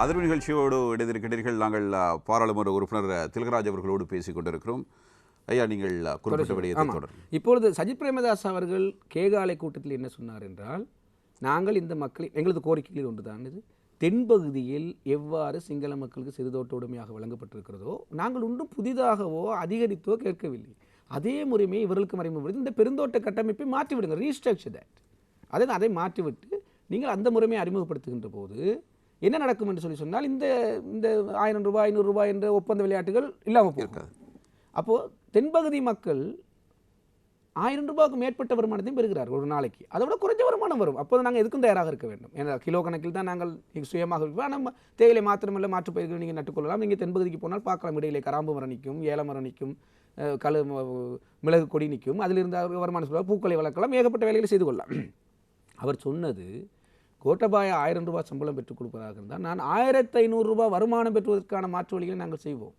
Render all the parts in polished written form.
அதிர்வு நிகழ்ச்சியோடு இணைந்திருக்கிறீர்கள். நாங்கள் பாராளுமன்ற உறுப்பினர் திலகராஜ் அவர்களோடு பேசிக் கொண்டிருக்கிறோம். ஐயா, நீங்கள் குறிப்பிட்ட விடயத்தை தொடரும். இப்பொழுது சஜித் பிரேமதாஸ் அவர்கள் கேகாலை கூட்டத்தில் என்ன சொன்னார் என்றால், நாங்கள் இந்த மக்களின் எங்களது கோரிக்கைகளில் ஒன்றுதான் இது, தென்பகுதியில் எவ்வாறு சிங்கள மக்களுக்கு சிறுதோட்ட உடைமையாக வழங்கப்பட்டிருக்கிறதோ நாங்கள் ஒன்றும் புதிதாகவோ அதிகரித்தோ கேட்கவில்லை. அதே முறைமை இவர்களுக்கு அறிமுகப்படுத்தி இந்த பெருந்தோட்ட கட்டமைப்பை மாற்றிவிடுங்க, ரீஸ்ட்ரக்சர் தட். அதை மாற்றிவிட்டு நீங்கள் அந்த முறைமையை அறிமுகப்படுத்துகின்ற போது என்ன நடக்கும் என்று சொன்னால் இந்த இந்த 1000 ரூபாய் 500 ரூபாய் என்ற ஒப்பந்த விளையாட்டுகள் இல்லாமல் போகும். அப்போது தென்பகுதி மக்கள் 1000 ரூபாய்க்கு மேற்பட்ட வருமானத்தையும் பெறுகிறார்கள் ஒரு நாளைக்கு. அதை விட குறைஞ்ச வருமானம் வரும். அப்போது நாங்கள் எதுக்கும் தயாராக இருக்க வேண்டும். ஏன்னா கிலோ கணக்கில் தான் நாங்கள் சுயமாக இருப்போம். நம்ம தேயிலை மாத்திரமல்ல, மாற்று பயிர்கள் நீங்கள் நட்டுக்கொள்ளலாம். நீங்கள் தென்பகுதிக்கு போனால் பார்க்கலாம், இடையிலே கராம்பு மரம் நிற்கும், ஏலமரம் நிற்கும், மிளகு கொடி நிற்கும். அதில் இருந்த வருமானம் சொல்ல பூக்களை வளர்க்கலாம், ஏகப்பட்ட வேலைகளை செய்து கொள்ளலாம். அவர் சொன்னது, கோட்டபாய 1000 ரூபாய் சம்பளம் பெற்றுக் கொடுப்பதாக இருந்தால் நான் 1500 ரூபாய் வருமானம் பெற்றுவதற்கான மாற்று வழிகளை நாங்கள் செய்வோம்.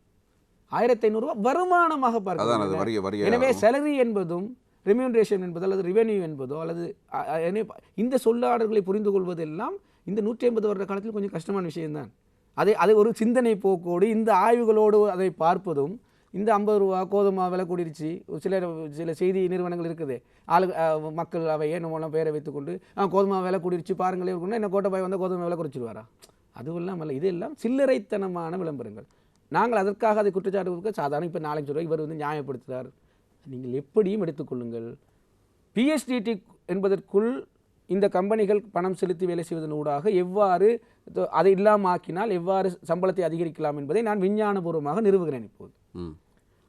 1500 ரூபாய் வருமானமாக பார்க்கிறோம். எனவே சேலரி என்பதும் ரெம்யூனரேஷன் என்பதோ அல்லது ரெவென்யூ என்பதோ அல்லது இந்த சொல்லாடல்களை புரிந்து கொள்வதெல்லாம் இந்த 150 வருட காலத்தில் கொஞ்சம் கஷ்டமான விஷயம்தான். அதை ஒரு சிந்தனை போக்கோடு இந்த ஆய்வுகளோடு அதை பார்ப்பதும், இந்த 50 ரூபா கோதுமை விலை கூடிருச்சு, சில செய்தி நிறுவனங்கள் இருக்குது, மக்கள் அவை ஏன் மூலம் பேரை வைத்துக்கொண்டு கோதுமை விலை கூடிருச்சு பாருங்களே இருக்குன்னா என்ன கோட்டபாய் வந்தால் கோதுமை விலை குறைச்சிடுவாரா? அதுவெல்லாம் அல்ல. இதெல்லாம் சில்லறைத்தனமான விளம்பரங்கள். நாங்கள் அதற்காக அதை குற்றச்சாட்டு கொடுக்க சாதாரண இப்போ 4 ரூபாய் இவர் நியாயப்படுத்துகிறார். நீங்கள் எப்படியும் எடுத்துக்கொள்ளுங்கள். பிஎஸ்டிடி என்பதற்குள் இந்த கம்பெனிகள் பணம் செலுத்தி வேலை செய்வதன் ஊடாக எவ்வாறு அதை இல்லாமல் ஆக்கினால் எவ்வாறு சம்பளத்தை அதிகரிக்கலாம் என்பதை நான் விஞ்ஞானபூர்வமாக நிறுவுகிறேன். இப்போது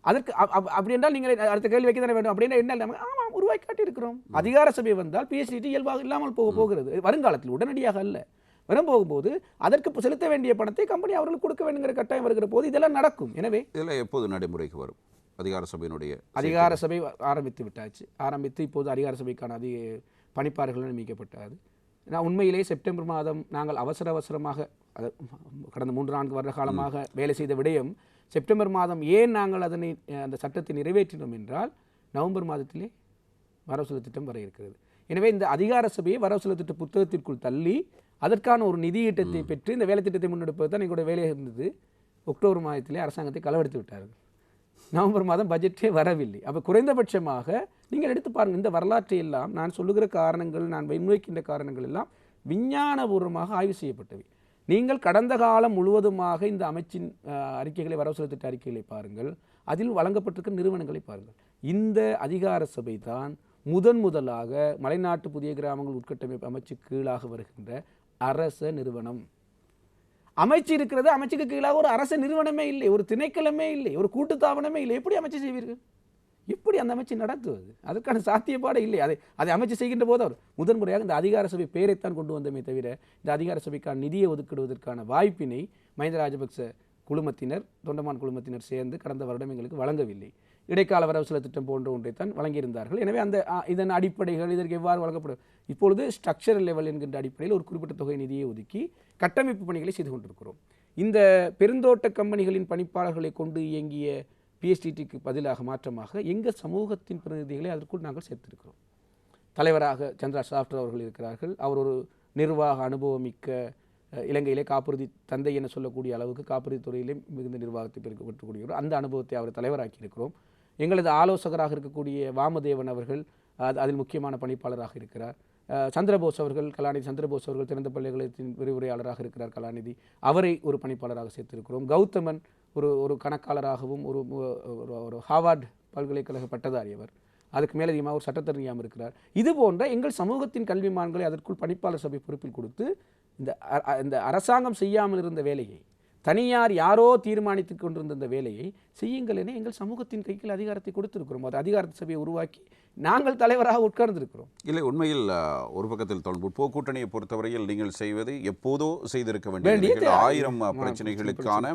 அதற்கு அப்படி என்றால் நீங்கள் அடுத்த கேள்வி வைக்க தானே வேண்டும். அப்படின்னா என்ன? ஆமாம், உருவாக்கி காட்டியிருக்கிறோம். அதிகார சபை வந்தால் பிஎஸ்டிடி இயல்பாக இல்லாமல் போகிறது. வருங்காலத்தில், உடனடியாக அல்ல, வரும் போகும்போது அதற்கு செலுத்த வேண்டிய பணத்தை கம்பெனி அவர்களுக்கு கொடுக்க வேண்டுங்கிற கட்டாயம் வருகிற போது இதெல்லாம் நடக்கும். எனவே இதெல்லாம் எப்போது நடைமுறைக்கு வரும்? அதிகார சபை ஆரம்பித்து விட்டாச்சு. ஆரம்பித்து இப்போது அதிகார சபைக்கான பணிப்பாளர்கள் நியமிக்கப்பட்டாது. நான் உண்மையிலே செப்டம்பர் மாதம் நாங்கள் அவசரமாக கடந்த 3-4 வருட காலமாக வேலை செய்த விடயம், செப்டம்பர் மாதம் ஏன் நாங்கள் அந்த சட்டத்தை நிறைவேற்றினோம் என்றால், நவம்பர் மாதத்திலே வரவு செலவு திட்டம் வர இருக்கிறது. எனவே இந்த அதிகார சபையை வரவு செலவு திட்ட புத்தகத்திற்குள் தள்ளி அதற்கான ஒரு நிதியீட்டத்தை பெற்று இந்த வேலை திட்டத்தை முன்னெடுப்பது தான் எங்களுடைய வேலையாக இருந்தது. அக்டோபர் மாதத்திலே அரசாங்கத்தை களவெடுத்து விட்டார்கள். நவம்பர் மாதம் பட்ஜெட்டே வரவில்லை. அப்போ குறைந்தபட்சமாக நீங்கள் எடுத்து பாருங்கள், இந்த வரலாற்றை எல்லாம் நான் சொல்லுகிற காரணங்கள், நான் முன்வைக்கின்ற காரணங்கள் எல்லாம் விஞ்ஞானபூர்வமாக ஆய்வு செய்யப்பட்டவை. நீங்கள் கடந்த காலம் முழுவதுமாக இந்த அமைச்சின் அறிக்கைகளை, வரவு செலவு திட்ட அறிக்கைகளை பாருங்கள், அதில் வழங்கப்பட்டிருக்கிற நிறுவனங்களை பாருங்கள். இந்த அதிகார சபை தான் முதலாக மலைநாட்டு புதிய கிராமங்கள் உட்கட்டமைப்பு அமைச்சு கீழாக வருகின்ற அரச நிறுவனம். அமைச்சு இருக்கிறது, அமைச்சுக்கு கீழாக ஒரு அரச நிறுவனமே இல்லை, ஒரு திணைக்களமே இல்லை, ஒரு கூட்டுத்தாபனமே இல்லை. எப்படி அமைச்சு செய்வீர்கள்? எப்படி அந்த அமைச்சு நடத்துவது? அதற்கான சாத்தியப்பாடு இல்லை. அதை அமைச்சு செய்கின்ற போது அவர் முதன்முறையாக இந்த அதிகார சபை பேரைத்தான் கொண்டு வந்தமே தவிர இந்த அதிகார சபைக்கான நிதியை ஒதுக்கிடுவதற்கான வாய்ப்பினை மஹிந்த ராஜபக்ச குழுமத்தினர், தொண்டமான் குழுமத்தினர் சேர்ந்து கடந்த வருடம் எங்களுக்கு வழங்கவில்லை. இடைக்கால வரவு செலவு திட்டம் போன்ற ஒன்றைத்தான் வழங்கியிருந்தார்கள். எனவே இதன் அடிப்படைகள் இதற்கு எவ்வாறு வழங்கப்படும்? இப்பொழுது ஸ்ட்ரக்சரல் லெவல் என்கின்ற அடிப்படையில் ஒரு குறிப்பிட்ட தொகை நிதியை ஒதுக்கி கட்டமைப்பு பணிகளை செய்து கொண்டிருக்கிறோம். இந்த பெருந்தோட்ட கம்பெனிகளின் பணிப்பாளர்களை கொண்டு இயங்கிய பிஎஸ்டிடிக்கு பதிலாக மாற்றமாக எங்கள் சமூகத்தின் பிரதிநிதிகளை அதற்குள் நாங்கள் சேர்த்திருக்கிறோம். தலைவராக சந்திரா சாஃப்டர் அவர்கள் இருக்கிறார்கள். அவர் ஒரு நிர்வாக அனுபவமிக்க, இலங்கையிலே காப்புறுதி தந்தை என சொல்லக்கூடிய அளவுக்கு காப்புறுதி துறையிலே மிகுந்த நிர்வாகத்தை பெற்றுக்கூடியவர். அந்த அனுபவத்தை அவர் தலைவராக்கி இருக்கிறோம். எங்களது ஆலோசகராக இருக்கக்கூடிய வாமதேவன் அவர்கள் அதில் முக்கியமான பணிப்பாளராக இருக்கிறார். சந்திரபோஸ் அவர்கள், கலாநிதி சந்திரபோஸ் அவர்கள் திறந்த பல்கலைக்கழகத்தின் விரிவுரையாளராக இருக்கிறார் கலாநிதி, அவரை ஒரு பணிப்பாளராக சேர்த்திருக்கிறோம். கௌதமன் ஒரு கணக்காளராகவும் ஒரு ஹார்வர்ட் பல்கலைக்கழக பட்டதாரி அவர், அதுக்கு மேலதிகமாக ஒரு சட்டத்தரணியாகவும் இருக்கிறார். இது போன்ற எங்கள் சமூகத்தின் கல்விமான்களை அதற்குள் பணிப்பாளர் சபை பொறுப்பில் கொடுத்து இந்த அரசாங்கம் செய்யாமல் இருந்த வேலையை, தனியார் யாரோ தீர்மானித்து கொண்டிருந்த இந்த வேலையை செய்யுங்கள் என எங்கள் சமூகத்தின் கையில் அதிகாரத்தை கொடுத்திருக்கிறோம். அது அதிகார சபையை உருவாக்கி நாங்கள் தலைவராக உட்கார்ந்திருக்கிறோம். இல்லை, உண்மையில் ஒரு பக்கத்தில் முற்போக்கு கூட்டணியை பொறுத்தவரையில் நீங்கள் செய்வது எப்போதோ செய்திருக்க வேண்டிய 1000 பிரச்சனைகளுக்கான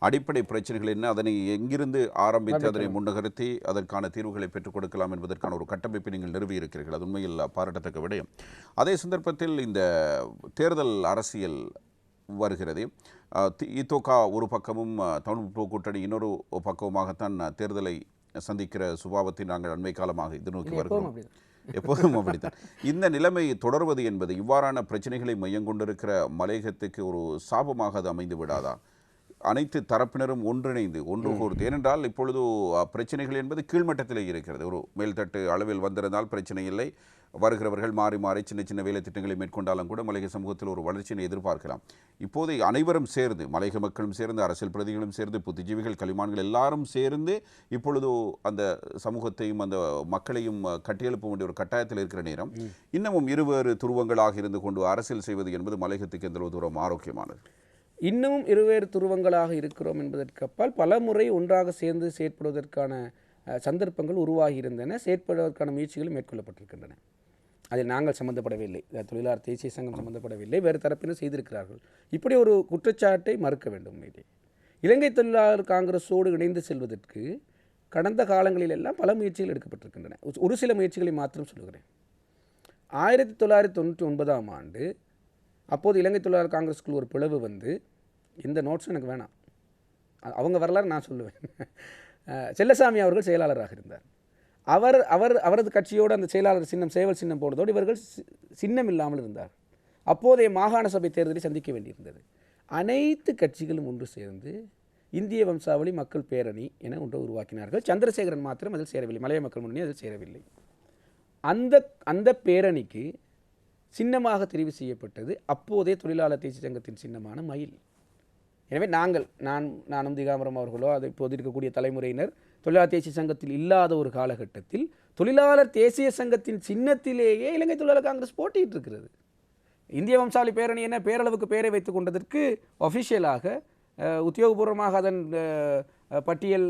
அடிப்படை பிரச்சனைகள் என்ன, அதனை எங்கிருந்து ஆரம்பித்து அதனை முன்னகர்த்தி அதற்கான தீர்வுகளை பெற்றுக் கொடுக்கலாம் என்பதற்கான ஒரு கட்டமைப்பை நீங்கள் நிறுவியிருக்கிறீர்கள். அது உண்மையில் பாராட்டத்தக்க விடயம். அதே சந்தர்ப்பத்தில் இந்த தேர்தல் அரசியல் வருகிறது. இதோகா ஒரு பக்கமும் தமிழ் முற்போக்கு கூட்டணி இன்னொரு பக்கமாகத்தான் தேர்தலை சந்திக்கிற சுபாவத்தை நாங்கள் அண்மை காலமாக இது நோக்கி வருகிறோம். எப்போதும் அப்படித்தான். இந்த நிலைமை தொடர்வது என்பது இவ்வாறான பிரச்சனைகளை மையம் கொண்டிருக்கிற மலையகத்துக்கு ஒரு சாபமாக அது அமைந்து விடாதா? அனைத்து தரப்பினரும் ஒன்றிணைந்து ஒன்று கூர்ந்து, ஏனென்றால் இப்பொழுது பிரச்சனைகள் என்பது கீழ்மட்டத்திலே இருக்கிறது. ஒரு மேல்தட்டு அளவில் வந்திருந்தால் பிரச்சனை இல்லை, வருகிறவர்கள் மாறி மாறி சின்ன சின்ன வேலை திட்டங்களை மேற்கொண்டாலும் கூட மலையக சமூகத்தில் ஒரு வளர்ச்சியை எதிர்பார்க்கலாம். இப்போது அனைவரும் சேர்ந்து, மலையக மக்களும் சேர்ந்து, அரசியல் பிரதிகளும் சேர்ந்து, புத்திஜீவிகள், கலிமான்கள் எல்லாரும் சேர்ந்து இப்பொழுது அந்த சமூகத்தையும் அந்த மக்களையும் கட்டியெழுப்ப வேண்டிய ஒரு கட்டாயத்தில் இருக்கிற நேரம், இன்னமும் இருவேறு துருவங்களாக இருந்து கொண்டு அரசியல் செய்வது என்பது மலையகத்துக்கு எந்த தூரம் ஆரோக்கியமானது? இன்னமும் இருவேறு துருவங்களாக இருக்கிறோம் என்பதற்கு அப்பால் பல முறை ஒன்றாக சேர்ந்து செயற்படுவதற்கான சந்தர்ப்பங்கள் உருவாகி இருந்தன, செயற்படுவதற்கான முயற்சிகளும் மேற்கொள்ளப்பட்டிருக்கின்றன. அதில் நாங்கள் சம்பந்தப்படவில்லை, தொழிலாளர் தேசிய சங்கம் சம்பந்தப்படவில்லை, வேறு தரப்பினர் செய்திருக்கிறார்கள். இப்படி ஒரு குற்றச்சாட்டை மறுக்க வேண்டும். இலங்கை தொழிலாளர் காங்கிரஸோடு இணைந்து செல்வதற்கு கடந்த காலங்களில் எல்லாம் பல முயற்சிகள் எடுக்கப்பட்டிருக்கின்றன. ஒரு சில முயற்சிகளை மாத்திரம் சொல்கிறேன். 1999ஆம் ஆண்டு அப்போது இலங்கை தொழிலாளர் காங்கிரஸுக்குள் ஒரு பிளவு வந்து, இந்த நோட்ஸும் எனக்கு வேணாம், அவங்க வரலாறு நான் சொல்லுவேன். செல்லசாமி அவர்கள் செயலாளராக இருந்தார். அவரது கட்சியோடு அந்த செயலாளர் சின்னம் சேவல் சின்னம் போனதோடு இவர்கள் சின்னம் இல்லாமல் இருந்தார். அப்போதைய மாகாண சபை தேர்தலை சந்திக்க வேண்டியிருந்தது. அனைத்து கட்சிகளும் ஒன்று சேர்ந்து இந்திய வம்சாவளி மக்கள் பேரணி என ஒன்று உருவாக்கினார்கள். சந்திரசேகரன் மாத்திரம் அதில் சேரவில்லை, மலைய மக்கள் முன்னணி அதில் சேரவில்லை. அந்த பேரணிக்கு சின்னமாக தெரிவு செய்யப்பட்டது அப்போதைய தொழிலாளர் தேசிய சங்கத்தின் சின்னமான மயில். எனவே நானும் திகாம்பரம் அவர்களோ அது இப்போது இருக்கக்கூடிய தலைமுறையினர் தொழிலாளர் தேசிய சங்கத்தில் இல்லாத ஒரு காலகட்டத்தில் தொழிலாளர் தேசிய சங்கத்தின் சின்னத்திலேயே இலங்கை தொழிலாளர் காங்கிரஸ் போட்டியிட்டு இருக்கிறது. இந்திய வம்சாவளி பேரணி என பேரளவுக்கு பேரை வைத்துக் கொண்டதற்கு ஒஃபிஷியலாக உத்தியோகபூர்வமாக அதன் பட்டியல்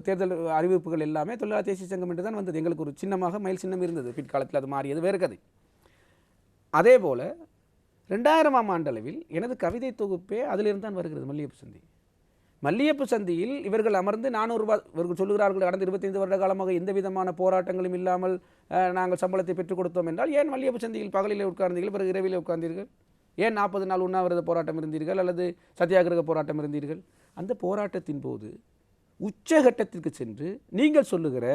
தேர்தல் அறிவிப்புகள் எல்லாமே தொழிலாளர் தேசிய சங்கம் என்று தான் வந்தது. எங்களுக்கு ஒரு சின்னமாக மயில் சின்னம் இருந்தது, பிற்காலத்தில் அது மாறியது, வேறு கதை. அதே போல் 2000ஆம் ஆண்டளவில் எனது கவிதை தொகுப்பே அதிலிருந்து தான் வருகிறது. மல்லியப்பு சந்தியில் இவர்கள் அமர்ந்து 400 ரூபாய், இவர்கள் சொல்லுகிறார்கள் கடந்த 25 வருட காலமாக எந்த விதமான போராட்டங்களும் இல்லாமல் நாங்கள் சம்பளத்தை பெற்றுக் கொடுத்தோம் என்றால், ஏன் மல்லியப்பு சந்தியில் பகலில் உட்கார்ந்தீர்கள், பிறகு இரவிலே உட்கார்ந்தீர்கள்? ஏன் 40 நாள் உண்ணாவிரத போராட்டம் இருந்தீர்கள் அல்லது சத்தியாகிரக போராட்டம் இருந்தீர்கள்? அந்த போராட்டத்தின் போது உச்சகட்டத்திற்கு சென்று நீங்கள் சொல்லுகிற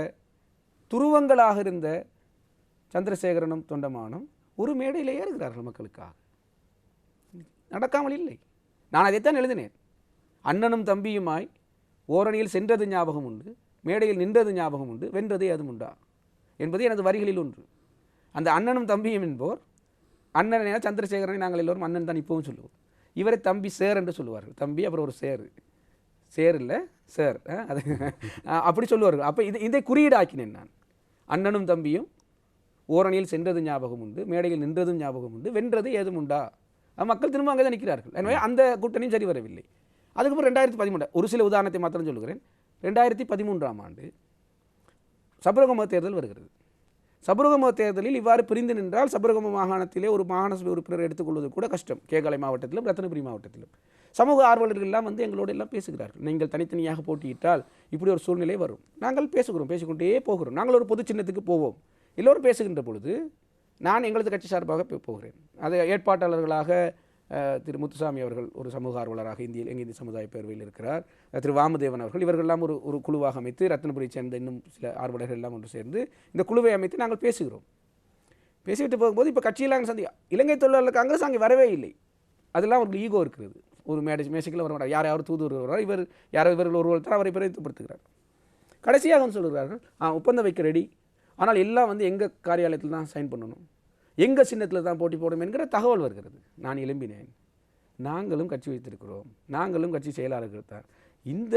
துருவங்களாக இருந்த சந்திரசேகரனும் தொண்டமானும் ஒரு மேடையில் ஏறுகிறார்கள் மக்களுக்காக. நடக்காமல் இல்லை. நான் அதைத்தான் எழுதினேன். அண்ணனும் தம்பியுமாய் ஓரணியில் சென்றது ஞாபகம் உண்டு, மேடையில் நின்றது ஞாபகம் உண்டு, வென்றதே அதுவும் உண்டா என்பது எனது வரிகளில் ஒன்று. அந்த அண்ணனும் தம்பியும் என்போர், அண்ணனை சந்திரசேகரனை நாங்கள் எல்லோரும் அண்ணன் தான் இப்போவும் சொல்லுவோம். இவரை தம்பி சேர் என்று சொல்லுவார்கள். தம்பி அப்புறம் ஒரு சேர் இல்லை சார், அது அப்படி சொல்லுவார்கள். அப்போ இதை குறியீடாக்கினேன் நான். அண்ணனும் தம்பியும் ஓரணியில் சென்றது ஞாபகம் உண்டு, மேடையில் நின்றதும் ஞாபகம் உண்டு, வென்றது ஏதும் உண்டா? மக்கள் திரும்ப அங்கே தான் நிற்கிறார்கள். எனவே அந்த கூட்டணியும் சரி வரவில்லை. அதுக்கப்புறம் 2013 ஒரு சில உதாரணத்தை மாத்திரம் சொல்லுகிறேன். 2013ஆம் ஆண்டு சபரகம தேர்தல் வருகிறது. சபரகம தேர்தலில் இவ்வாறு பிரிந்து நின்றால் சபரகம மாகாணத்திலே ஒரு மாகாண சபை உறுப்பினரை எடுத்துக்கொள்வது கூட கஷ்டம். கேகாலை மாவட்டத்திலும் ரத்தினபுரி மாவட்டத்திலும் சமூக ஆர்வலர்கள் எல்லாம் வந்து எங்களோடு எல்லாம் பேசுகிறார்கள். நீங்கள் தனித்தனியாக போட்டியிட்டால் இப்படி ஒரு சூழ்நிலை வரும். நாங்கள் பேசிக்கொண்டே போகிறோம். நாங்கள் ஒரு பொது சின்னத்துக்கு போவோம். எல்லோரும் பேசுகின்ற பொழுது நான் எங்களது கட்சி சார்பாக போகிறேன். அது ஏற்பாட்டாளர்களாக திரு முத்துசாமி அவர்கள் ஒரு சமூக ஆர்வலராக இந்திய சமுதாய பேரவையில் இருக்கிறார். திரு வாமதேவன் அவர்கள், இவர்களெல்லாம் ஒரு குழுவாக அமைத்து ரத்தினபுரியை சேர்ந்த இன்னும் சில ஆர்வலர்கள் எல்லாம் ஒன்று சேர்ந்து இந்த குழுவை அமைத்து நாங்கள் பேசுகிறோம். பேசிவிட்டு போகும்போது இப்போ கட்சியெல்லாம் இலங்கை தொழிலாளர் காங்கிரஸ் அங்கே வரவே இல்லை. அதெல்லாம் ஒரு ஈகோ இருக்கிறது. ஒரு மேசைக்குள்ள வர மாட்டார், யாராவது தூதுவர் வருவார், இவர்கள் ஒருவர் தான் அவரை பிரதித்துப்படுத்துகிறார். கடைசியாக வந்து சொல்கிறார்கள், ஒப்பந்தம் வைக்க ரெடி, ஆனால் எல்லாம் வந்து எங்கள் காரியாலயத்தில் தான் சைன் பண்ணணும், எங்கள் சின்னத்தில் தான் போட்டி போடணும் என்கிற தகவல் வருகிறது. நான் எழும்பினேன். நாங்களும் கட்சி வைத்திருக்கிறோம், நாங்களும் கட்சி செயலாளர்கள் தான். இந்த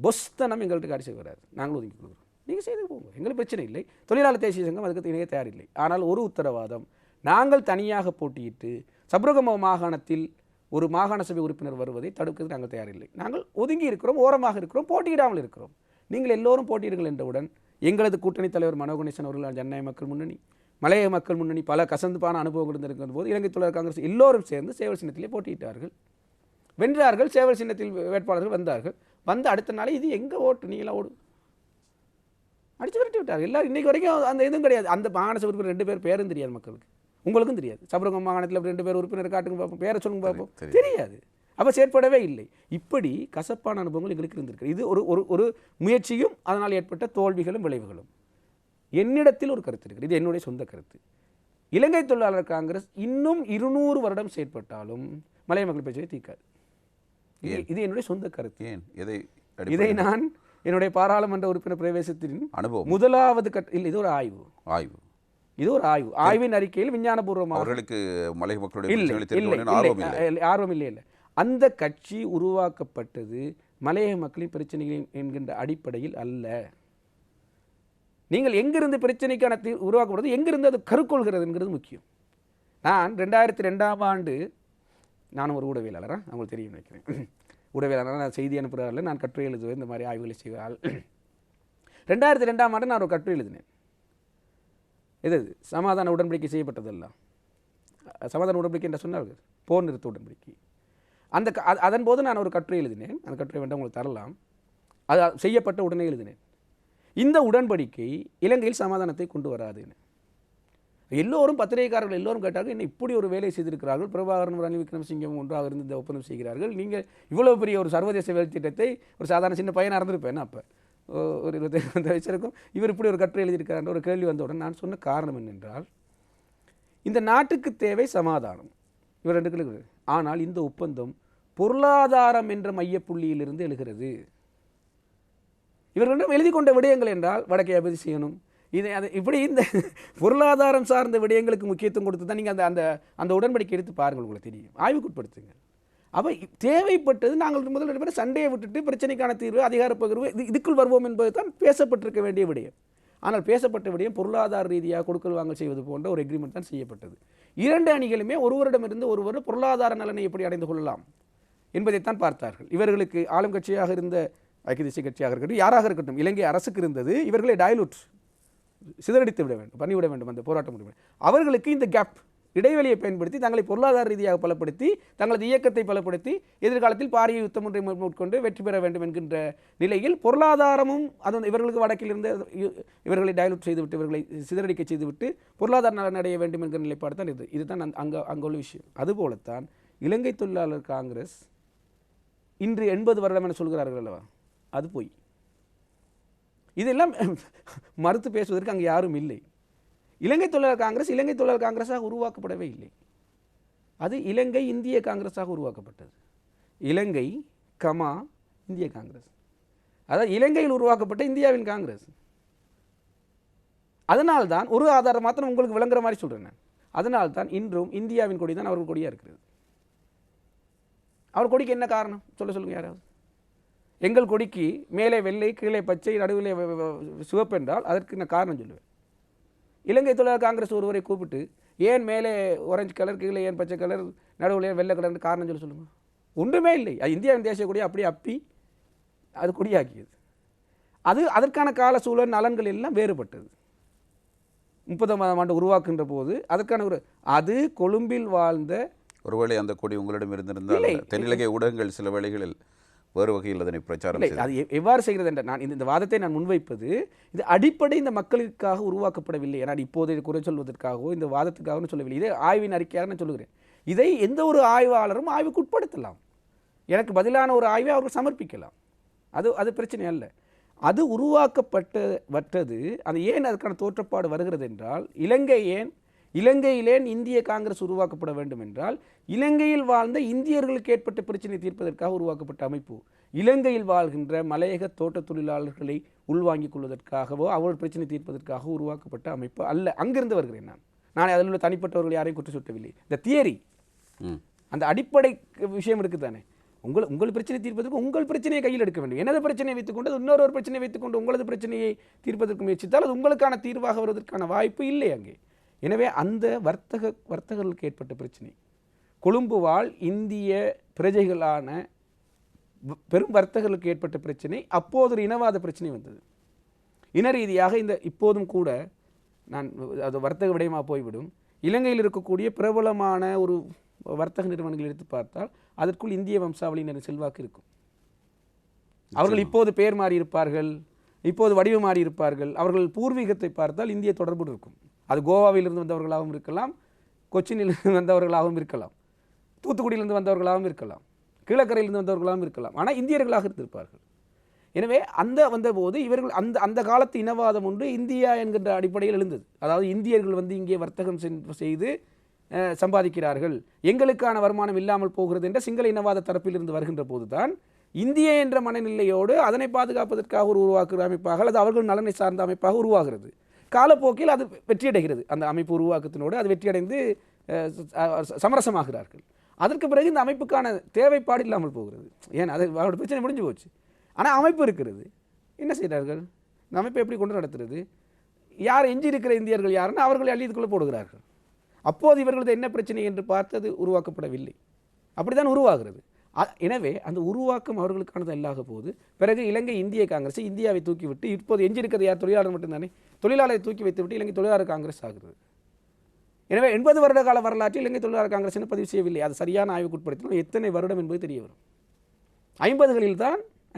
பொஸ்தனம் எங்கள்கிட்ட காட்சி செய்ய வராது, நாங்களும் ஒதுக்கி கொடுக்குறோம், நீங்கள் செய்து போங்க, எங்களுக்கு பிரச்சனை இல்லை. தொழிலாளர் தேசிய சங்கம் அதுக்கு இணைய தயாரில்லை. ஆனால் ஒரு உத்தரவாதம், நாங்கள் தனியாக போட்டியிட்டு சபரகம மாகாணத்தில் ஒரு மாகாண சபை உறுப்பினர் வருவதை தடுக்கிறது நாங்கள் தயாரில்லை. நாங்கள் ஒதுங்கி இருக்கிறோம், ஓரமாக இருக்கிறோம், போட்டியிடாமல் இருக்கிறோம். நீங்கள் எல்லோரும் போட்டியிடுங்கள் என்றவுடன் எங்களது கூட்டணி தலைவர் மனோகணேசன் அவர்கள், ஜனநாயக மக்கள் முன்னணி, மலைய மக்கள் முன்னணி பல கசந்துப்பான அனுபவங்கள் இருந்திருக்கிற போது இலங்கை தொழிலாளர் காங்கிரஸ் எல்லோரும் சேர்ந்து சேவல் சின்னத்திலே போட்டியிட்டார்கள், வென்றார்கள். சேவல் சின்னத்தில் வேட்பாளர்கள் வந்தார்கள். வந்து அடுத்த நாளே இது எங்கே ஓட்டு, நீங்களாம் ஓடு அடித்து விரட்டி விட்டார்கள். எல்லாரும் இன்றைக்கு வரைக்கும் அந்த இதுவும் கிடையாது. அந்த மாகாண சபை உறுப்பினர் 2 பேர் பேரும் தெரியாது மக்களுக்கு, உங்களுக்கும் தெரியாது. சபரகம் மாகாணத்தில் 2 பேர் உறுப்பினர் காட்டுங்க பார்ப்போம், பேரை சொல்லுங்க பார்ப்போம், தெரியாது. அப்போ செயற்படவே இல்லை. இப்படி கசப்பான அனுபவங்கள் எங்களுக்கு இருந்திருக்கு. இது ஒரு முயற்சியும் அதனால் ஏற்பட்ட தோல்விகளும் விளைவுகளும். என்னிடத்தில் ஒரு கருத்து இருக்குது, இது என்னுடைய சொந்த கருத்து. இலங்கை தொழிலாளர் காங்கிரஸ் இன்னும் 200 வருடம் செயற்பட்டாலும் மலைய மக்கள் பிரச்சனை தீர்க்காது. இது என்னுடைய சொந்த கருத்து. இதை நான் என்னுடைய பாராளுமன்ற உறுப்பினர் பிரவேசத்தின் அனுபவம் முதலாவது இல்லை, இது ஒரு ஆய்வு. இது ஒரு ஆய்வு. ஆய்வின் அறிக்கையில் விஞ்ஞானபூர்வமாக அவர்களுக்கு மலைய மக்களுடைய ஆர்வம் இல்லை. அந்த கட்சி உருவாக்கப்பட்டது மலைய மக்களின் பிரச்சனைகள் என்கின்ற அடிப்படையில் அல்ல. நீங்கள் எங்கிருந்து பிரச்சனைக்கான உருவாக்கப்படுறது, எங்கிருந்து அது கருக்கொள்கிறதுங்கிறது முக்கியம். நான் 2002ஆம் ஆண்டு, நானும் ஒரு ஊடகவியலாளராக அவங்களுக்கு தெரியும் நினைக்கிறேன், ஊடகவியலாளர், நான் செய்தி அனுப்புகிறார்கள், நான் கட்டுரை எழுதுவேன், இந்த மாதிரி ஆய்வுகளை செய்வாள். 2002ஆம் ஆண்டு நான் ஒரு கட்டுரை எழுதினேன். எது சமாதான உடன்படிக்கை செய்யப்பட்டதெல்லாம், சமாதான உடன்படிக்கை என்று சொன்னார்கள், போர் நிறுத்த உடன்படிக்கை. அதன் போது நான் ஒரு கட்டுரை எழுதினேன். அந்த கட்டுரை வேண்டாம் உங்களுக்கு தரலாம். அது செய்யப்பட்ட உடனே எழுதினேன். இந்த உடன்படிக்கை இலங்கையில் சமாதானத்தை கொண்டு வராதுன்னு எல்லோரும், பத்திரிகைக்காரர்கள் எல்லோரும் கேட்டார்கள், என்ன இப்படி ஒரு வேலை செய்திருக்கிறார்கள், பிரபாகரன் ரணில் விக்ரமசிங்கம் ஒன்றாக இருந்து இந்த ஒப்பந்தம் செய்கிறார்கள், நீங்கள் இவ்வளோ பெரிய ஒரு சர்வதேச வேலை திட்டத்தை ஒரு சாதாரண சின்ன பையனாக இருந்திருப்பேன் அப்போ ஒரு 25 வயசுக்கும் இவர் இப்படி ஒரு கட்டுரை எழுதியிருக்கிறார் ஒரு கேள்வி வந்தவுடன் நான் சொன்ன காரணம் என்னென்றால், இந்த நாட்டுக்கு தேவை சமாதானம், இவர் 2 கிலோ. ஆனால் இந்த ஒப்பந்தம் பொருளாதாரம் என்ற மையப்புள்ளியிலிருந்து எழுகிறது. இவர்களிடம் எழுதி கொண்ட விடயங்கள் என்றால் வடக்கை அபிவிருத்தி செய்யணும், இப்படி இந்த பொருளாதாரம் சார்ந்த விடயங்களுக்கு முக்கியத்துவம் கொடுத்து தான் நீங்கள் அந்த அந்த உடன்படிக்கை எடுத்து பாருங்கள், உங்களுக்கு தெரியும், ஆய்வுக்குட்படுத்துங்க. அப்போ தேவைப்பட்டது நாங்கள் முதல்ல சண்டையை விட்டுட்டு பிரச்சனைக்கான தீர்வு, அதிகார பகிர்வு, இதுக்குள் வருவோம் என்பது தான் பேசப்பட்டிருக்க வேண்டிய விடயம். ஆனால் பேசப்பட்ட விடயம் பொருளாதார ரீதியாக கொடுக்கல் வாங்கல் செய்வது போன்ற ஒரு எக்ரிமெண்ட் தான் செய்யப்பட்டது. 2 அணிகளுமே ஒருவரிடமிருந்து ஒருவர் பொருளாதார நலனை எப்படி அடைந்து கொள்ளலாம் என்பதைத்தான் பார்த்தார்கள். இவர்களுக்கு ஆளும் கட்சியாக இருந்த ஐக்கிய தேசிய கட்சியாக இருக்கட்டும், யாராக இருக்கட்டும், இலங்கை அரசுக்கு இருந்தது இவர்களை டைலூட், சிதறடித்து விட வேண்டும், பண்ணிவிட வேண்டும் அந்த போராட்டம் முடியும். அவர்களுக்கு இந்த கேப், இடைவெளியை பயன்படுத்தி தங்களை பொருளாதார ரீதியாக பலப்படுத்தி தங்களது இயக்கத்தை பலப்படுத்தி எதிர்காலத்தில் பாரிய யுத்தம் ஒன்றை மேற்கொண்டு வெற்றி பெற வேண்டும் என்கின்ற நிலையில் பொருளாதாரமும் அது இவர்களுக்கு வடக்கில் இருந்து இவர்களை டைலூட் செய்துவிட்டு, இவர்களை சிதறடிக்க செய்துவிட்டு பொருளாதார நலன் அடைய வேண்டும் என்கிற நிலைப்பாடு தான் இது. இதுதான் அங்குள்ள விஷயம். அதுபோலத்தான் இலங்கை தொழிலாளர் காங்கிரஸ் இன்று 80 வருடம் என சொல்கிறார்கள் அல்லவா, அது போய் இதெல்லாம் மறுத்து பேசுவதற்கு அங்கே யாரும் இல்லை. இலங்கை தொழிலாளர் காங்கிரஸ் இலங்கை தொழிலாளர் காங்கிரஸாக உருவாக்கப்படவே இல்லை. அது இலங்கை இந்திய காங்கிரஸாக உருவாக்கப்பட்டது. இலங்கை கமா இந்திய காங்கிரஸ், அதாவது இலங்கையில் உருவாக்கப்பட்ட இந்தியாவின் காங்கிரஸ். அதனால்தான் ஒரு ஆதாரம் மாத்திரம் உங்களுக்கு விளங்குற மாதிரி சொல்கிறேன் நான். அதனால்தான் இன்றும் இந்தியாவின் கொடி தான் அவர்கள் கொடியாக இருக்கிறது. அவர் கொடிக்கு என்ன காரணம் சொல்லுங்க யாராவது. எங்கள் கொடிக்கு மேலே வெள்ளை, கீழே பச்சை, நடுவில் சிவப்பு என்றால் அதற்கு நான் காரணம் சொல்லுவேன். இலங்கை தொழிலாளர் காங்கிரஸ் ஒருவரை கூப்பிட்டு ஏன் மேலே ஆரஞ்சு கலர், கீழே ஏன் பச்சை கலர், நடுவில் வெள்ளை கலர்னு காரணம் சொல்லுங்கள். ஒன்றுமே இல்லை. அது இந்தியாவின் தேசிய கொடியை அப்படியே அப்பி அது கொடியாக்கியது. அதற்கான கால சூழல் நலன்கள் எல்லாம் வேறுபட்டது. 30ஆம் ஆண்டு உருவாக்குகின்ற போது அதற்கான அது கொழும்பில் வாழ்ந்த, ஒருவேளை அந்த கொடி உங்களிடம் இருந்திருந்தால் தென்னிலங்கை ஊடகங்கள் சில வேளைகளில் வேறு வகையில் அதனை பிரச்சாரம் செய்து, அது எவ்வாறு செய்கிறது என்ற நான் இந்த வாதத்தை நான் முன்வைப்பது, இது அடிப்படை இந்த மக்களுக்காக உருவாக்கப்படவில்லை. ஏன்னா இப்போது குறை சொல்வதற்காகவோ இந்த வாதத்துக்காகவும் சொல்லவில்லை. இதே ஆய்வின் அறிக்கையாக நான் சொல்லுகிறேன். இதை எந்த ஒரு ஆய்வாளரும் ஆய்வுக்கு உட்படுத்தலாம். எனக்கு பதிலான ஒரு ஆய்வை அவர்கள் சமர்ப்பிக்கலாம். அது பிரச்சனை அல்ல. அது உருவாக்கப்பட்டது. அது ஏன் அதுக்கான தோற்றப்பாடு வருகிறது என்றால், இலங்கையிலே இந்திய காங்கிரஸ் உருவாக்கப்பட வேண்டும் என்றால் இலங்கையில் வாழ்ந்த இந்தியர்களுக்கு ஏற்பட்ட பிரச்சனை தீர்ப்பதற்காக உருவாக்கப்பட்ட அமைப்பு. இலங்கையில் வாழ்கின்ற மலையக தோட்ட தொழிலாளர்களை உள்வாங்கிக் கொள்வதற்காகவோ அவர்கள் பிரச்சனை தீர்ப்பதற்காக உருவாக்கப்பட்ட அமைப்பு அல்ல. அங்கிருந்து வருகிறேன் நான் அதில் உள்ள தனிப்பட்டவர்கள் யாரையும் குற்றம் சுட்டவில்லை. இந்த தியரி, அந்த அடிப்படை விஷயம் இருக்குது தானே. உங்கள் பிரச்சனை தீர்ப்பதற்கு உங்கள் பிரச்சனையை கையில் எடுக்க வேண்டும். எனது பிரச்சனையை வைத்துக்கொண்டு இன்னொரு பிரச்சனையை வைத்துக்கொண்டு உங்களது பிரச்சனையை தீர்ப்பதற்கு முயற்சித்தால் அது உங்களுக்கான தீர்வாக வருவதற்கான வாய்ப்பு இல்லை அங்கே. எனவே அந்த வர்த்தகர்களுக்கு ஏற்பட்ட பிரச்சனை, கொழும்பு வாழ் இந்திய பிரஜைகளான பெரும் வர்த்தகர்களுக்கு ஏற்பட்ட பிரச்சனை, அப்போது ஒரு இனவாத பிரச்சனை வந்தது. இன ரீதியாக இப்போதும் கூட நான் அது வர்த்தக விடயமாக போய்விடும். இலங்கையில் இருக்கக்கூடிய பிரபலமான ஒரு வர்த்தக நிறுவனங்கள் எடுத்து பார்த்தால் அதற்குள் இந்திய வம்சாவளியினர் செல்வாக்கு இருக்கும். அவர்கள் இப்போது பெயர் மாறி இருப்பார்கள், இப்போது வடிவு மாறி இருப்பார்கள். அவர்கள் பூர்வீகத்தை பார்த்தால் இந்திய தொடர்பு இருக்கும். அது கோவாவிலிருந்து வந்தவர்களாகவும் இருக்கலாம், கொச்சினிலிருந்து வந்தவர்களாகவும் இருக்கலாம், தூத்துக்குடியிலிருந்து வந்தவர்களாகவும் இருக்கலாம், கீழக்கரையிலிருந்து வந்தவர்களாகவும் இருக்கலாம். ஆனால் இந்தியர்களாக இருந்திருப்பார்கள். எனவே அந்த வந்தபோது இவர்கள் அந்த காலத்து இனவாதம் ஒன்று இந்தியா என்கின்ற அடிப்படையில் எழுந்தது. அதாவது இந்தியர்கள் வந்து இங்கே வர்த்தகம் செய்து சம்பாதிக்கிறார்கள், எங்களுக்கான வருமானம் இல்லாமல் போகிறது என்ற சிங்கள இனவாத தரப்பிலிருந்து வருகின்ற போதுதான் இந்திய என்ற மனநிலையோடு அதனை பாதுகாப்பதற்காக ஒரு உருவாக்குகிற அமைப்பாக அல்லது அவர்கள் நலனை சார்ந்த அமைப்பாக உருவாகிறது. காலப்போக்கில் அது வெற்றியடைகிறது. அந்த அமைப்பு உருவாக்கத்தினோடு அது வெற்றியடைந்து சமரசமாகிறார்கள். அதற்கு பிறகு இந்த அமைப்புக்கான தேவைப்பாடு இல்லாமல் போகிறது. ஏன் அது அவரோட பிரச்சனை முடிஞ்சு போச்சு. ஆனால் அமைப்பு இருக்கிறது. என்ன செய்கிறார்கள்? இந்த அமைப்பை எப்படி கொண்டு நடத்துறது? யார் எஞ்சி இருக்கிற இந்தியர்கள் யாருன்னு அவர்களை அள்ளியதுக்குள்ளே போடுகிறார்கள். அப்போது இவர்களது என்ன பிரச்சனை என்று பார்த்தது உருவாக்கப்படவில்லை. அப்படித்தான் உருவாகிறது. எனவே அந்த உருவாக்கம் அவர்களுக்கானது அல்லாத போது பிறகு இலங்கை இந்திய காங்கிரஸ் இந்தியாவை தூக்கிவிட்டு இப்போது எஞ்சிருக்கிறது யார்? தொழிலாளர் மட்டும்தானே. தொழிலாளரை தூக்கி வைத்துவிட்டு இலங்கை தொழிலாளர் காங்கிரஸ் ஆகிறது. எனவே 80 வருட கால வரலாற்றில் இலங்கை தொழிலாளர் காங்கிரஸ் என்ன பதிவு செய்யவில்லை. அது சரியான ஆய்வுக்குட்படுத்தினோம் எத்தனை வருடம் என்பது தெரிய வரும்.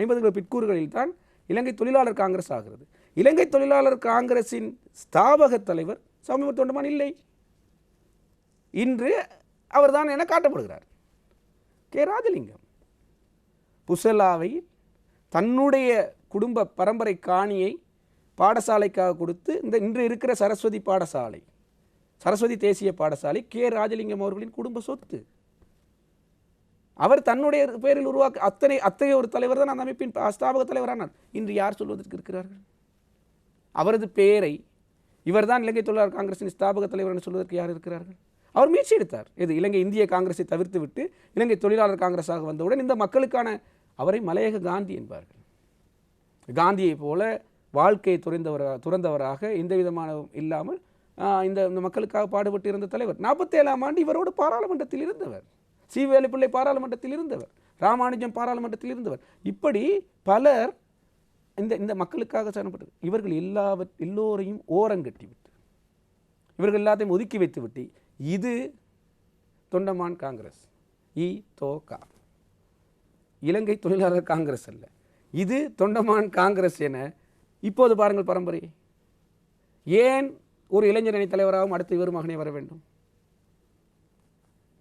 50கள் பிற்கூறுகளில் தான் இலங்கை தொழிலாளர் காங்கிரஸ் ஆகிறது. இலங்கை தொழிலாளர் காங்கிரஸின் ஸ்தாபக தலைவர் சௌமிய தொண்டமான் இல்லை. இன்று அவர்தான் என காட்டப்படுகிறார். கே ராஜலிங்கம் புசலாவை தன்னுடைய குடும்ப பரம்பரை காணியை பாடசாலைக்காக கொடுத்து இன்று இருக்கிற சரஸ்வதி தேசிய பாடசாலை கே ராஜலிங்கம் அவர்களின் குடும்ப சொத்து. அவர் தன்னுடைய பெயரில் உருவாக்க அத்தகைய ஒரு தலைவர் தான் அந்த அமைப்பின் ஸ்தாபக தலைவரானார். இன்று யார் சொல்வதற்கு இருக்கிறார்கள்? அவரது பெயரை இவர்தான் இலங்கை தொழிலாளர் காங்கிரசின் ஸ்தாபக தலைவர் என்று சொல்வதற்கு யார் இருக்கிறார்கள்? அவர் முயற்சி எடுத்தார். இது இலங்கை இந்திய காங்கிரஸை தவிர்த்து விட்டு இலங்கை தொழிலாளர் காங்கிரஸாக வந்தவுடன் இந்த மக்களுக்கான அவரை மலையக காந்தி என்பார்கள். காந்தியை போல வாழ்க்கையை துறந்தவராக எந்த விதமான இல்லாமல் இந்த மக்களுக்காக பாடுபட்டு இருந்த தலைவர். 47ஆம் ஆண்டு இவரோடு பாராளுமன்றத்தில் இருந்தவர். சி.வேலுப்பிள்ளை பாராளுமன்றத்தில் இருந்தவர். ராமானுஜம் பாராளுமன்றத்தில் இருந்தவர். இப்படி பலர் இந்த மக்களுக்காக சரணப்பட்டது. இவர்கள் எல்லோரையும் ஓரங்கட்டிவிட்டு இவர்கள் எல்லாத்தையும் ஒதுக்கி வைத்துவிட்டு இது தொண்டமான் காங்கிரஸ், தோகா இலங்கை தொழிலாளர் காங்கிரஸ் அல்ல, இது தொண்டமான் காங்கிரஸ் என இப்போது பாருங்கள் பரம்பரை. ஏன் ஒரு இளைஞர் அணி தலைவராகவும் அடுத்து இவர் மகனே வர வேண்டும்?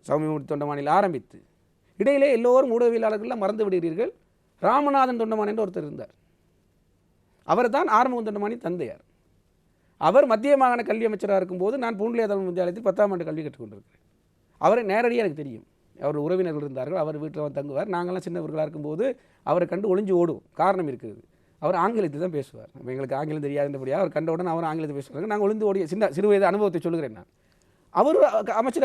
சௌமியமூர்த்தி தொண்டமானில் ஆரம்பித்து இடையிலே எல்லோரும் ஊடகவியலாளர்கள்லாம் மறந்து விடுகிறீர்கள். ராமநாதன் தொண்டமான் என்று ஒருத்தர் இருந்தார். அவர் தான் ஆறுமுகம் தொண்டமானின் தந்தையார். அவர் மத்திய மாகாண கல்வி அமைச்சராக இருக்கும்போது நான் பூண்டிலே தமிழ் வித்தியாலயத்தில் 10ஆம் ஆண்டு கல்வி கற்றுக்கொண்டிருக்கிறேன். அவரை நேரடியாக எனக்கு தெரியும். அவர் உறவினர்கள் இருந்தார்கள். அவர் வீட்டில் வந்து தங்குவார். நாங்கள்லாம் சின்னவர்களாக இருக்கும்போது அவரை கண்டு ஒளிஞ்சு ஓடுவோம். காரணம் இருக்குது, அவர் ஆங்கிலத்தை தான் பேசுவார். எங்களுக்கு ஆங்கிலம் தெரியாதுன்றபடியாக அவர் கண்டவுடன் அவர் ஆங்கிலத்தை பேசுவாங்க. நாங்கள் ஒளிந்து ஓடிய சிறு வயது அனுபவத்தை சொல்லுகிறேன். நான் அவர்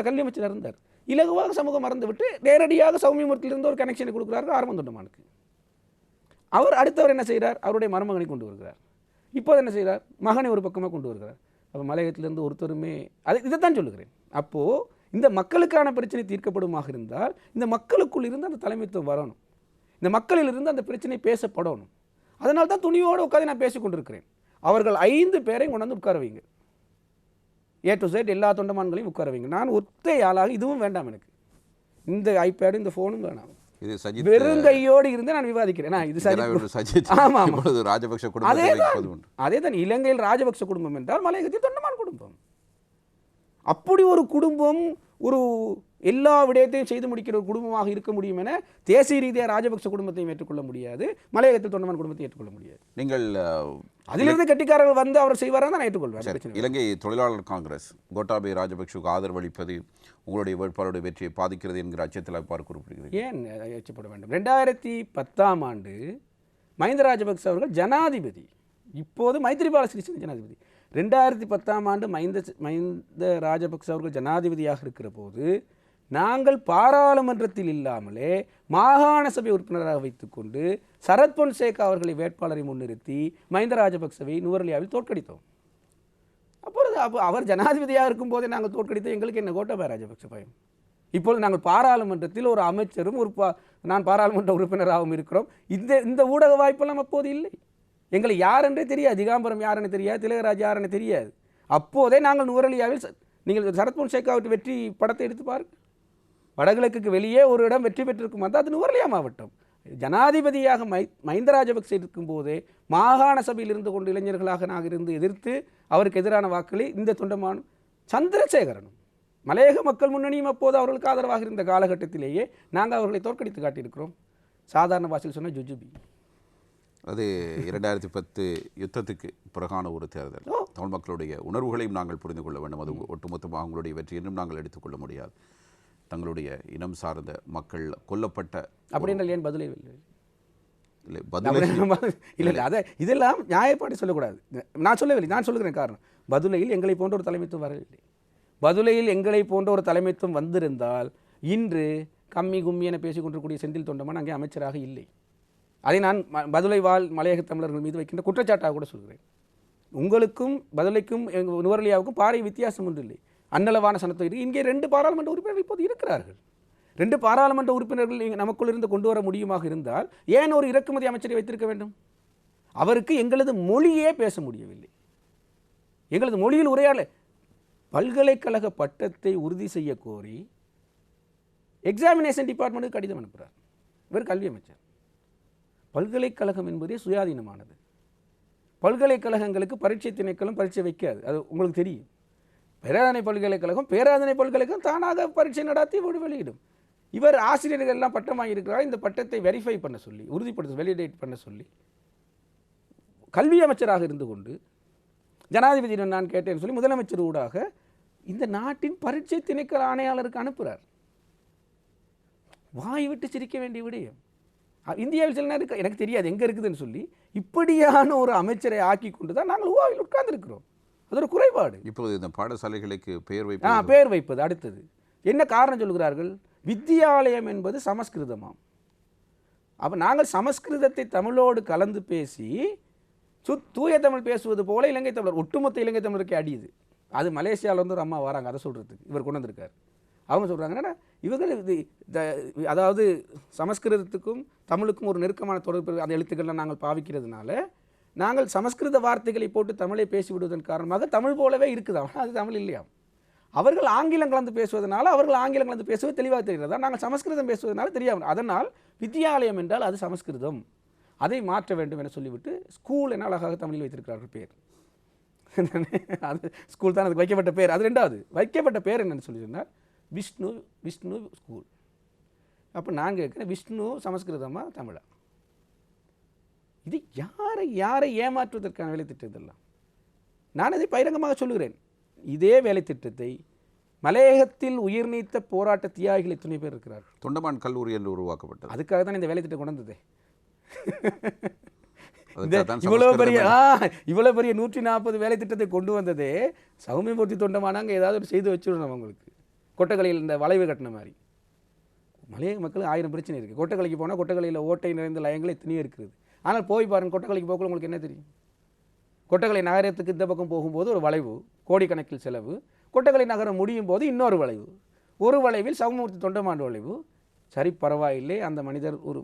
கல்வி அமைச்சராக இருந்தார். இலகுவாக சமூகம் மறந்துவிட்டு நேரடியாக சௌமியமூர்த்தியிலிருந்து ஒரு கனெக்ஷனை கொடுக்குறார்கள் ஆறுமுகம் தொண்டமானுக்கு. அவர் அடுத்தவர் என்ன செய்கிறார்? அவருடைய மருமகனை கொண்டு வருகிறார். இப்போது என்ன செய்கிறார்? மகனை ஒரு பக்கமாக கொண்டு வருகிறார். அப்போ மலையகத்திலிருந்து ஒருத்தருமே இதைத்தான் சொல்லுகிறேன். அப்போது இந்த மக்களுக்கான பிரச்சனை தீர்க்கப்படுமாக இருந்தால் இந்த மக்களுக்குள் இருந்து அந்த தலைமைத்துவம் வரணும். இந்த மக்களிலிருந்து அந்த பிரச்சனை பேசப்படணும். அதனால தான் துணியோடு உட்காந்து நான் பேசிக் கொண்டிருக்கிறேன். அவர்கள் 5 பேரையும் கொண்டு வந்து உட்கார வைங்க. A to Z எல்லா தொண்டமான்களையும் உட்கார வைங்க. நான் ஒத்தை ஆளாக இதுவும் வேண்டாம். எனக்கு இந்த ஐபேடு இந்த ஃபோனும் வேணாம். இது சஜித் வெறுங்கையோடு இருந்து நான் விவாதிக்கிறேன். இது சஜித். ஆமாம், ராஜபக்ஷ குடும்பம். அதே தான் இலங்கையில் ராஜபக்ஷ குடும்பம் என்றால் மலையகத்தில் தொண்டமான் குடும்பம். அப்படி ஒரு குடும்பம் ஒரு எல்லா விடயத்தையும் செய்து முடிக்கிற ஒரு குடும்பமாக இருக்க முடியும் என தேசிய ரீதியாக ராஜபக்ஷ குடும்பத்தையும் ஏற்றுக்கொள்ள முடியாது, மலையகத்தில் தொண்டமான் குடும்பத்தை ஏற்றுக்கொள்ள முடியாது. நீங்கள் அதிலிருந்து கட்டிக்காரர்கள் வந்து அவர் செய்வாராக தான் ஏற்றுக்கொள்வார். இலங்கை தொழிலாளர் காங்கிரஸ் கோட்டாபய ராஜபக்ஷவுக்கு ஆதரவு அளிப்பது உங்களுடைய வேட்பாளருடைய வெற்றியை பாதிக்கிறது என்கிற அச்சத்தில் அவ்வாறு குறிப்பிடுகிறது. ஏன் அச்சப்பட வேண்டும்? 2010ஆம் ஆண்டு மஹிந்த ராஜபக்ஷ அவர்கள் ஜனாதிபதி, இப்போது மைத்ரிபால சிறிசேன ஜனாதிபதி. 2010ஆம் ஆண்டு மஹிந்த ராஜபக்ஷ அவர்கள் ஜனாதிபதியாக இருக்கிற போது நாங்கள் பாராளுமன்றத்தில் இல்லாமலே மாகாண சபை உறுப்பினராக வைத்துக்கொண்டு சரத் பொன்சேகா அவர்களை வேட்பாளரை முன்னிறுத்தி மஹிந்த ராஜபக்சவை நுவரெலியாவில் தோற்கடித்தோம். அப்பொழுது அவர் ஜனாதிபதியாக இருக்கும் போதே நாங்கள் தோற்கடித்தோம். எங்களுக்கு என்ன கோட்டாபய ராஜபக்ச பயம்? இப்பொழுது நாங்கள் பாராளுமன்றத்தில் ஒரு அமைச்சரும் நான் பாராளுமன்ற உறுப்பினராகவும் இருக்கிறோம். இந்த ஊடக வாய்ப்பெல்லாம் அப்போது இல்லை. எங்களை யார் என்றே தெரியாது. திகாம்பரம் யார் என்று தெரியாது, திலகராஜ் யார் என்று தெரியாது. அப்போதே நாங்கள் நுவரெலியாவில் நீங்கள் சரத் பொன்சேகாவிட்டு வெற்றி படத்தை எடுத்து பாருங்கள். வடகிழக்குக்கு வெளியே ஒரு இடம் வெற்றி பெற்றிருக்கும் வந்தால் அது நுவரெலியா மாவட்டம். ஜனாதிபதியாக மஹிந்த ராஜபக்சே இருக்கும் போதே மாகாண சபையில் இருந்து கொண்டு இளைஞர்களாக நாங்கள் இருந்து எதிர்த்து அவருக்கு எதிரான வாக்களி இந்த தொண்டமான் சந்திரசேகரனும் மலையக மக்கள் முன்னணியும் அப்போது அவர்களுக்கு ஆதரவாக இருந்த காலகட்டத்திலேயே நாங்கள் அவர்களை தோற்கடித்து காட்டியிருக்கிறோம். சாதாரண பாஷையில் சொன்ன ஜுஜுபி. அது 2010 யுத்தத்துக்கு பிறகான ஒரு தேர்தல். தமிழ் மக்களுடைய உணர்வுகளையும் நாங்கள் புரிந்து கொள்ள வேண்டும். அது ஒட்டுமொத்தமாக அவங்களுடைய வெற்றி என்றும் நாங்கள் எடுத்துக்கொள்ள முடியாது. தங்களுடைய இனம் சார்ந்த மக்கள் கொல்லப்பட்ட அப்படின்னால் ஏன் பதிலே இல்லை பதில் இல்லை அதை இதெல்லாம் நியாயப்பாடு சொல்லக்கூடாது. நான் சொல்லவில்லை, நான் சொல்லுகிறேன் காரணம். பதுளையில் எங்களை போன்ற ஒரு தலைமைத்துவம் வரவில்லை. பதுளையில் எங்களை போன்ற ஒரு தலைமைத்துவம் வந்திருந்தால் இன்று கம்மி கும்மி என பேசிக் கொண்டிருக்கக்கூடிய செந்தில் தொண்டமான் அங்கே அமைச்சராக இல்லை. அதை நான் பதுளை வாழ் மலையக தமிழர்கள் மீது வைக்கின்ற குற்றச்சாட்டாக கூட சொல்கிறேன். உங்களுக்கும் பதுளைக்கும் நுவரெலியாவுக்கும் பாறை வித்தியாசம் ஒன்று இல்லை. அன்னளவான சனத்தொகை இங்கே 2 பாராளுமன்ற உறுப்பினர்கள் இப்போது இருக்கிறார்கள். 2 பாராளுமன்ற உறுப்பினர்கள் நமக்குள் இருந்து கொண்டு வர முடியுமாக இருந்தால் ஏன் ஒரு இறக்குமதி அமைச்சரை வைத்திருக்க வேண்டும்? அவருக்கு எங்களது மொழியே பேச முடியவில்லை. எங்களது மொழியில் உரையாடல. பல்கலைக்கழக பட்டத்தை உறுதி செய்ய கோரி எக்ஸாமினேஷன் டிபார்ட்மெண்ட்டுக்கு கடிதம் அனுப்புகிறார் இவர் கல்வி அமைச்சர். பல்கலைக்கழகம் என்பதே சுயாதீனமானது. பல்கலைக்கழகங்களுக்கு பரீட்சை திணைக்களம் பரீட்சை வைக்காது, அது உங்களுக்கு தெரியும். பேராதனை பல்கலைக்கழகம் தானாக பரீட்சை நடத்தி வெளியிடும். இவர் ஆசிரியர்கள் எல்லாம் பட்டம் வாங்கியிருக்கிறார். இந்த பட்டத்தை வெரிஃபை பண்ண சொல்லி, உறுதிப்படுத்த வேலிடேட் பண்ண சொல்லி கல்வி அமைச்சராக இருந்து கொண்டு ஜனாதிபதியிடம் நான் கேட்டேன்னு சொல்லி முதலமைச்சர் ஊடாக இந்த நாட்டின் பரீட்சை திணைக்கள ஆணையாளருக்கு அனுப்புகிறார். வாய் விட்டு சிரிக்க வேண்டிய விடயம். இந்தியாவில் சில நேரம் எனக்கு தெரியாது எங்கே இருக்குதுன்னு சொல்லி இப்படியான ஒரு அமைச்சரை ஆக்கி கொண்டு தான் நாங்கள் ஊவாவில் உட்கார்ந்துருக்கிறோம். அது ஒரு குறைபாடு. இப்போது இந்த பாடசாலைகளுக்கு பெயர் வைப்பது அடுத்தது என்ன காரணம் சொல்கிறார்கள்? வித்தியாலயம் என்பது சமஸ்கிருதமாம். அப்போ நாங்கள் சமஸ்கிருதத்தை தமிழோடு கலந்து பேசி தூய தமிழ் பேசுவது போல இலங்கை தமிழர் ஒட்டுமொத்த இலங்கை தமிழருக்கு அடியுது. அது மலேசியாவில் வந்து ஒரு அம்மா வராங்க அதை சொல்கிறதுக்கு, இவர் கொண்டு வந்திருக்கார். அவங்க சொல்கிறாங்கன்னா இவர்கள் அதாவது சமஸ்கிருதத்துக்கும் தமிழுக்கும் ஒரு நெருக்கமான தொடர்பு அந்த எழுத்துக்கள்லாம் நாங்கள் பாவிக்கிறதுனால நாங்கள் சமஸ்கிருத வார்த்தைகளை போட்டு தமிழை பேசிவிடுவதன் காரணமாக தமிழ் போலவே இருக்குது. ஆனால் அது தமிழ் இல்லையா. அவர்கள் ஆங்கிலம் கலந்து பேசுவதனால அவர்கள் ஆங்கிலம் கலந்து பேசுவது தெளிவாக தெரிகிறதா, நாங்கள் சமஸ்கிருதம் பேசுவதனால தெரியாமல். அதனால் வித்தியாலயம் என்றால் அது சமஸ்கிருதம், அதை மாற்ற வேண்டும் என சொல்லிவிட்டு ஸ்கூல் என்ன அழகாக தமிழில் வைத்திருக்கிறார்கள் பேர். அது ஸ்கூல் தான் அதுக்கு வைக்கப்பட்ட பேர். அது ரெண்டாவது வைக்கப்பட்ட பேர் என்னென்னு சொல்லியிருந்தால் விஷ்ணு ஸ்கூல். அப்போ நான் கேட்குறேன், விஷ்ணு சமஸ்கிருதமா தமிழா? இது யாரை ஏமாற்றுவதற்கான வேலை திட்டம் இதெல்லாம். நான் அதை பகிரங்கமாக சொல்லுகிறேன். இதே வேலை திட்டத்தை மலையகத்தில் உயிர் நீத்த போராட்ட தியாகிகள் எத்தனை பேர் இருக்கிறார்கள். தொண்டமான் கல்லூரி என்று உருவாக்கப்பட்டது. அதுக்காக தான் இந்த வேலை திட்டம் கொண்டு வந்ததே. இவ்வளவு பெரிய 140 வேலை திட்டத்தை கொண்டு வந்ததே சௌமியமூர்த்தி தொண்டமானாங்க ஏதாவது ஒரு செய்து வச்சுடணும். அவங்களுக்கு கொட்டக்கலையில் இந்த வளைவு கட்டின மாதிரி மலையக மக்களுக்கு 1000 பிரச்சனை இருக்குது. கொட்டக்கலைக்கு போனால் கொட்டக்கலையில் ஓட்டை நிறைந்த லயங்கள் எத்தனையோ இருக்குது. ஆனால் போய் பாருங்கள், கொட்டக்கலைக்கு போகல உங்களுக்கு என்ன தெரியும்? கொட்டக்கலை நகரத்துக்கு இந்த பக்கம் போகும்போது ஒரு வளைவு, கோடிக்கணக்கில் செலவு. கொட்டக்கலை நகரம் முடியும் போது இன்னொரு வளைவு. ஒரு வளைவில் சௌமியமூர்த்தி தொண்டமான் வளைவு. சரி, பரவாயில்லை, அந்த மனிதர் ஒரு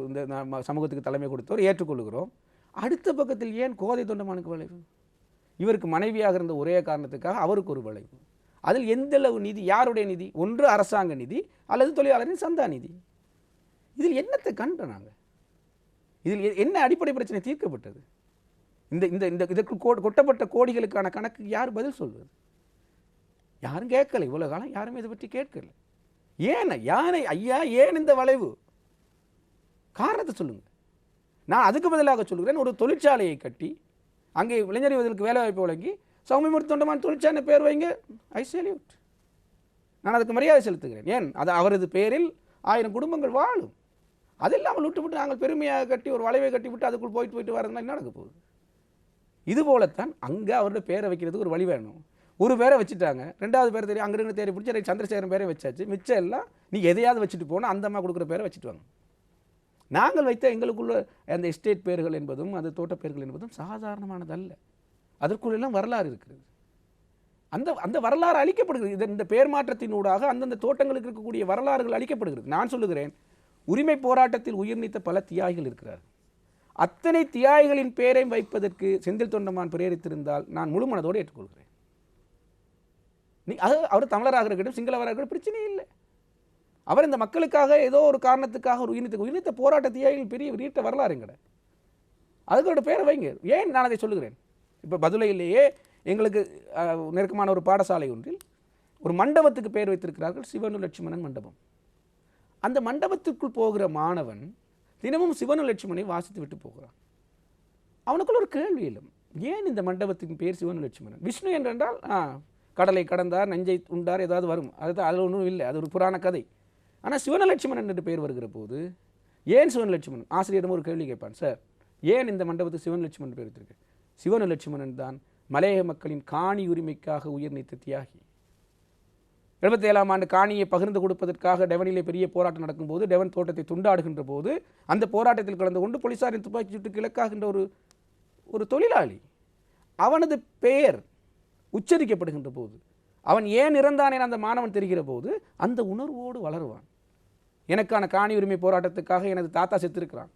இந்த சமூகத்துக்கு தலைமை கொடுத்தவர் ஏற்றுக்கொள்கிறோம். அடுத்த பக்கத்தில் ஏன் கோதை தொண்டமானுக்கு வளைவு? இவருக்கு மனைவியாக இருந்த ஒரே காரணத்துக்காக அவருக்கு ஒரு வளைவு. அதில் எந்தளவு நிதி, யாருடைய நிதி? ஒன்று அரசாங்க நிதி அல்லது தொழிலாளரின் சந்தா நிதி. இதில் என்னத்தை கண்டனாங்க? இதில் என்ன அடிப்படை பிரச்சனை தீர்க்கப்பட்டது? இதற்கு கொட்டப்பட்ட கோடிகளுக்கான கணக்கு யார் பதில் சொல்வது? யாரும் கேட்கல. இவ்வளவு காலம் யாருமே இதை பற்றி கேட்கல. யானை ஐயா ஏன் இந்த வளைவு? காரணத்தை சொல்லுங்க. நான் அதுக்கு பதிலாக சொல்கிறேன், ஒரு தொழிற்சாலையை கட்டி அங்கே இளைஞர்களுக்கு வேலை வாய்ப்பு வழங்கி சௌமியமூர்த்தி தொண்டமான் தொழிற்சாலை பேர் வைங்க, ஐ செல்யூட். நான் அதுக்கு மரியாதை செலுத்துகிறேன். ஏன் அது அவரது பேரில் 1000 குடும்பங்கள் வாழும். அதெல்லாம் விட்டு நாங்கள் பெருமையாக கட்டி ஒரு வளைவை கட்டி விட்டு அதுக்குள் போயிட்டு வரதுனால என்ன நடக்க போகுது? இது போலத்தான் அங்கே அவரோட பேரை வைக்கிறதுக்கு ஒரு வழி வேணும். ஒரு பேரை வச்சுட்டாங்க, 2வது பேரை தெரியும் அங்கிருந்து தேடி பிடிச்சி சந்திரசேகரன் பேரை வச்சாச்சு. மிச்சம் எல்லாம் நீ எதையாவது வச்சுட்டு போனால் அந்த அம்மா கொடுக்குற பேரை வச்சுட்டு வாங்க. நாங்கள் வைத்த எங்களுக்குள்ள அந்த எஸ்டேட் பேர்கள் என்பதும் அது தோட்ட பேர்கள் என்பதும் சாதாரணமானதல்ல. அதற்குள்ளெல்லாம் வரலாறு இருக்கிறது. அந்த வரலாறு அளிக்கப்படுகிறது. இந்த பேர் மாற்றத்தினூடாக அந்தந்த தோட்டங்களுக்கு இருக்கக்கூடிய வரலாறுகள் அளிக்கப்படுகிறது. நான் சொல்லுகிறேன், உரிமை போராட்டத்தில் உயிர் நீத்த பல தியாகிகள் இருக்கிறார். அத்தனை தியாகிகளின் பேரை வைப்பதற்கு செந்தில் தொண்டமான் பிரேரித்திருந்தால் நான் முழு மனதோடு ஏற்றுக்கொள்கிறேன். அவர் தமிழராக இருக்கட்டும், சிங்களவராக இருக்கட்டும், பிரச்சனையே இல்லை. அவர் இந்த மக்களுக்காக ஏதோ ஒரு காரணத்துக்காக ஒரு உயிர்நீத்த போராட்ட தியாகிகள் பெரிய நீட்ட வரலாறு எங்கட. அதுக்கு பேரை வைங்க. ஏன் நான் அதை சொல்லுகிறேன்? இப்போ பதுளையிலேயே எங்களுக்கு நெருக்கமான ஒரு பாடசாலை ஒன்றில் ஒரு மண்டபத்துக்கு பெயர் வைத்திருக்கிறார்கள், சிவனு லட்சுமணன் மண்டபம். அந்த மண்டபத்திற்குள் போகிற மாணவன் தினமும் சிவனு லட்சுமணை வாசித்து விட்டு போகிறான். அவனுக்குள்ள ஒரு கேள்வி இல்லை, ஏன் இந்த மண்டபத்தின் பேர் சிவனு லட்சுமணன்? விஷ்ணு என்றால் கடலை கடந்தார், நஞ்சை உண்டார், ஏதாவது வரும், அது ஒன்றும் இல்லை, அது ஒரு புராண கதை. ஆனால் சிவனலட்சுமணன் என்று பேர் வருகிற போது ஏன் சிவனலட்சுமணன்? ஆசிரியரிடம் ஒரு கேள்வி கேட்பான், சார் ஏன் இந்த மண்டபத்துக்கு சிவனலட்சுமணன் பேர் வைத்திருக்கு? சிவனலட்சுமணன் தான் மலையக மக்களின் காணி உரிமைக்காக உயிர் நீத்த தியாகி. 77ஆம் ஆண்டு காணியை பகிர்ந்து கொடுப்பதற்காக டெவனிலே பெரிய போராட்டம் நடக்கும்போது, டெவன் தோட்டத்தை துண்டாடுகின்ற போது அந்த போராட்டத்தில் கலந்து கொண்டு போலீசாரின் துப்பாக்கி சூட்டுக்கு இலக்காகின்ற ஒரு தொழிலாளி, அவனது பெயர் உச்சரிக்கப்படுகின்ற போது, அவன் ஏன் இறந்தான் என அந்த மாணவன் தெரிகிற போது அந்த உணர்வோடு வளருவான். எனக்கான காணி உரிமை போராட்டத்துக்காக எனது தாத்தா செத்திருக்கிறான்,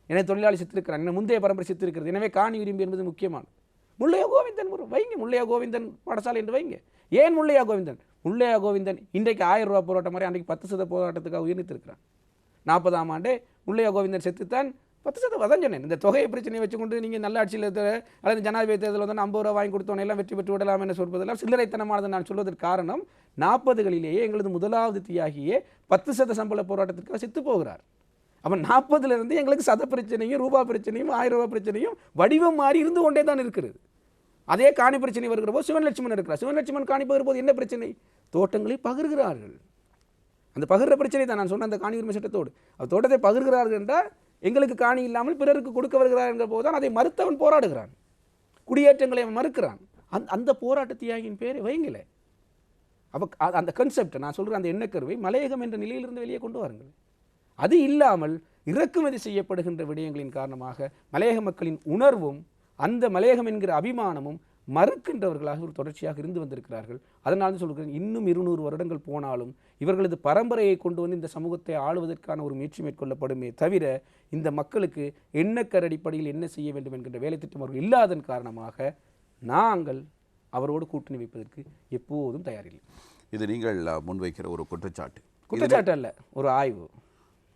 எனது தொழிலாளி செத்திருக்கிறான், என்ன முந்தைய பரம்பரை செத்திருக்கிறது, எனவே காணி உரிமை என்பது முக்கியமானது. முல்லையா கோவிந்தன் வைங்க, முல்லையா கோவிந்தன் பாடசாலை என்று வைங்க. ஏன் முல்லையா கோவிந்தன்? முல்லையா கோவிந்தன் இன்றைக்கு 1000 ரூபா போராட்டம் மாதிரி அன்றைக்கு 10% போராட்டத்துக்காக உயிர் நீத்திருக்கிறான். 40ஆம் ஆண்டே முல்லையா கோவிந்தன் செத்துத்தான் 10% அதான் சொன்னேன். இந்த தொகையை பிரச்சனையை வச்சுக்கொண்டு நீங்கள் நல்ல ஆட்சியில் அல்லது ஜனாதிபதி தேர்தல் வந்து 50 ரூபா வாங்கி கொடுத்தவனை எல்லாம் வெற்றி பெற்று விடலாம் என்று சொல்வதெல்லாம் சில்லறைத்தனமானது. நான் சொல்வதற்கு காரணம் 40களிலேயே எங்களது முதலாவது தியாகியே 10% சம்பள போராட்டத்திற்காக செத்து போகிறார். அவன் 40லிருந்து எங்களுக்கு சத பிரச்சனையும் ரூபா பிரச்சனையும் 1000 ரூபா பிரச்சனையும் வடிவம் மாறி இருந்து கொண்டே தான் இருக்கிறது. அதே காணி பிரச்சனை வருகிற போது சிவனலட்சுமணன் இருக்கிறார். சிவனலட்சுமணன் காணி பகிர்ற போது என்ன பிரச்சனை? தோட்டங்களை பகிர்கிறார்கள். அந்த பகிர்ற பிரச்சனை தான் நான் சொன்ன அந்த காணி உரிமை சட்டத்தோடு. அது தோட்டத்தை பகிர்கிறார்கள் என்றால் எங்களுக்கு காணி இல்லாமல் பிறருக்கு கொடுக்க வருகிறார் என்ற போது தான் அதை மறுத்தவன் போராடுகிறான், குடியேற்றங்களை அவன் மறுக்கிறான். அந்த போராட்ட தியாகியின் பேரை வைங்களே. அப்போ அந்த கன்செப்ட் நான் சொல்கிற அந்த எண்ணக்கருவை மலையகம் என்ற நிலையிலிருந்து வெளியே கொண்டு வாருங்கள். அது இல்லாமல் இறக்குமதி செய்யப்படுகின்ற விடயங்களின் காரணமாக மலையக மக்களின் உணர்வும் அந்த மலையகம் என்கிற அபிமானமும் மறுக்கின்றவர்களாக ஒரு தொடர்ச்சியாக இருந்து வந்திருக்கிறார்கள். அதனால சொல்கிறேன், இன்னும் 200 வருடங்கள் போனாலும் இவர்களது பரம்பரையை கொண்டு வந்து இந்த சமூகத்தை ஆளுவதற்கான ஒரு முயற்சி மேற்கொள்ளப்படுமே தவிர இந்த மக்களுக்கு எண்ணக்கர் அடிப்படையில் என்ன செய்ய வேண்டும் என்கின்ற வேலை திட்டம் அவர்கள் இல்லாதன் காரணமாக நாங்கள் அவரோடு கூட்டணி வைப்பதற்கு எப்போதும் தயாரில்லை. இது நீங்கள் முன்வைக்கிற ஒரு குற்றச்சாட்டு. குற்றச்சாட்டு அல்ல, ஒரு ஆய்வு.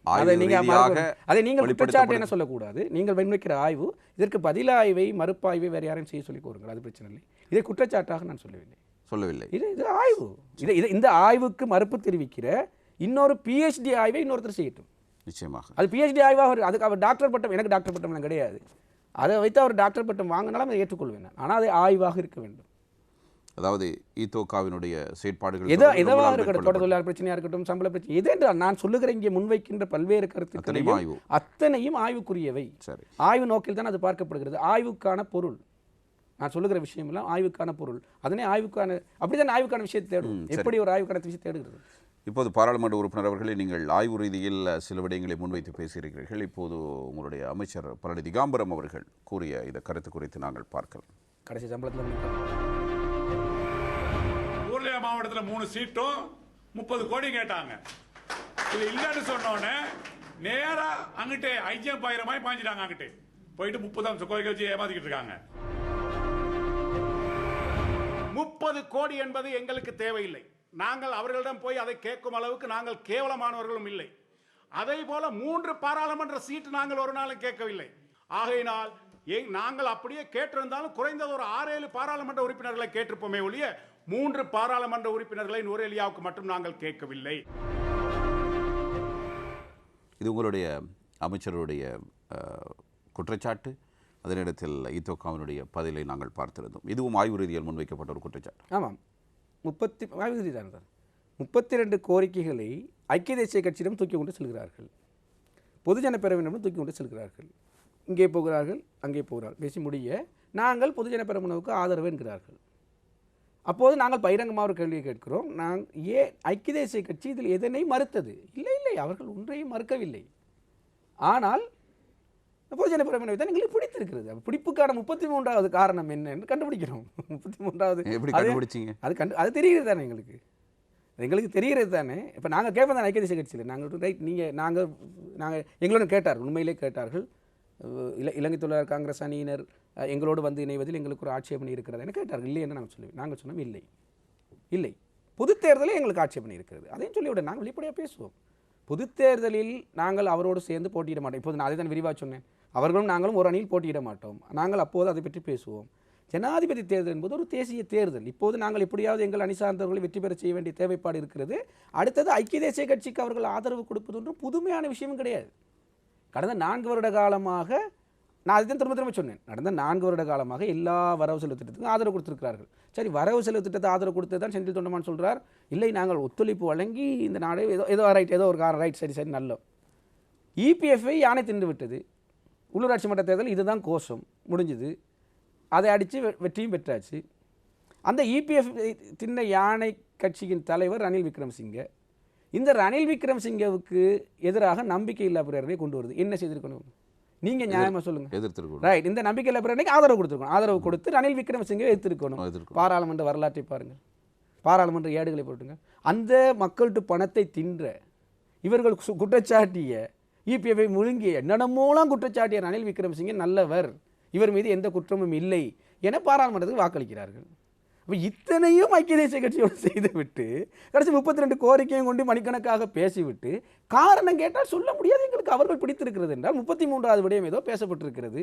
அதை நீங்கள் குற்றச்சாட்டு என்ன சொல்லக்கூடாது. நீங்கள் முன்வைக்கிற ஆய்வு, இதற்கு பதிலாய்வை மறுப்பாய்வை வேறு யாரையும் செய்ய சொல்லி கோருங்கள், அது பிரச்சனை இல்லை. இதை குற்றச்சாட்டாக நான் சொல்லவில்லை. இது ஆய்வு. இந்த ஆய்வுக்கு மறுப்பு தெரிவிக்கிற இன்னொரு PhD ஆய்வை இன்னொருத்தர் செய்யட்டும். நிச்சயமாக அது PhD ஆய்வாக, அதுக்கு அவர் டாக்டர் பட்டம், எனக்கு டாக்டர் பட்டம் கிடையாது, அதை வைத்து அவர் டாக்டர் பட்டம் வாங்கினாலும் அதை ஏற்றுக்கொள்வேன். ஆனால் அது ஆய்வாக இருக்க வேண்டும். அதாவது ஈத்தோகாவினுடைய செயற்பாடுகள் எதுவாக இருக்கட்டும், தோட்ட தொழிலாளர் பிரச்சனையாக இருக்கட்டும், சம்பள பிரச்சனை எது என்றால் நான் சொல்லுகிற இங்கே முன்வைக்கின்ற பல்வேறு கருத்துக்களையும் அத்தனையும் ஆய்வுக்குரியவை. ஆய்வு நோக்கில் தான் அது பார்க்கப்படுகிறது. ஆய்வுக்கான பொருள் நான் சொல்லுகிற விஷயம் எல்லாம் ஆய்வுக்கான பொருள், அதனே ஆய்வுக்கான அப்படிதான் ஆய்வுக்கான விஷயத்தை தேடும். எப்படி ஒரு ஆய்வுக்கான விஷயத்தை தேடுகிறது? இப்போது பாராளுமன்ற உறுப்பினர் அவர்களே, நீங்கள் ஆய்வு ரீதியில் சில விடயங்களை முன்வைத்து பேசியிருக்கிறீர்கள். இப்போது உங்களுடைய அமைச்சர் பழனி திகாம்பரம் அவர்கள் கூறிய இந்த கருத்து குறித்து நாங்கள் பார்க்கலாம். கடைசி சம்பளத்தில் ஊர்லியா மாவட்டத்தில் 3 சீட்டும் 30 கோடி கேட்டாங்க. இது இல்லைன்னு சொன்னோன்னே நேரா அங்கிட்டு ஐஜிஎம் பாயிரமாய் பாஞ்சிட்டாங்க. அங்கிட்டு போயிட்டு 30 கோடி வச்சு ஏமாத்திக்கிட்டு இருக்காங்க. 30 கோடி என்பது எங்களுக்கு தேவையில்லை. நாங்கள் அவர்களிடம் போய் அதை கேட்கும் அளவுக்கு நாங்கள் கேவலமானவர்களும் இல்லை. அதே போல 3 பாராளுமன்ற சீட்டு நாங்கள் ஒரு நாளும் கேட்கவில்லை. ஆகையினால் நாங்கள் அப்படியே கேட்டிருந்தாலும் குறைந்தது ஒரு 6-7 பாராளுமன்ற உறுப்பினர்களை கேட்டிருப்போமே ஒழிய 3 பாராளுமன்ற உறுப்பினர்களை நுரேலியாவுக்கு மட்டும் நாங்கள் கேட்கவில்லை. இது உங்களுடைய அமைச்சருடைய குற்றச்சாட்டு. அதே நேரத்தில் ஈத்தோகாவினுடைய பதிலை நாங்கள் பார்த்திருந்தோம். இதுவும் ஆய்வு ரீதியில் முன்வைக்கப்பட்ட ஒரு குற்றச்சாட்டு. ஆமாம், 32 கோரிக்கைகளை ஐக்கிய தேசிய கட்சியிடம் தூக்கி கொண்டு செல்கிறார்கள், பொதுஜன பேரவையிடம் தூக்கி கொண்டு செல்கிறார்கள். இங்கே போகிறார்கள், அங்கே போகிறார்கள், பேசி முடிய நாங்கள் பொதுஜன பெரமுனவுக்கு ஆதரவு என்கிறார்கள். அப்போது நாங்கள் பகிரங்கமாக ஒரு கேள்வியை கேட்கிறோம், ஏன் ஐக்கிய தேசிய கட்சி இதில் எதனை மறுத்தது? இல்லை, அவர்கள் ஒன்றையும் மறுக்கவில்லை. ஆனால் பொதுஜன பெரமுனவை தான் எங்களுக்கு பிடித்திருக்கிறது. பிடிப்புக்கான 33வது காரணம் என்ன என்று கண்டுபிடிக்கிறோம். 33வது எப்படி கண்டுபிடிச்சிங்க? அது தெரிகிறது தானே எங்களுக்கு தெரிகிறது தானே. இப்போ நாங்கள் கேட்போம் தான் ஐக்கிய தேசிய கட்சியில் நாங்கள் ரைட் நாங்கள் எங்களோட கேட்டார்கள், உண்மையிலே கேட்டார்கள். இலங்கை தொழிலாளர் காங்கிரஸ் அணியினர் எங்களோடு வந்து இணைவதில் எங்களுக்கு ஒரு ஆட்சேபனை இருக்கிறது என கேட்டார்கள். இல்லை என்று நாங்கள் சொன்னோம் இல்லை. பொது தேர்தலில் எங்களுக்கு ஆட்சேபனை இருக்கிறது, அதையும் சொல்லிவிட நாங்கள் வெளிப்படையாக பேசுவோம். பொது தேர்தலில் நாங்கள் அவரோடு சேர்ந்து போட்டியிட மாட்டோம். இப்போது நான் அதை தான் விரிவாக சொன்னேன். அவர்களும் நாங்களும் ஒரு அணியில் போட்டியிட மாட்டோம். நாங்கள் அப்போது அதை பற்றி பேசுவோம். ஜனாதிபதி தேர்தல் என்பது ஒரு தேசிய தேர்தல். இப்போது நாங்கள் எப்படியாவது எங்கள் அணி சார்ந்தவர்களை வெற்றி பெற செய்ய வேண்டிய தேவைப்பாடு இருக்கிறது. அடுத்தது ஐக்கிய தேசிய கட்சிக்கு அவர்கள் ஆதரவு கொடுப்பது ஒன்றும் புதுமையான விஷயமும் கிடையாது. கடந்த 4 வருட காலமாக நான் அதுதான் திரும்ப திரும்ப சொன்னேன். நடந்த 4 வருட காலமாக எல்லா வரவு செலவு திட்டத்துக்கும் ஆதரவு கொடுத்திருக்கிறார்கள். சரி, வரவு செலவு திட்டத்தை ஆதரவு கொடுத்து தான் செந்தில் தொண்டமான் சொல்றார், இல்லை நாங்கள் ஒத்துழைப்பு வழங்கி இந்த நாடை ஏதோ ரைட், ஏதோ ஒரு ரைட், சரி நல்ல இபிஎஃப்ஐ யானை தின்று விட்டது. உள்ளூராட்சி மன்ற தேர்தல் இதுதான் கோஷம் முடிஞ்சுது, அதை அடித்து வெற்றியும் பெற்றாச்சு. அந்த இபிஎஃப் தின்ன யானை கட்சியின் தலைவர் ரணில் விக்ரமசிங்கே. இந்த ரணில் விக்ரமசிங்கவுக்கு எதிராக நம்பிக்கையில்லா பிரேரணை கொண்டு வருது. என்ன செய்திருக்கணும் நீங்கள் நியாயமாக சொல்லுங்கள். ரைட், இந்த நம்பிக்கையில்லா பிரேரணைக்கு ஆதரவு கொடுத்துருக்கணும். ஆதரவு கொடுத்து ரணில் விக்ரமசிங்கே எதிர்த்திருக்கணும். பாராளுமன்ற வரலாற்றை பாருங்கள், பாராளுமன்ற ஏடுகளை போட்டுங்க. அந்த மக்கள்கிட்ட பணத்தை தின்ற இவர்கள் குற்றச்சாட்டிய இபிஎஃப்ஐ முழுங்கிய என்னென்னமோலாம் குற்றச்சாட்டிய ரணில் விக்ரமசிங்கே நல்லவர், இவர் மீது எந்த குற்றமும் இல்லை என பாராளுமன்றத்துக்கு வாக்களிக்கிறார்கள். அப்போ இத்தனையும் ஐக்கிய தேசிய கட்சியோடு செய்துவிட்டு கடைசி 32 கோரிக்கையும் கொண்டு மணிக்கணக்காக பேசிவிட்டு காரணம் கேட்டால் சொல்ல முடியாது எங்களுக்கு அவர்கள் பிடித்திருக்கிறது என்றால் 33வது விடயம் ஏதோ பேசப்பட்டிருக்கிறது.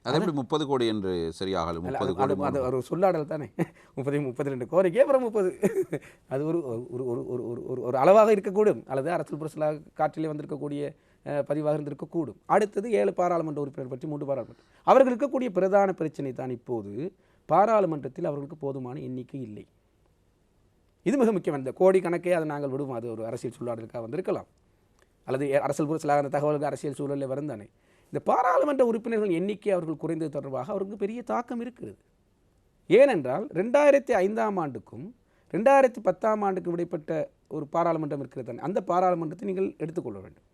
அது எப்படி 30 கோடி என்று சரியாக 30 கோடி அது ஒரு சொல்லாடல் தானே. 32 கோரிக்கை அப்புறம் 30 அது ஒரு ஒரு அளவாக இருக்கக்கூடும், அல்லது அரசியல் புரசலாக காற்றிலே வந்திருக்கக்கூடிய பதிவாக இருந்திருக்கக்கூடும். அடுத்தது 7 பாராளுமன்ற உறுப்பினர் பற்றி 3 பாராளுமன்றம். அவர்கள் இருக்கக்கூடிய பிரதான பிரச்சனை தான் இப்போது பாராளுமன்றத்தில் அவர்களுக்கு போதுமான எண்ணிக்கை இல்லை. இது மிக முக்கியம். அந்த கோடி கணக்கே அதை நாங்கள் விடுவோம், அது ஒரு அரசியல் சொல்லாடலுக்காக வந்திருக்கலாம், அல்லது அரசியல் புரசலாக தகவல்கள் அரசியல் சூழலில் வருந்தானே. இந்த பாராளுமன்ற உறுப்பினர்கள் எண்ணிக்கை அவர்கள் குறைந்தது தொடர்பாக அவருக்கு பெரிய தாக்கம் இருக்கிறது. ஏனென்றால் 2005ஆம் ஆண்டுக்கும் 2010ஆம் ஆண்டுக்கும் இடைப்பட்ட ஒரு பாராளுமன்றம் இருக்கிறது தானே. அந்த பாராளுமன்றத்தை நீங்கள் எடுத்துக்கொள்ள வேண்டும்.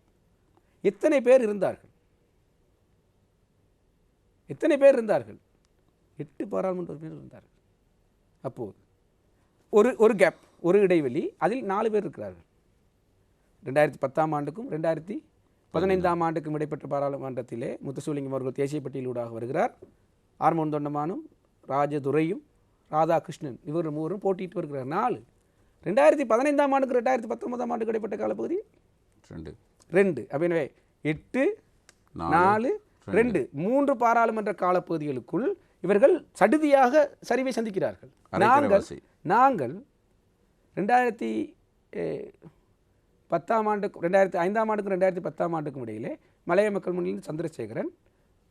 எத்தனை பேர் இருந்தார்கள்? 8 பாராளுமன்ற உறுப்பினர்கள் இருந்தார்கள். அப்போது ஒரு கேப், ஒரு இடைவெளி, அதில் 4 பேர் இருக்கிறார்கள். 2010ஆம் ஆண்டுக்கும் 2015ஆம் ஆண்டுக்கும் இடைப்பட்ட பாராளுமன்றத்திலே முத்துசுலிங்கம் அவர்கள் தேசிய பட்டியலூடாக வருகிறார். ஆர்மோன் தொண்டமானும் ராஜதுரையும் ராதாகிருஷ்ணன் இவர் 3 போட்டிட்டு வருகிறார். 4 2015ஆம் ஆண்டுக்கு 2019ஆம் ஆண்டுக்கு இடைப்பட்ட காலப்பகுதி 2. அப்போ எனவே 8, 4, 2 3 பாராளுமன்ற காலப்பகுதிகளுக்குள் இவர்கள் சடுதியாக சரிவை சந்திக்கிறார்கள். நாங்கள் 2010ஆம் ஆண்டுக்கும் 2005ஆம் ஆண்டுக்கும் 2010ஆம் ஆண்டுக்கும் இடையிலே மலைய மக்கள் முன்னிலையில் சந்திரசேகரன்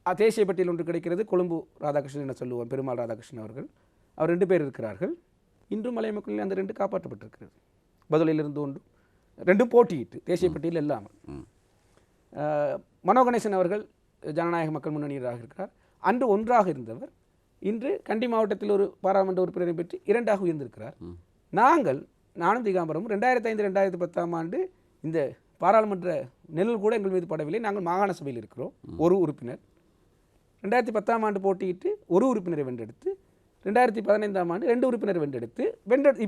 தேசிய பட்டியல் ஒன்று கிடைக்கிறது. கொழும்பு ராதாகிருஷ்ணன் என சொல்லுவோம், பெருமாள் ராதாகிருஷ்ணன் அவர்கள், அவர் 2 பேர் இருக்கிறார்கள். இன்றும் மலைய மக்களில் அந்த 2 காப்பாற்றப்பட்டிருக்கிறது. பதிலிலிருந்து 2 போட்டியிட்டு தேசிய பட்டியல் இல்லாமல். மனோகணேசன் அவர்கள் ஜனநாயக மக்கள் முன்னணியராக இருக்கிறார். அன்று 1ஆக இருந்தவர் இன்று கண்டி மாவட்டத்தில் ஒரு பாராளுமன்ற உறுப்பினரை பெற்று 2ஆக உயர்ந்திருக்கிறார். நானும் திகாம்பரமும் 2005-2010ஆம் ஆண்டு இந்த பாராளுமன்ற நெல் கூட எங்கள் மீது படவில்லை. நாங்கள் மாகாண சபையில் இருக்கிறோம், ஒரு உறுப்பினர். 2010ஆம் ஆண்டு போட்டியிட்டு ஒரு உறுப்பினரை வென்றெடுத்து 2015ஆம் ஆண்டு 2 உறுப்பினர் வென்றெடுத்து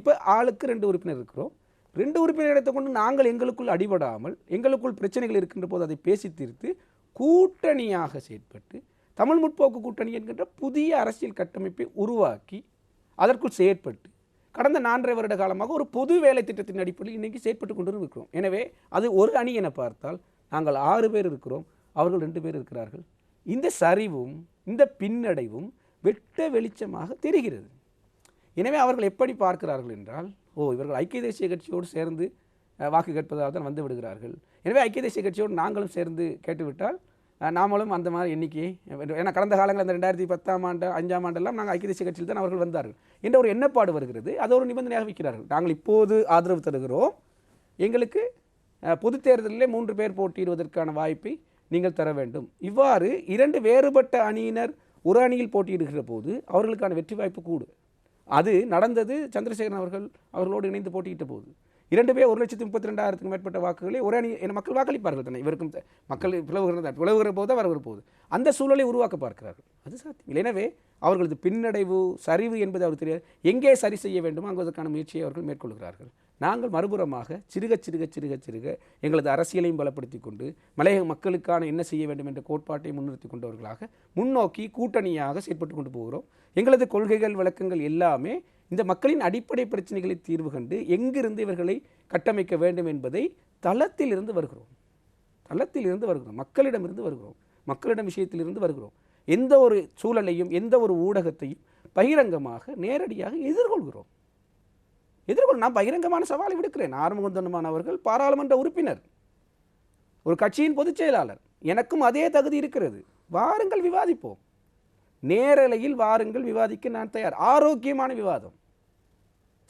இப்போ ஆளுக்கு 2 உறுப்பினர் இருக்கிறோம். 2 உறுப்பினர் எடுத்துக்கொண்டு நாங்கள் எங்களுக்குள் அடிபடாமல் எங்களுக்குள் பிரச்சனைகள் இருக்கின்ற போது அதை பேசி தீர்த்து கூட்டணியாக செயற்பட்டு தமிழ் முற்போக்கு கூட்டணி என்கின்ற புதிய அரசியல் கட்டமைப்பை உருவாக்கி அதற்குள் செயற்பட்டு கடந்த 4.5 வருட காலமாக ஒரு பொது வேலை திட்டத்தின் அடிப்படையில் இன்றைக்கி செயற்பட்டு கொண்டு இருக்கிறோம். எனவே அது ஒரு அணி என பார்த்தால் நாங்கள் 6 பேர் இருக்கிறோம், அவர்கள் 2 பேர் இருக்கிறார்கள். இந்த சரிவும் இந்த பின்னடைவும் வெட்ட வெளிச்சமாக தெரிகிறது. எனவே அவர்கள் எப்படி பார்க்கிறார்கள் என்றால், இவர்கள் ஐக்கிய தேசிய கட்சியோடு சேர்ந்து வாக்கு கேட்பதாக தான் வந்து விடுகிறார்கள். எனவே ஐக்கிய தேசிய கட்சியோடு நாங்களும் சேர்ந்து கேட்டுவிட்டால் நாமளும் அந்த மாதிரி எண்ணிக்கையை, ஏன்னா கடந்த காலங்கள் அந்த 2010ஆம் ஆண்டு 5ஆம் ஆண்டெல்லாம் நாங்கள் ஐக்கிய தேசிய கட்சியில் தான் அவர்கள் வந்தார்கள் என்ற ஒரு எண்ணப்பாடு வருகிறது. அதை ஒரு நிபந்தனையாக வைக்கிறார்கள். நாங்கள் இப்போது ஆதரவு தருகிறோம், எங்களுக்கு பொது தேர்தலிலே 3 பேர் போட்டியிடுவதற்கான வாய்ப்பை நீங்கள் தர வேண்டும். இவ்வாறு 2 வேறுபட்ட அணியினர் ஒரு அணியில் போட்டியிடுகிற போது அவர்களுக்கான வெற்றி வாய்ப்பு கூடு. அது நடந்தது சந்திரசேகரன் அவர்களோடு இணைந்து போட்டியிட்ட போது. 2 பேர் 1,32,000க்கும் மேற்பட்ட வாக்குகளை ஒரு அணி என மக்கள் வாக்களிப்பார்கள் தானே. இவருக்கும் மக்கள் பிளவுகிற போது வரவர் போது அந்த சூழலை உருவாக்க பார்க்கிறார்கள். அது சாத்தியம். எனவே அவர்களது பின்னடைவு சரிவு என்பது அவர் தெரியாது. எங்கே சரி செய்ய வேண்டுமோ அங்குவதற்கான முயற்சியை அவர்கள் மேற்கொள்கிறார்கள். நாங்கள் மறுபுறமாக சிறுக எங்களது அரசியலையும் பலப்படுத்தி கொண்டு மலையக மக்களுக்கான என்ன செய்ய வேண்டும் என்ற கோட்பாட்டை முன்னிறுத்தி கொண்டவர்களாக முன்னோக்கி கூட்டணியாக செயற்பட்டு கொண்டு போகிறோம். எங்களது கொள்கைகள் விளக்கங்கள் எல்லாமே இந்த மக்களின் அடிப்படை பிரச்சனைகளை தீர்வு கண்டு எங்கிருந்து இவர்களை கட்டமைக்க வேண்டும் என்பதை தளத்திலிருந்து வருகிறோம். மக்களிடமிருந்து வருகிறோம், மக்களிடம் விஷயத்திலிருந்து வருகிறோம். எந்த ஒரு சூழலையும் எந்த ஒரு ஊடகத்தையும் பகிரங்கமாக நேரடியாக எதிர்கொள்கிறோம். நான் பகிரங்கமான சவாலை விடுக்கிறேன். ஆறுமுகந்தனமான் அவர்கள் பாராளுமன்ற உறுப்பினர், ஒரு கட்சியின் பொதுச் செயலாளர். எனக்கும் அதே தகுதி இருக்கிறது. வாருங்கள் விவாதிப்போம், நேரலையில் வாருங்கள், விவாதிக்க நான் தயார். ஆரோக்கியமான விவாதம்,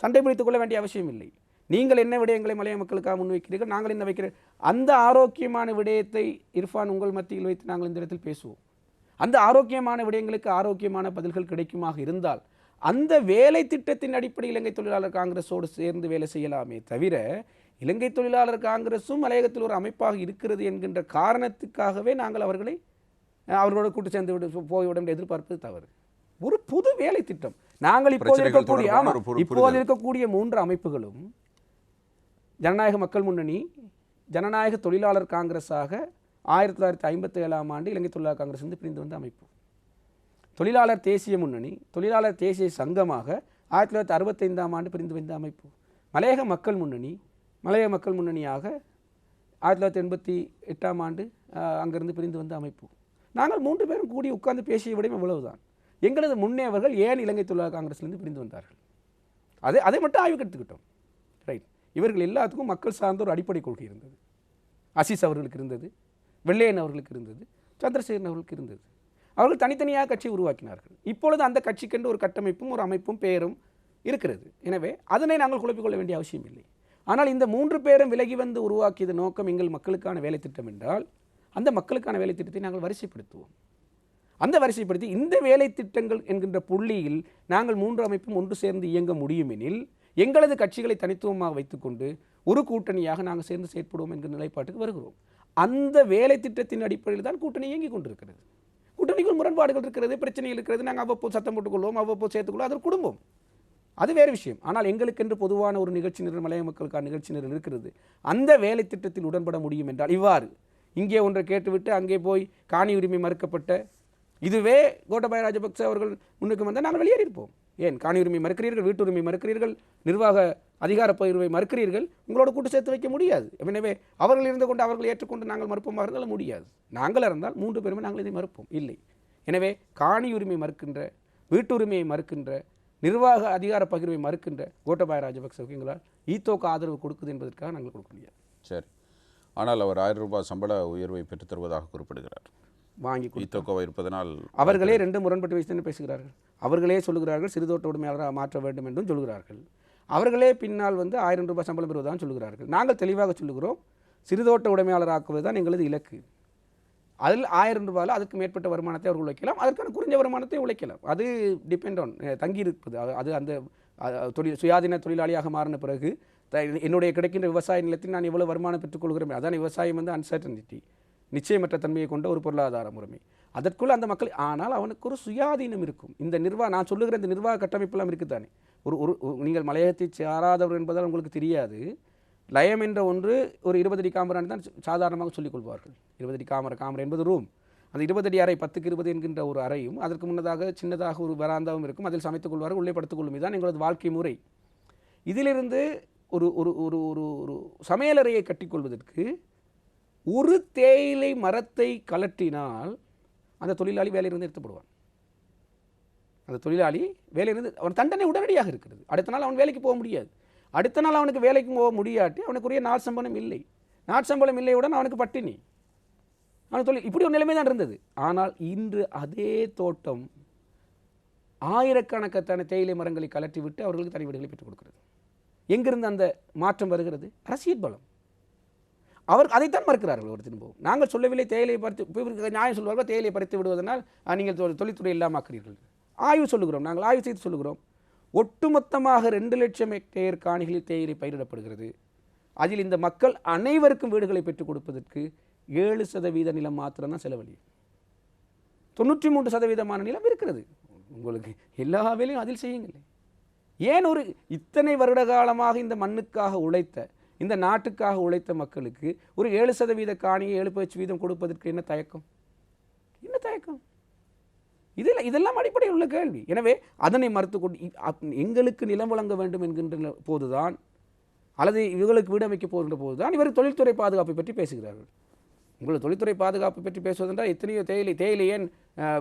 சண்டை பிடித்துக் கொள்ள வேண்டிய அவசியம் இல்லை. நீங்கள் என்ன விடயங்களை மலைய மக்களுக்காக முன்வைக்கிறீர்கள், நாங்கள் என்ன வைக்கிறேன், அந்த ஆரோக்கியமான விடயத்தை இர்ஃபான் உங்கள் மத்தியில் வைத்து நாங்கள் இந்த இடத்தில் பேசுவோம். அந்த ஆரோக்கியமான விடயங்களுக்கு ஆரோக்கியமான பதில்கள் கிடைக்குமாக இருந்தால் அந்த வேலை திட்டத்தின் அடிப்படையில் இலங்கை தொழிலாளர் காங்கிரஸோடு சேர்ந்து வேலை செய்யலாமே தவிர, இலங்கை தொழிலாளர் காங்கிரஸும் மலையகத்தில் ஒரு அமைப்பாக இருக்கிறது என்கின்ற காரணத்துக்காகவே நாங்கள் அவர்களோட கூட்டு சேர்ந்து போய்விட எதிர்பார்ப்பது தவறு. ஒரு புது வேலை திட்டம். நாங்கள் இப்போது இருக்கக்கூடிய 3 அமைப்புகளும் ஜனநாயக மக்கள் முன்னணி, ஜனநாயக தொழிலாளர் காங்கிரஸாக 1957ஆம் ஆண்டு இலங்கை தொழிலாளர் காங்கிரஸ் வந்து பிரிந்து வந்த அமைப்பு. தொழிலாளர் தேசிய முன்னணி, தொழிலாளர் தேசிய சங்கமாக 1965ஆம் ஆண்டு பிரிந்து வந்த அமைப்பு. மலையக மக்கள் முன்னணி, மலையக மக்கள் முன்னணியாக 1988ஆம் ஆண்டு அங்கிருந்து பிரிந்து வந்த அமைப்பு. நாங்கள் 3 பேரும் கூடி உட்கார்ந்து பேசிய விடையும் இவ்வளவுதான். எங்களது முன்னேவர்கள் ஏன் இலங்கை தொழிலாளர் காங்கிரஸ்லேருந்து பிரிந்து வந்தார்கள், அதை மட்டும் ஆய்வு எடுத்துக்கிட்டோம். ரைட், இவர்கள் எல்லாத்துக்கும் மக்கள் சார்ந்த ஒரு அடிப்படை கொள்கை இருந்தது. அசீஸ் அவர்களுக்கு இருந்தது, வெள்ளையன் அவர்களுக்கு இருந்தது, சந்திரசேகரன் அவர்களுக்கு இருந்தது. அவர்கள் தனித்தனியாக கட்சியை உருவாக்கினார்கள். இப்பொழுது அந்த கட்சிக்கென்று ஒரு கட்டமைப்பும் ஒரு அமைப்பும் பெயரும் இருக்கிறது. எனவே அதனை நாங்கள் குழப்பிக்கொள்ள வேண்டிய அவசியம் இல்லை. ஆனால் இந்த 3 பேரும் விலகி வந்து உருவாக்கியது நோக்கம் எங்கள் மக்களுக்கான வேலை திட்டம் என்றால், அந்த மக்களுக்கான வேலை திட்டத்தை நாங்கள் வரிசைப்படுத்துவோம். அந்த வரிசைப்படுத்தி இந்த வேலை திட்டங்கள் என்கின்ற புள்ளியில் நாங்கள் 3 அமைப்பும் ஒன்று சேர்ந்து இயங்க முடியும் எனில், எங்களது கட்சிகளை தனித்துவமாக வைத்துக்கொண்டு ஒரு கூட்டணியாக நாங்கள் சேர்ந்து செயற்படுவோம் என்கிற நிலைப்பாட்டுக்கு வருகிறோம். அந்த வேலை திட்டத்தின் அடிப்படையில் தான் கூட்டணி இயங்கிக் கொண்டிருக்கிறது. கூட்டணிக்குள் முரண்பாடுகள் இருக்கிறது, பிரச்சனைகள் இருக்கிறது. நாங்கள் அவ்வப்போது சத்தம் போட்டுக்கொள்வோம், அவ்வப்போது சேர்த்துக்கொள்வோம், அது குடும்பம், அது வேறு விஷயம். ஆனால் எங்களுக்கென்று பொதுவான ஒரு நிகழ்ச்சி நிரல், மலைய மக்களுக்கான நிகழ்ச்சி நிரல் இருக்கிறது. அந்த வேலை திட்டத்தில் உடன்பட முடியும் என்றால், இவ்வாறு இங்கே ஒன்றை கேட்டுவிட்டு அங்கே போய் காணி உரிமை மறுக்கப்பட்ட இதுவே கோட்டபாய ராஜபக்ச அவர்கள் முன்னுக்கு வந்தால் நாங்கள் வெளியேறியிருப்போம். ஏன் காணி உரிமை மறுக்கிறீர்கள், வீட்டுரிமை மறுக்கிறீர்கள், நிர்வாக அதிகார பகிர்வை மறுக்கிறீர்கள், உங்களோட கூட்டு சேர்த்து வைக்க முடியாது. எனவே அவர்கள் இருந்து கொண்டு அவர்கள் ஏற்றுக்கொண்டு நாங்கள் மறுப்போமாக இருந்தால் முடியாது. நாங்கள் இருந்தால் 3 பேருமே நாங்கள் இதை மறுப்போம் இல்லை. எனவே காணி உரிமை மறுக்கின்ற, வீட்டுரிமையை மறுக்கின்ற, நிர்வாக அதிகார பகிர்வை மறுக்கின்ற கோட்டபாய ராஜபக்சவுக்கு எங்களால் ஈத்தோக்கு ஆதரவு கொடுக்குது என்பதற்காக நாங்கள் கொடுக்க முடியாது. சரி, ஆனால் அவர் 1000 ரூபாய் சம்பள உயர்வை பெற்றுத் தருவதாக குறிப்பிடுகிறார். வாங்கி ஈத்தோக்கோவை இருப்பதனால் அவர்களே 2 முரண்பட்டு வைத்து பேசுகிறார்கள். அவர்களே சொல்லுகிறார்கள் சிறுதோட்ட உரிமையாளராக மாற்ற வேண்டும் என்றும் சொல்கிறார்கள். அவர்களே பின்னால் வந்து 1000 ரூபாய் சம்பளம் பெறுவதாக சொல்லுகிறார்கள். நாங்கள் தெளிவாக சொல்லுகிறோம், சிறுதோட்ட உடைமையாளராக்குவது தான் எங்களது இலக்கு. அதில் 1000 ரூபாயில் அதுக்கு மேற்பட்ட வருமானத்தை அவர்கள் உழைக்கலாம், அதற்கான குறைஞ்ச வருமானத்தை உழைக்கலாம். அது டிபெண்ட் ஆன் தங்கியிருக்குது. அது அந்த சுயாதீன தொழிலாளியாக மாறின பிறகு என்னுடைய கிடைக்கின்ற விவசாய நிலத்தில் நான் எவ்வளவு வருமானம் பெற்றுக்கொள்கிறேன், அதான் விவசாயம் வந்து அன்சர்டனிட்டி, நிச்சயமற்ற தன்மையை கொண்ட ஒரு பொருளாதார முறைமை. அதற்குள் அந்த மக்கள், ஆனால் அவனுக்கு ஒரு சுயாதீனம் இருக்கும். இந்த நான் சொல்லுகிற இந்த நிர்வாக கட்டமைப்பெல்லாம் இருக்குதானே. ஒரு நீங்கள் மலையகத்தை சாராதவர் என்பதால் உங்களுக்கு தெரியாது. லயம் என்ற ஒன்று ஒரு 20 அடி காமரான் தான் சாதாரணமாக சொல்லிக் கொள்வார்கள். 20 அடி காமரை என்பது ரூம். அந்த 20 அடி அறை 10க்கு 20 என்கின்ற ஒரு அறையும், அதற்கு முன்னதாக சின்னதாக ஒரு வராந்தாவும் இருக்கும். அதில் சமைத்துக் கொள்வார்கள், உள்ளே படுத்துக் கொள்ளும். இதுதான் எங்களது வாழ்க்கை முறை. இதிலிருந்து ஒரு ஒரு ஒரு ஒரு ஒரு சமையலறையை கட்டிக்கொள்வதற்கு ஒரு தேயிலை மரத்தை கலட்டினால் அந்த தொழிலாளி வேலையிலிருந்து எடுத்துப்படுவான். அந்த தொழிலாளி வேலையிலிருந்து அவன் தண்டனை உடனடியாக இருக்கிறது. அடுத்த நாள் அவன் வேலைக்கு போக முடியாது. அடுத்த நாள் அவனுக்கு வேலைக்கு போக முடியாட்டி அவனுக்குரிய நாள் சம்பளம் இல்லை. நாட்சம்பளம் இல்லையுடன் அவனுக்கு பட்டினி. அவன் தொழில் இப்படி ஒரு நிலைமை தான் இருந்தது. ஆனால் இன்று அதே தோட்டம் ஆயிரக்கணக்கான தேயிலை மரங்களை கலட்டி விட்டு அவர்களுக்கு தனி வீடுகளை பெற்றுக் கொடுக்கிறது. எங்கிருந்து அந்த மாற்றம் வருகிறது? அரசியல் பலம். அவர் அதைத்தான் மறுக்கிறார்கள். ஒரு திரும்பவும் நாங்கள் சொல்லவில்லை தேயிலை பறித்து நியாயம் சொல்வார்கள், தேயிலை பறித்து விடுவதனால் நீங்கள் தொழில்துறை இல்லாமக்கிறீர்கள். ஆய்வு சொல்லுகிறோம், நாங்கள் ஆய்வு செய்து சொல்லுகிறோம். ஒட்டுமொத்தமாக 2 லட்சம் ஹெக்டேர் காணிகளில் தேயிலை பயிரிடப்படுகிறது. அதில் இந்த மக்கள் அனைவருக்கும் வீடுகளை பெற்றுக் கொடுப்பதற்கு 7% நிலம் மாத்திரம்தான் செலவழியும். 93% நிலம் இருக்கிறது. உங்களுக்கு எல்லா வேலையும் அதில் செய்யுங்கள். ஏன் ஒரு இத்தனை வருட காலமாக இந்த மண்ணுக்காக உழைத்த, இந்த நாட்டுக்காக உழைத்த மக்களுக்கு ஒரு 7% காணியை 7% கொடுப்பதற்கு என்ன தயக்கம்? என்ன தயக்கம்? இதெல்லாம் அடிப்படையில் உள்ள கேள்வி. எனவே அதனை மறுத்துக்கொண்டு எங்களுக்கு நிலம் வழங்க வேண்டும் என்கின்ற போதுதான், அல்லது இவர்களுக்கு வீடு அமைக்க போகின்ற போதுதான் இவர் தொழில்துறை பாதுகாப்பை பற்றி பேசுகிறார்கள். உங்கள் தொழில்துறை பாதுகாப்பை பற்றி பேசுவதென்றால் எத்தனையோ தேயிலை ஏன்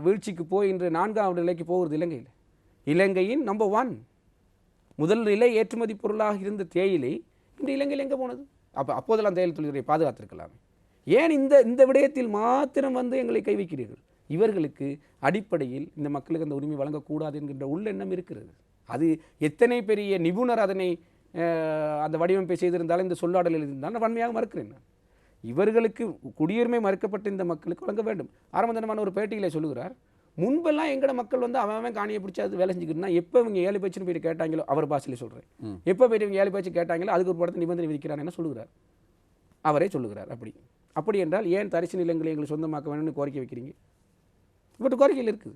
வீழ்ச்சிக்கு போய் இன்று 4ஆவது நிலைக்கு போகிறது? இலங்கையில் இலங்கையின் நம்பர் 1 முதல் நிலை ஏற்றுமதி பொருளாக இருந்த தேயிலை இன்று இலங்கையில் எங்கே போனது? அப்போதெல்லாம் தேயிலை தொழில்துறை பாதுகாத்திருக்கலாமே. ஏன் இந்த இந்த விடயத்தில் மாத்திரம் வந்து எங்களை கை வைக்கிறீர்கள்? இவர்களுக்கு அடிப்படையில் இந்த மக்களுக்கு அந்த உரிமை வழங்கக்கூடாது என்கின்ற உள்ளெண்ணம் இருக்கிறது. அது எத்தனை பெரிய நிபுணர் அதனை அந்த வடிவமைப்பை செய்திருந்தாலும் இந்த சொல்லாடலில் இருந்தாலும் நான் வன்மையாக மறுக்கிறேன். நான் இவர்களுக்கு குடியுரிமை மறுக்கப்பட்ட இந்த மக்களுக்கு வழங்க வேண்டும். ஆரம்பமான ஒரு பேட்டியிலே சொல்லுகிறார், முன்பெல்லாம் எங்கட மக்கள் வந்து அவன் காணியை பிடிச்சி அது வேலை செஞ்சுக்கிட்டுனா எப்போ இவங்க 7 பேச்சுன்னு போயிட்டு கேட்டாங்களோ, அவர் பாஷையில் சொல்கிறேன், எப்போ போயிட்டு இவங்க 7 பேச்சு கேட்டாங்களோ அதுக்கு ஒரு படத்தை நிபந்தனை விதிக்கிறான்னு சொல்லுகிறார். அவரே சொல்லுகிறார். அப்படி என்றால் ஏன் தரிசு நிலங்களை எங்களுக்கு சொந்தமாக்க வேணும்னு கோரிக்கை வைக்கிறீங்க? இப்பட்டு கோரிக்கையில் இருக்குது.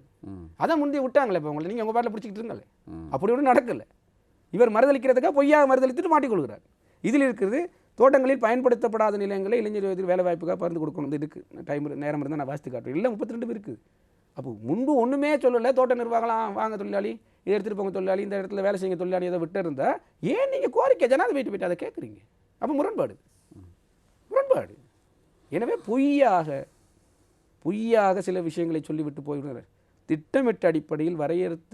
அதான் முந்தைய விட்டாங்களே. இப்போ உங்களை நீங்கள் உங்கள் பாட்டில் பிடிச்சிக்கிட்டு இருங்களே, அப்படி ஒன்றும் நடக்கலை. இவர் மறுதளிக்கிறதுக்காக பொய்யாக மறுதளித்துட்டு மாட்டிக்கொள்கிறார். இதில் இருக்கிறது தோட்டங்களில் பயன்படுத்தப்படாத நிலங்களை இளைஞர் வேலை வாய்ப்புக்காக பகிர்ந்து கொடுக்கணும். இருக்குது நேரம் இருந்தால் நான் வாசித்து காட்டுறேன். இல்லை 32 இருக்குது. அப்போ முன்பு ஒன்றுமே சொல்லலை. தோட்ட நிர்வாகலாம் வாங்க தொழிலாளி, இதை எடுத்துகிட்டு போங்க தொழிலாளி, இந்த இடத்துல வேலை செய்யுங்க தொழிலாளி, இதை விட்டு இருந்தால் ஏன் நீங்கள் கோரிக்கை ஜனாதிபதி போயிட்டு அதை கேட்குறீங்க? அப்போ முரண்பாடு. எனவே பொய்யாக சில விஷயங்களை சொல்லிவிட்டு போய்விடுறார். திட்டமிட்ட அடிப்படையில் வரையறுத்த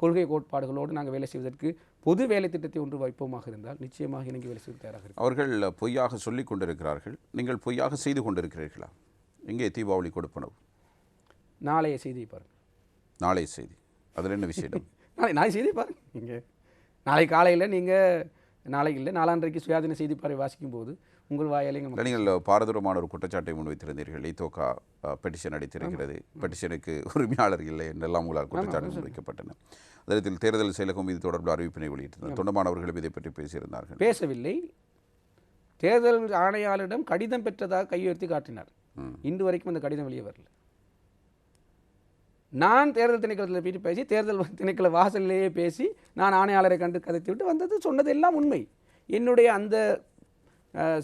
கொள்கை கோட்பாடுகளோடு நாங்கள் வேலை செய்வதற்கு பொது வேலை திட்டத்தை ஒன்று வைப்போமாக இருந்தால் நிச்சயமாக இணங்கி வேலை செய்ய தயாராக இருக்கும். அவர்கள் பொய்யாக சொல்லிக் கொண்டிருக்கிறார்கள், நீங்கள் பொய்யாக செய்து கொண்டிருக்கிறீர்களா? எங்கே தீபாவளி கொடுப்பனவு? நாளைய செய்தியை பாருங்கள். நாளைய செய்தி அதில் என்ன விஷயம்? நாளை செய்தியை பாருங்கள். நீங்கள் நாளை காலையில் நாளைக்கு இல்லை நாளான்றைக்கு சுயாதீன செய்தி பாறை வாசிக்கும் போது உங்கள் வாயாலே நீங்கள் பாரதூரமான ஒரு குற்றச்சாட்டை முன்வைத்திருந்தீர்கள். ஈத்தோகா பெட்டிஷன் அடித்திருக்கிறது, பெட்டிஷனுக்கு உரிமையாளர் இல்லை என்றெல்லாம் உங்களால் குற்றச்சாட்டு முன்வைக்கப்பட்டன. அதற்கு தேர்தல் செயலகம் இது தொடர்பில் அறிவிப்பினை வெளியிட்டிருந்தது. தொண்டமானவர்களும் இதை பற்றி பேசியிருந்தார்கள். பேசவில்லை. தேர்தல் ஆணையாளரிடம் கடிதம் பெற்றதாக கையுயர்த்தி காட்டினார். இன்று வரைக்கும் அந்த கடிதம் வெளியே வரல. நான் தேர்தல் திணைக்களத்தில் போயிட்டு பேசி தேர்தல் திணைக்கள வாசலிலேயே பேசி நான் ஆணையாளரை கண்டு கதைத்து விட்டு வந்தது சொன்னது எல்லாம் உண்மை. என்னுடைய அந்த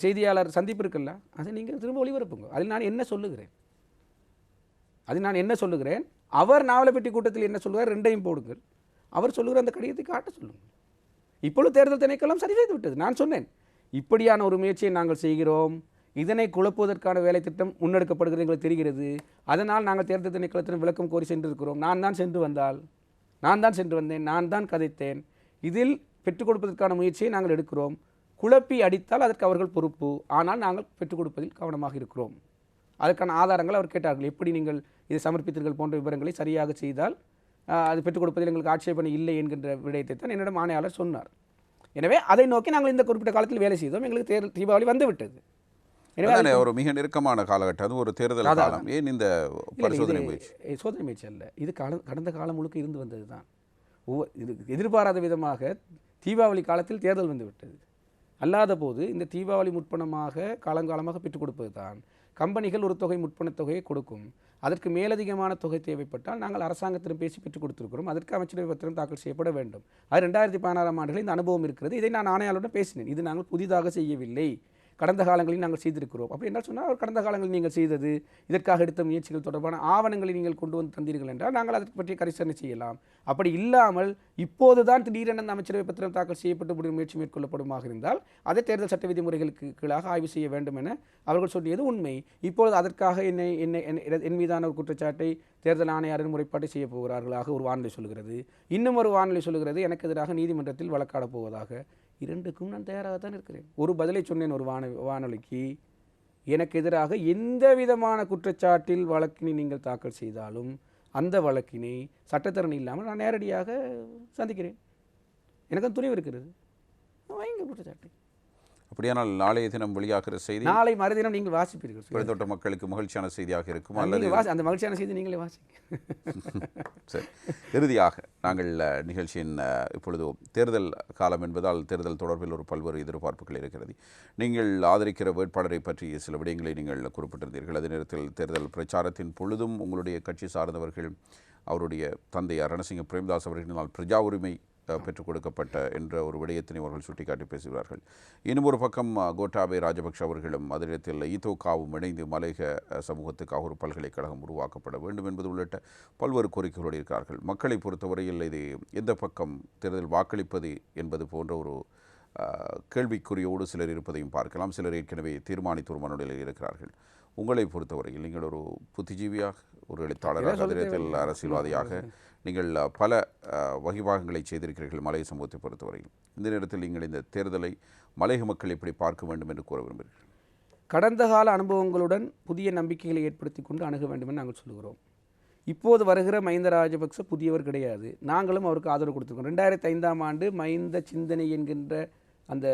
செய்தியாளர் சந்திப்பு இருக்குல்ல, அதை நீங்கள் திரும்ப ஒளிபரப்புங்க. அதில் நான் என்ன சொல்லுகிறேன்? அவர் நாவலப்பட்டி கூட்டத்தில் என்ன சொல்லுவார்? 2ஐயும் போடுங்கள். அவர் சொல்லுகிற அந்த கடிதத்தை காட்ட சொல்லுங்கள். இப்பொழுது தேர்தல் திணைக்களம் சரி செய்து விட்டது. நான் சொன்னேன், இப்படியான ஒரு முயற்சியை நாங்கள் செய்கிறோம், இதனை குழப்புவதற்கான வேலை திட்டம் முன்னெடுக்கப்படுகிறது எங்களுக்கு தெரிகிறது. அதனால் நாங்கள் தேர்தல் திணைக்களத்தின் விளக்கம் கோரி சென்றிருக்கிறோம். நான் தான் சென்று வந்தேன், நான் தான் கதைத்தேன். இதில் பெற்றுக் கொடுப்பதற்கான முயற்சியை நாங்கள் எடுக்கிறோம். குழப்பி அடித்தால் அதற்கு அவர்கள் பொறுப்பு. ஆனால் நாங்கள் பெற்றுக் கொடுப்பதில் கவனமாக இருக்கிறோம். அதற்கான ஆதாரங்கள் அவர் கேட்டார்கள். எப்படி நீங்கள் இதை சமர்ப்பித்தீர்கள் போன்ற விவரங்களை சரியாக செய்தால் அது பெற்றுக் கொடுப்பதில் எங்களுக்கு ஆட்சேபனை இல்லை என்கின்ற விடயத்தை தான் என்னிடம் ஆணையாளர் சொன்னார். எனவே அதை நோக்கி நாங்கள் இந்த குறிப்பிட்ட காலத்தில் வேலை செய்தோம். எங்களுக்கு தீபாவளி வந்துவிட்டது. எனவே ஒரு மிக நெருக்கமான காலகட்டம், அது ஒரு தேர்தல் காலம். ஏன் இந்த சோதனை முயற்சி அல்ல, இது கடந்த காலம் முழுக்க இருந்து வந்தது தான். இது எதிர்பாராத விதமாக தீபாவளி காலத்தில் தேர்தல் வந்துவிட்டது. அல்லாத போது இந்த தீபாவளி முற்பணமாக காலங்காலமாக பெற்றுக் கொடுப்பது தான். கம்பெனிகள் ஒரு தொகை முற்பணத் தொகையை கொடுக்கும். அதற்கு மேலதிகமான தொகை தேவைப்பட்டால் நாங்கள் அரசாங்கத்திடம் பேசி பெற்றுக் கொடுத்திருக்கிறோம். அதற்கு அமைச்சரவை பத்திரம் தாக்கல் செய்யப்பட வேண்டும். அது 2016ஆம் ஆண்டுகளில் இந்த அனுபவம் இருக்கிறது. இதை நான் ஆணையாளருடன் பேசினேன். இது நாங்கள் புதிதாக செய்யவில்லை, கடந்த காலங்களில் நாங்கள் செய்திருக்கிறோம். அப்படி என்றால் சொன்னால் அவர் கடந்த காலங்களில் நீங்கள் செய்தது, இதற்காக எடுத்த முயற்சிகள் தொடர்பான ஆவணங்களை நீங்கள் கொண்டு வந்து தந்தீர்கள் என்றால் நாங்கள் அதை பற்றி கரிசனை செய்யலாம். அப்படி இல்லாமல் இப்போதுதான் திடீரென அந்த அமைச்சரவை பத்திரம் தாக்கல் செய்யப்பட்டு முயற்சி மேற்கொள்ளப்படுமாக இருந்தால் அதை தேர்தல் சட்ட விதிமுறைகளுக்கு கீழாக ஆய்வு செய்ய வேண்டும் என அவர்கள் சொல்லியது உண்மை. இப்பொழுது அதற்காக என் மீதான ஒரு குற்றச்சாட்டை தேர்தல் ஆணையாளர் முறைப்பாட்டை செய்ய போகிறார்களாக ஒரு வானிலை சொல்கிறது. இன்னும் ஒரு வானிலை சொல்கிறது எனக்கு எதிராக நீதிமன்றத்தில் வழக்காடப் போவதாக. இரண்டுக்கும் நான் தயாராகத்தான் இருக்கிறேன். ஒரு பதிலை சொன்னேன் ஒரு வானொலிக்கு, எனக்கு எதிராக எந்த விதமான குற்றச்சாட்டில் வழக்கினை நீங்கள் தாக்கல் செய்தாலும் அந்த வழக்கினை சட்டத்தரணி இல்லாமல் நான் நேரடியாக சந்திக்கிறேன். எனக்கு துணிவு இருக்கிறது, வைங்க குற்றச்சாட்டு. அப்படியானால் நாளைய தினம் வெளியாகிற செய்தி நாளை மறுதினம் நீங்கள் வாசிப்பீர்கள். பெருந்தோட்ட மக்களுக்கு மகிழ்ச்சியான செய்தியாக இருக்கும். அந்த மகிழ்ச்சியான செய்தி நீங்களே வாசிங்க. சரி, இறுதியாக நாங்கள் நிகழ்ச்சியின் இப்பொழுது தேர்தல் காலம் என்பதால் தேர்தல் தொடர்பில் ஒரு பல்வேறு எதிர்பார்ப்புகள் இருக்கிறது. நீங்கள் ஆதரிக்கிற வேட்பாளரை பற்றி சில விடயங்களை நீங்கள் குறிப்பிட்டிருந்தீர்கள். அதே நேரத்தில் தேர்தல் பிரச்சாரத்தின் பொழுதும் உங்களுடைய கட்சி சார்ந்தவர்கள் அவருடைய தந்தை ரணசிங்க பிரேமதாஸ் அவர்களினால் பிரஜா உரிமை பெற்றுக் கொடுக்கப்பட்ட என்ற ஒரு விடயத்தினை அவர்கள் சுட்டிக்காட்டி பேசுகிறார்கள். இன்னும் ஒரு பக்கம் கோட்டாபே ராஜபக்ஷ அவர்களும் அதில் ஈத்தோகாவும் இணைந்து மலையக சமூகத்துக்காக ஒரு பல்கலைக்கழகம் உருவாக்கப்பட வேண்டும் என்பது உள்ளிட்ட பல்வேறு கோரிக்கைகளோடு இருக்கிறார்கள். மக்களை பொறுத்தவரையில் இது எந்த பக்கம் தேர்தல் வாக்களிப்பது என்பது போன்ற ஒரு கேள்விக்குறியோடு சிலர் இருப்பதையும் பார்க்கலாம். சிலர் ஏற்கனவே தீர்மானித்து ஒரு மனநிலையில் இருக்கிறார்கள். உங்களை பொறுத்தவரையில் நீங்கள் ஒரு புத்திஜீவியாக, ஒரு எழுத்தாளராக, அதில் அரசியல்வாதியாக நீங்கள் பல வகிபாகங்களை செய்திருக்கிறீர்கள் மலைய சமூகத்தை பொறுத்தவரையில். இந்த நேரத்தில் நீங்கள் இந்த தேர்தலை மலையக மக்கள் எப்படி பார்க்க வேண்டும் என்று கூற விரும்புகிறீர்கள்? கடந்த கால அனுபவங்களுடன் புதிய நம்பிக்கைகளை ஏற்படுத்தி கொண்டு அணுக வேண்டும் என்று நாங்கள் சொல்கிறோம். இப்போது வருகிற மஹிந்த ராஜபக்ச புதியவர் கிடையாது. நாங்களும் அவருக்கு ஆதரவு கொடுத்துருக்கோம். 2005ஆம் ஆண்டு மஹிந்த சிந்தனை என்கின்ற அந்த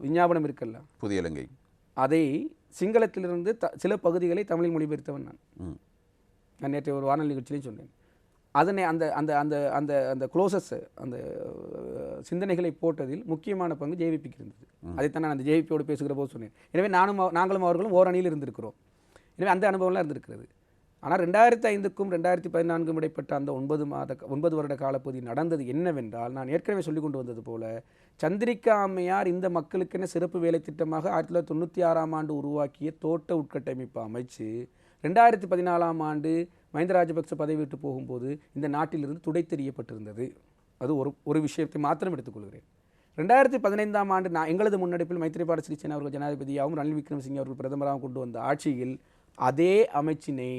விஞ்ஞாபனம் இருக்கல்ல, புதிய இலங்கை, அதை சிங்களத்திலிருந்து சில பகுதிகளை தமிழில் மொழிபெயர்த்தவன் நான் நேற்று ஒரு வானொலி நிகழ்ச்சியிலையும் சொன்னேன். அதனை அந்த அந்த அந்த அந்த அந்த க்ளோசஸ் அந்த சிந்தனைகளை போட்டதில் முக்கியமான பங்கு ஜேவிபிக்கு இருந்தது. அதைத்தான் நான் அந்த ஜேவிபியோடு பேசுகிற போது சொன்னேன். எனவே நாங்களும் அவர்களும் ஓரணியில் இருந்திருக்கிறோம். எனவே அந்த அனுபவம்லாம் இருந்திருக்கிறது. ஆனால் 2005க்கும் 2014க்கும் இடைப்பட்ட அந்த 9 வருட காலப்பகுதி நடந்தது என்னவென்றால், நான் ஏற்கனவே சொல்லிக் கொண்டு வந்தது போல, சந்திரிகா அம்மையார் இந்த மக்களுக்கென சிறப்பு வேலை திட்டமாக 1996ஆம் ஆண்டு உருவாக்கிய தோட்ட உட்கட்டமைப்பு அமைச்சு 2014ஆம் ஆண்டு மஹிந்த ராஜபக்ச பதவி விட்டு போகும்போது இந்த நாட்டிலிருந்து துடைத்தெறியப்பட்டிருந்தது. அது ஒரு விஷயத்தை மாத்திரம் எடுத்துக்கொள்கிறேன். 2015ஆம் ஆண்டு எங்களது முன்னெடுப்பில் மைத்ரிபால சிறிசேன அவர்கள் ஜனாதிபதியாகவும் ரணில் விக்ரமசிங்கே அவர்கள் பிரதமராகவும் கொண்டு வந்த ஆட்சியில் அதே அமைச்சினை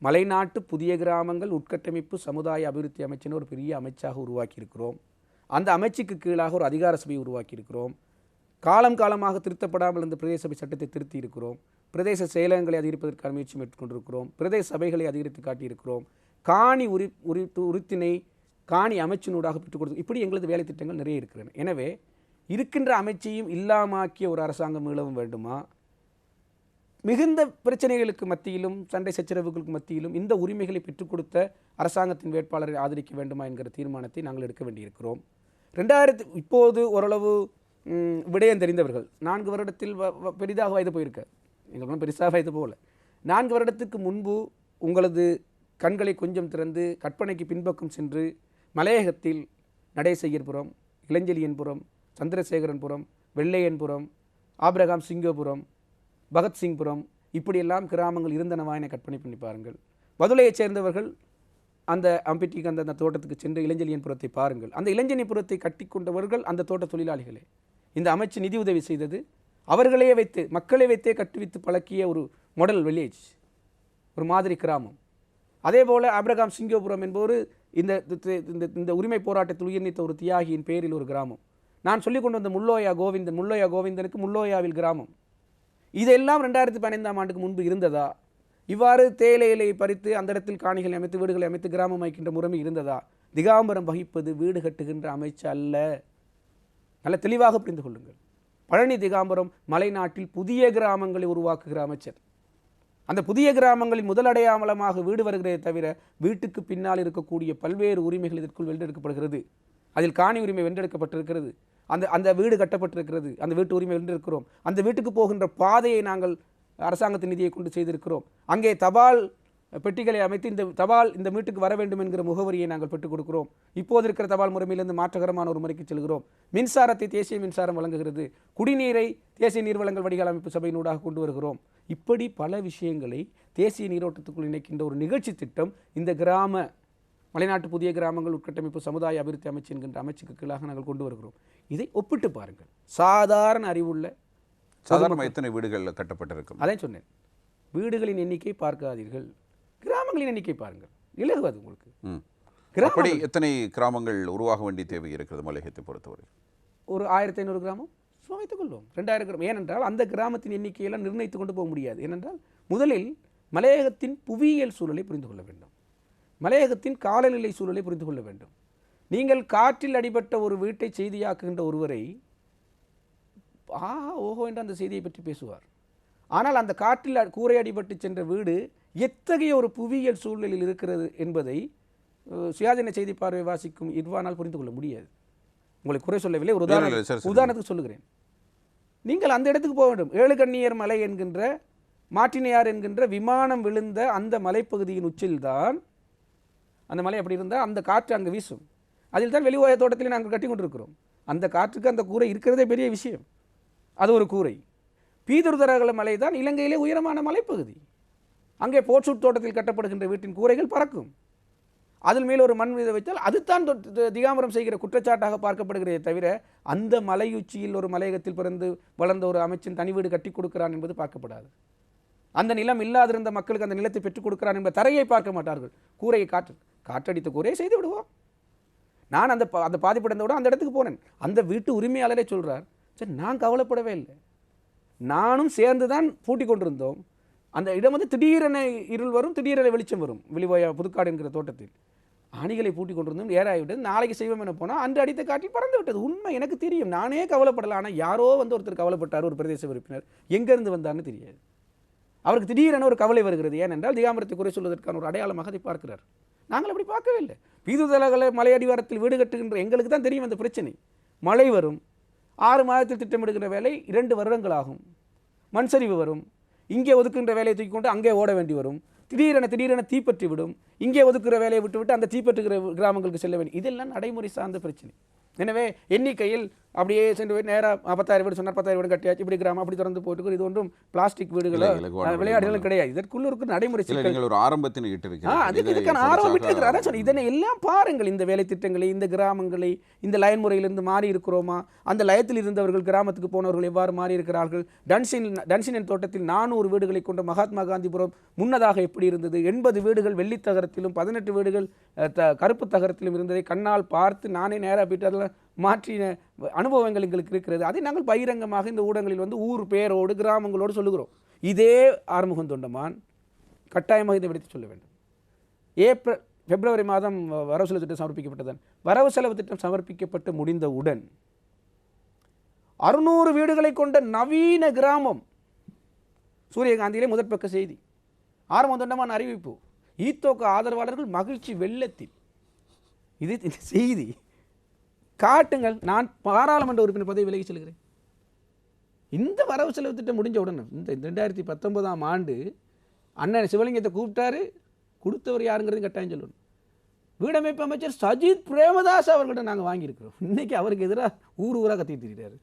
மலைநாட்டு புதிய கிராமங்கள் உட்கட்டமைப்பு சமுதாய அபிவிருத்தி அமைச்சினை ஒரு பெரிய அமைச்சாக உருவாக்கியிருக்கிறோம். அந்த அமைச்சுக்கு கீழாக ஒரு அதிகார சபையை உருவாக்கியிருக்கிறோம். காலமாக திருத்தப்படாமல் இருந்த பிரதேச சபை சட்டத்தை திருத்தி இருக்கிறோம். பிரதேச செயலகங்களை அதிகரிப்பதற்கான முயற்சி மேற்கொண்டிருக்கிறோம். பிரதேச சபைகளை அதிகரித்து காட்டியிருக்கிறோம். காணி உரித்தினை காணி அமைச்சினூடாக பெற்றுக் கொடுத்து, இப்படி எங்களது வேலை திட்டங்கள் நிறைய இருக்கிறன. எனவே இருக்கின்ற அமைச்சையும் இல்லாமாக்கிய ஒரு அரசாங்கம் மீளவும் வேண்டுமா? மிகுந்த பிரச்சனைகளுக்கு மத்தியிலும் சண்டை சச்சரவுகளுக்கு மத்தியிலும் இந்த உரிமைகளை பெற்றுக் கொடுத்த அரசாங்கத்தின் வேட்பாளரை ஆதரிக்க வேண்டுமா என்கிற தீர்மானத்தை நாங்கள் எடுக்க வேண்டியிருக்கிறோம். இப்போது ஓரளவு விடயம் தெரிந்தவர்கள் 4 வருடத்தில் பெரிதாக வயது போயிருக்க, எங்களுக்கு பெருசாக வயது போகல. 4 வருடத்துக்கு முன்பு உங்களது கண்களை கொஞ்சம் திறந்து கற்பனைக்கு பின்பக்கம் சென்று மலையகத்தில் நடேசையர்புரம், இளஞ்செழியன்புரம், சந்திரசேகரன்புரம், வெள்ளையன்புரம், ஆபிரகாம் சிங்கபுரம், பகத்சிங்புரம், இப்படியெல்லாம் கிராமங்கள் இருந்தனவா என கற்பனை பண்ணி பாருங்கள். வதுளையைச் சேர்ந்தவர்கள் அந்த அம்பிட்டிக்கு அந்த தோட்டத்துக்கு சென்று இளஞ்செழியன்புரத்தை பாருங்கள். அந்த இளஞ்செழியன்புரத்தை கட்டி கொண்டவர்கள் அந்த தோட்ட தொழிலாளிகளே. இந்த அமைச்சு நிதி உதவி செய்தது. அவர்களே வைத்து மக்களை வைத்தே கட்டுவித்து பழக்கிய ஒரு மாடல் வில்லேஜ், ஒரு மாதிரி கிராமம். அதே போல் ஆபிரகாம் சிங்கபுரம் என்பவர் இந்த உரிமை போராட்டத்தில் உயிர் நீத்த ஒரு தியாகியின் பேரில் ஒரு கிராமம். நான் சொல்லிக் கொண்டு வந்த முல்லோயா கோவிந்தனுக்கு முல்லோயாவில் கிராமம். இதெல்லாம் 2015ஆம் ஆண்டுக்கு முன்பு இருந்ததா? இவ்வாறு தேயிலை பறித்து அந்த இடத்தில் காணிகளை அமைத்து வீடுகளை அமைத்து கிராமம் அமைக்கின்ற முறைமை இருந்ததா? திகாம்பரம் வகிப்பது வீடு கட்டுகின்ற அமைச்சு அல்ல. நல்ல தெளிவாக புரிந்து கொள்ளுங்கள். பழனி திகாம்பரம் மலைநாட்டில் புதிய கிராமங்களை உருவாக்குகிற அமைச்சர். அந்த புதிய கிராமங்களில் முதல் அடையாளமாக வீடு வருகிறதே தவிர வீட்டுக்கு பின்னால் இருக்கக்கூடிய பல்வேறு உரிமைகள் இதற்குள் வென்றெடுக்கப்படுகிறது. அதில் காணி உரிமை வென்றெடுக்கப்பட்டிருக்கிறது. அந்த வீடு கட்டப்பட்டிருக்கிறது. அந்த வீட்டு உரிமை வென்றிருக்கிறோம். அந்த வீட்டுக்கு போகின்ற பாதையை நாங்கள் அரசாங்கத்தின் நிதியை கொண்டு செய்திருக்கிறோம். அங்கே தபால் பெட்டிகளை அமைத்து இந்த வீட்டுக்கு வர வேண்டும் என்கிற முகவரியை நாங்கள் பெற்றுக் கொடுக்கிறோம். இப்போது இருக்கிற தபால் முறைமையிலிருந்து மாற்றகரமான ஒரு முறைக்கு செல்கிறோம். மின்சாரத்தை தேசிய மின்சாரம் வழங்குகிறது. குடிநீரை தேசிய நீர் வழங்கல் வடிகால் அமைப்பு சபையினூடாக கொண்டு வருகிறோம். இப்படி பல விஷயங்களை தேசிய நீரோட்டத்துக்குள் இணைக்கின்ற ஒரு நிகழ்ச்சி திட்டம் இந்த மலைநாட்டு புதிய கிராமங்கள் உட்கட்டமைப்பு சமுதாய அபிவிருத்தி அமைச்சு என்கின்ற அமைச்சுக்கு கீழாக நாங்கள் கொண்டு வருகிறோம். இதை ஒப்பிட்டு பாருங்கள். சாதாரண அறிவுள்ள எத்தனை வீடுகள் கட்டப்பட்டிருக்கும்? அதான் சொன்னேன். வீடுகளின் எண்ணிக்கை பார்க்காதீர்கள், கிராமங்களின் எண்ணிக்கை பாருங்கள். இலகுவது உங்களுக்கு. அப்படி எத்தனை கிராமங்கள் உருவாக வேண்டிய தேவை இருக்கிறது மலையகத்தை பொறுத்தவரை? ஒரு 1500 கிராமம் வைத்துக் கொள்வோம். 2000 கிராமம். ஏனென்றால் அந்த கிராமத்தின் எண்ணிக்கையெல்லாம் நிர்ணயித்துக் கொண்டு போக முடியாது. ஏனென்றால் முதலில் மலையகத்தின் புவியியல் சூழலை புரிந்து கொள்ள வேண்டும். மலையகத்தின் காலநிலை சூழலை புரிந்து கொள்ள வேண்டும். நீங்கள் காற்றில் அடிபட்ட ஒரு வீட்டை செய்தியாக்குகின்ற ஒருவரை ஓஹோ என்று அந்த செய்தியை பற்றி பேசுவார். ஆனால் அந்த காற்றில் கூரை அடிபட்டு சென்ற வீடு எத்தகைய ஒரு புவியியல் சூழலில் இருக்கிறது என்பதை சுயாதீன செய்தி பார்வை வாசிக்கும் இர்வானால் புரிந்து கொள்ள முடியாது. உங்களுக்கு குறை சொல்லவில்லை, ஒரு உதாரணத்துக்கு சொல்லுகிறேன். நீங்கள் அந்த இடத்துக்கு போக வேண்டும். ஏழுகண்ணியர் மலை என்கின்ற மாட்டினையார் என்கின்ற விமானம் விழுந்த அந்த மலைப்பகுதியின் உச்சில்தான் அந்த மலை அப்படி இருந்தால் அந்த காற்று அங்கே வீசும். அதில் தான் வெளிவாய தோட்டத்தில் நாங்கள் கட்டி கொண்டிருக்கிறோம். அந்த காற்றுக்கு அந்த கூரை இருக்கிறதே பெரிய விஷயம். அது ஒரு கூரை. பீதுருதரகல மலை தான் இலங்கையிலே உயரமான மலைப்பகுதி. அங்கே போட்சூட் தோட்டத்தில் கட்டப்படுகின்ற வீட்டின் கூரைகள் பறக்கும். அதில் மேல் ஒரு மண் மீது வைத்தால் அதுதான் திகாம்பரம் செய்கிற குற்றச்சாட்டாக பார்க்கப்படுகிறதே தவிர அந்த மலையுச்சியில் ஒரு மலையகத்தில் பிறந்து வளர்ந்த ஒரு அமைச்சன் தனி வீடு கட்டி கொடுக்கிறான் என்பது பார்க்கப்படாது. அந்த நிலம் இல்லாதிருந்த மக்களுக்கு அந்த நிலத்தை பெற்றுக் கொடுக்கிறான் என்பது தரையை பார்க்க மாட்டார்கள். கூரையை காற்றடித்த கூரையை செய்து விடுவோம். நான் அந்த பாதிப்படைந்தோட அந்த இடத்துக்கு போனேன். அந்த வீட்டு உரிமையாளரே சொல்கிறார், சரி நான் கவலைப்படவே இல்லை, நானும் சேர்ந்து தான் பூட்டி கொண்டிருந்தோம். அந்த இடம் வந்து திடீரென இருள் வரும், திடீரென வெளிச்சம் வரும். வெளிவாய புதுக்காடு என்கிற தோட்டத்தில் ஆணிகளை பூட்டி கொண்டிருந்தோம். ஏறாகிவிட்டது. நாளைக்கு செய்வோம் என போனால் அன்று அடித்த காட்டில் பறந்து விட்டது. உண்மை எனக்கு தெரியும். நானே கவலைப்படலை. ஆனால் யாரோ வந்து ஒருத்தர் கவலைப்பட்டார், ஒரு பிரதேச உறுப்பினர். எங்கேருந்து வந்தார்னு தெரியாது. அவருக்கு திடீரென ஒரு கவலை வருகிறது. ஏனென்றால் திகாம்பரத்தை குறை சொல்வதற்கான ஒரு அடையாளமாக அதை பார்க்கிறார். நாங்கள் அப்படி பார்க்கவே இல்லை. பீதுதலகளை மலையடிவாரத்தில் வீடு கட்டுகின்ற எங்களுக்கு தான் தெரியும் அந்த பிரச்சனை. மழை வரும், 6 மாதத்தில் திட்டமிடுகின்ற வேலை 2 வருடங்கள் ஆகும். மண் சரிவு வரும், இங்கே ஒதுக்குகின்ற வேலையை தூக்கி கொண்டு அங்கே ஓட வேண்டி வரும். திடீரென தீப்பற்றி விடும். இங்கே ஒதுக்குகிற வேலையை விட்டுவிட்டு அந்த தீப்பற்றுகிற கிராமங்களுக்கு செல்ல வேண்டும். இதெல்லாம் நடைமுறை சார்ந்த பிரச்சனை. எனவே எண்ணிக்கையில் அப்படியே சென்று போய் நேராக 10,000 வீடு சொன்னார், 10,000 வீடு கட்டியாச்சு, இப்படி கிராமம் அப்படி திறந்து போயிட்டு இது ஒன்றும் பிளாஸ்டிக் வீடுகளோ விளையாடுகளும் கிடையாது. இதற்குள்ள ஒரு நடைமுறை சிக்கல். ஒரு ஆரம்பத்தில் இதுக்கான ஆரம்பிட்டு இதனை எல்லாம் பாருங்கள். இந்த வேலை திட்டங்களை, இந்த கிராமங்களை, இந்த லயன் முறையிலிருந்து மாறி இருக்கிறோமா, அந்த லயத்தில் இருந்தவர்கள் கிராமத்துக்கு போனவர்கள் எவ்வாறு மாறி இருக்கிறார்கள். டன்சின் தோட்டத்தில் 400 வீடுகளை கொண்ட மகாத்மா காந்திபுரம் முன்னதாக எப்படி இருந்தது. 80 வீடுகள் வெள்ளி தகரத்திலும் 18 வீடுகள் கருப்பு தகரத்திலும் இருந்ததை கண்ணால் பார்த்து நானே நேராக போயிட்டு அதில் மாற்றின அனுபவங்கள் எங்களுக்கு இருக்கிறது. அதை நாங்கள் பகிரங்கமாக இந்த ஊடகங்களில் வந்து ஊர் பேரோடு கிராமங்களோடு சொல்லுகிறோம். இதே ஆறுமுகம் தொண்டமான் கட்டாயமாக இதை விடுத்து சொல்ல வேண்டும். பிப்ரவரி மாதம் வரவு செலவு திட்டம் சமர்ப்பிக்கப்பட்டதன் வரவு செலவு திட்டம் சமர்ப்பிக்கப்பட்டு முடிந்தவுடன் 600 வீடுகளை கொண்ட நவீன கிராமம் சூரியகாந்தியிலே முதற் பக்க செய்தி. ஆறுமுகம் தொண்டமான் அறிவிப்பு. ஈத்தோக்க ஆதரவாளர்கள் மகிழ்ச்சி வெள்ளத்தில். இது இந்த செய்தி காட்டுங்கள். நான் பாராளுமன்ற உறுப்பினர் பதவி விலகி செல்கிறேன். இந்த வரவு செலவு திட்டம் முடிஞ்ச உடனே இந்த 2019ஆம் ஆண்டு அண்ணன் சிவலிங்கத்தை கூப்பிட்டாரு. கொடுத்தவர் யாருங்கிறது கட்டாயம் சொல்லணும். வீடமைப்பு அமைச்சர் சஜித் பிரேமதாஸ் அவர்கிட்ட நாங்கள் வாங்கியிருக்கிறோம். இன்னைக்கு அவருக்கு எதிராக ஊராக கத்திட்டு இருக்கிறாரு.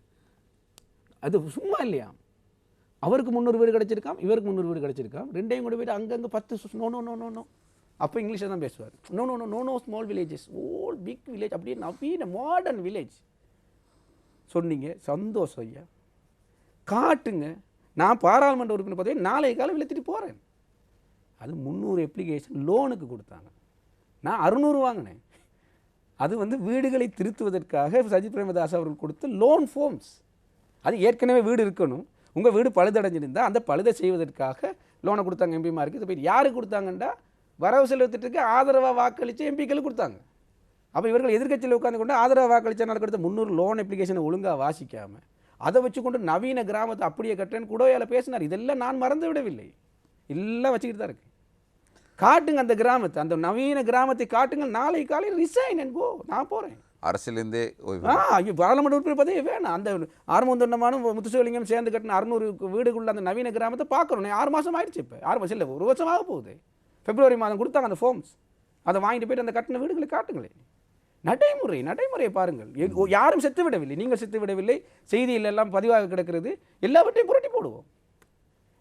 அது சும்மா இல்லையா? அவருக்கு 300 வீடு கிடைச்சிருக்காம், இவருக்கு 300 வீடு கிடைச்சிருக்காம். ரெண்டையும் கூட போய்ட்டு அங்கங்கே 10 நோ அப்போ இங்கிலீஷில் தான் பேசுவார். நோ ஸ்மால் வில்லேஜஸ், ஓல் பிக் வில்லேஜ், அப்படியே நவீன மாடர்ன் வில்லேஜ் சொன்னீங்க. சந்தோஷம் ஐயா, காட்டுங்க. நான் பாராளுமன்ற உறுப்பினர் பதவி நாளை காலம் விழுத்திட்டு போகிறேன். அது 300 அப்ளிகேஷன் லோனுக்கு கொடுத்தாங்க. நான் 600 வாங்கினேன். அது வந்து வீடுகளை திருத்துவதற்காக சஜித் பிரேமதாஸ் அவர்கள் கொடுத்த லோன் ஃபார்ம்ஸ். அது ஏற்கனவே வீடு இருக்கணும். உங்கள் வீடு பழுதடைஞ்சிருந்தால் அந்த பழுதை செய்வதற்காக லோனை கொடுத்தாங்க எம்பிமாருக்கு. இது போய் யாருக்கு கொடுத்தாங்கண்டா வரவு செலவு திட்டத்துக்கு ஆதரவாக வாக்களித்து எம்பிக்களுக்கு கொடுத்தாங்க. அப்போ இவர்கள் எதிர்க்கட்சியில் உட்கார்ந்து கொண்டு ஆதரவாக வாக்களித்தால் கொடுத்த 300 லோன் அப்ளிகேஷனை ஒழுங்காக வாசிக்காமல் அதை வச்சுக்கொண்டு நவீன கிராமத்தை அப்படியே கட்டுறேன்னு கூடவேல பேசினார். இதெல்லாம் நான் மறந்து விடவில்லை. எல்லாம் வச்சுக்கிட்டு தான் இருக்கு. காட்டுங்க அந்த கிராமத்தை, அந்த நவீன கிராமத்தை காட்டுங்க. நாளை காலையில் ரிசைன் என்கோ, நான் போகிறேன் அரசியலேருந்தே. பாராளுமன்ற உறுப்பினர் பதவி வேணாம். அந்த ஆறுமுகம் தொண்டமானும் முத்துசிவலிங்கம் சேர்ந்து கட்டின 600 வீடுக்குள்ள அந்த நவீன கிராமத்தை பார்க்கணும். 6 மாதம் ஆயிடுச்சு. இப்போ 6 மாதம் இல்லை, 1 வருஷமாக போகுது. பிப்ரவரி மாதம் கொடுத்தாங்க அந்த ஃபார்ம்ஸ். அதை வாங்கிட்டு போய்ட்டு அந்த கட்டின வீடுகளை காட்டுங்களேன். நடைமுறையை பாருங்கள். யாரும் செத்து விடவில்லை, நீங்கள் செத்து விடவில்லை. செய்தியில் எல்லாம் பதிவாக கிடக்கிறது. எல்லாவற்றையும் புரட்டி போடுவோம்.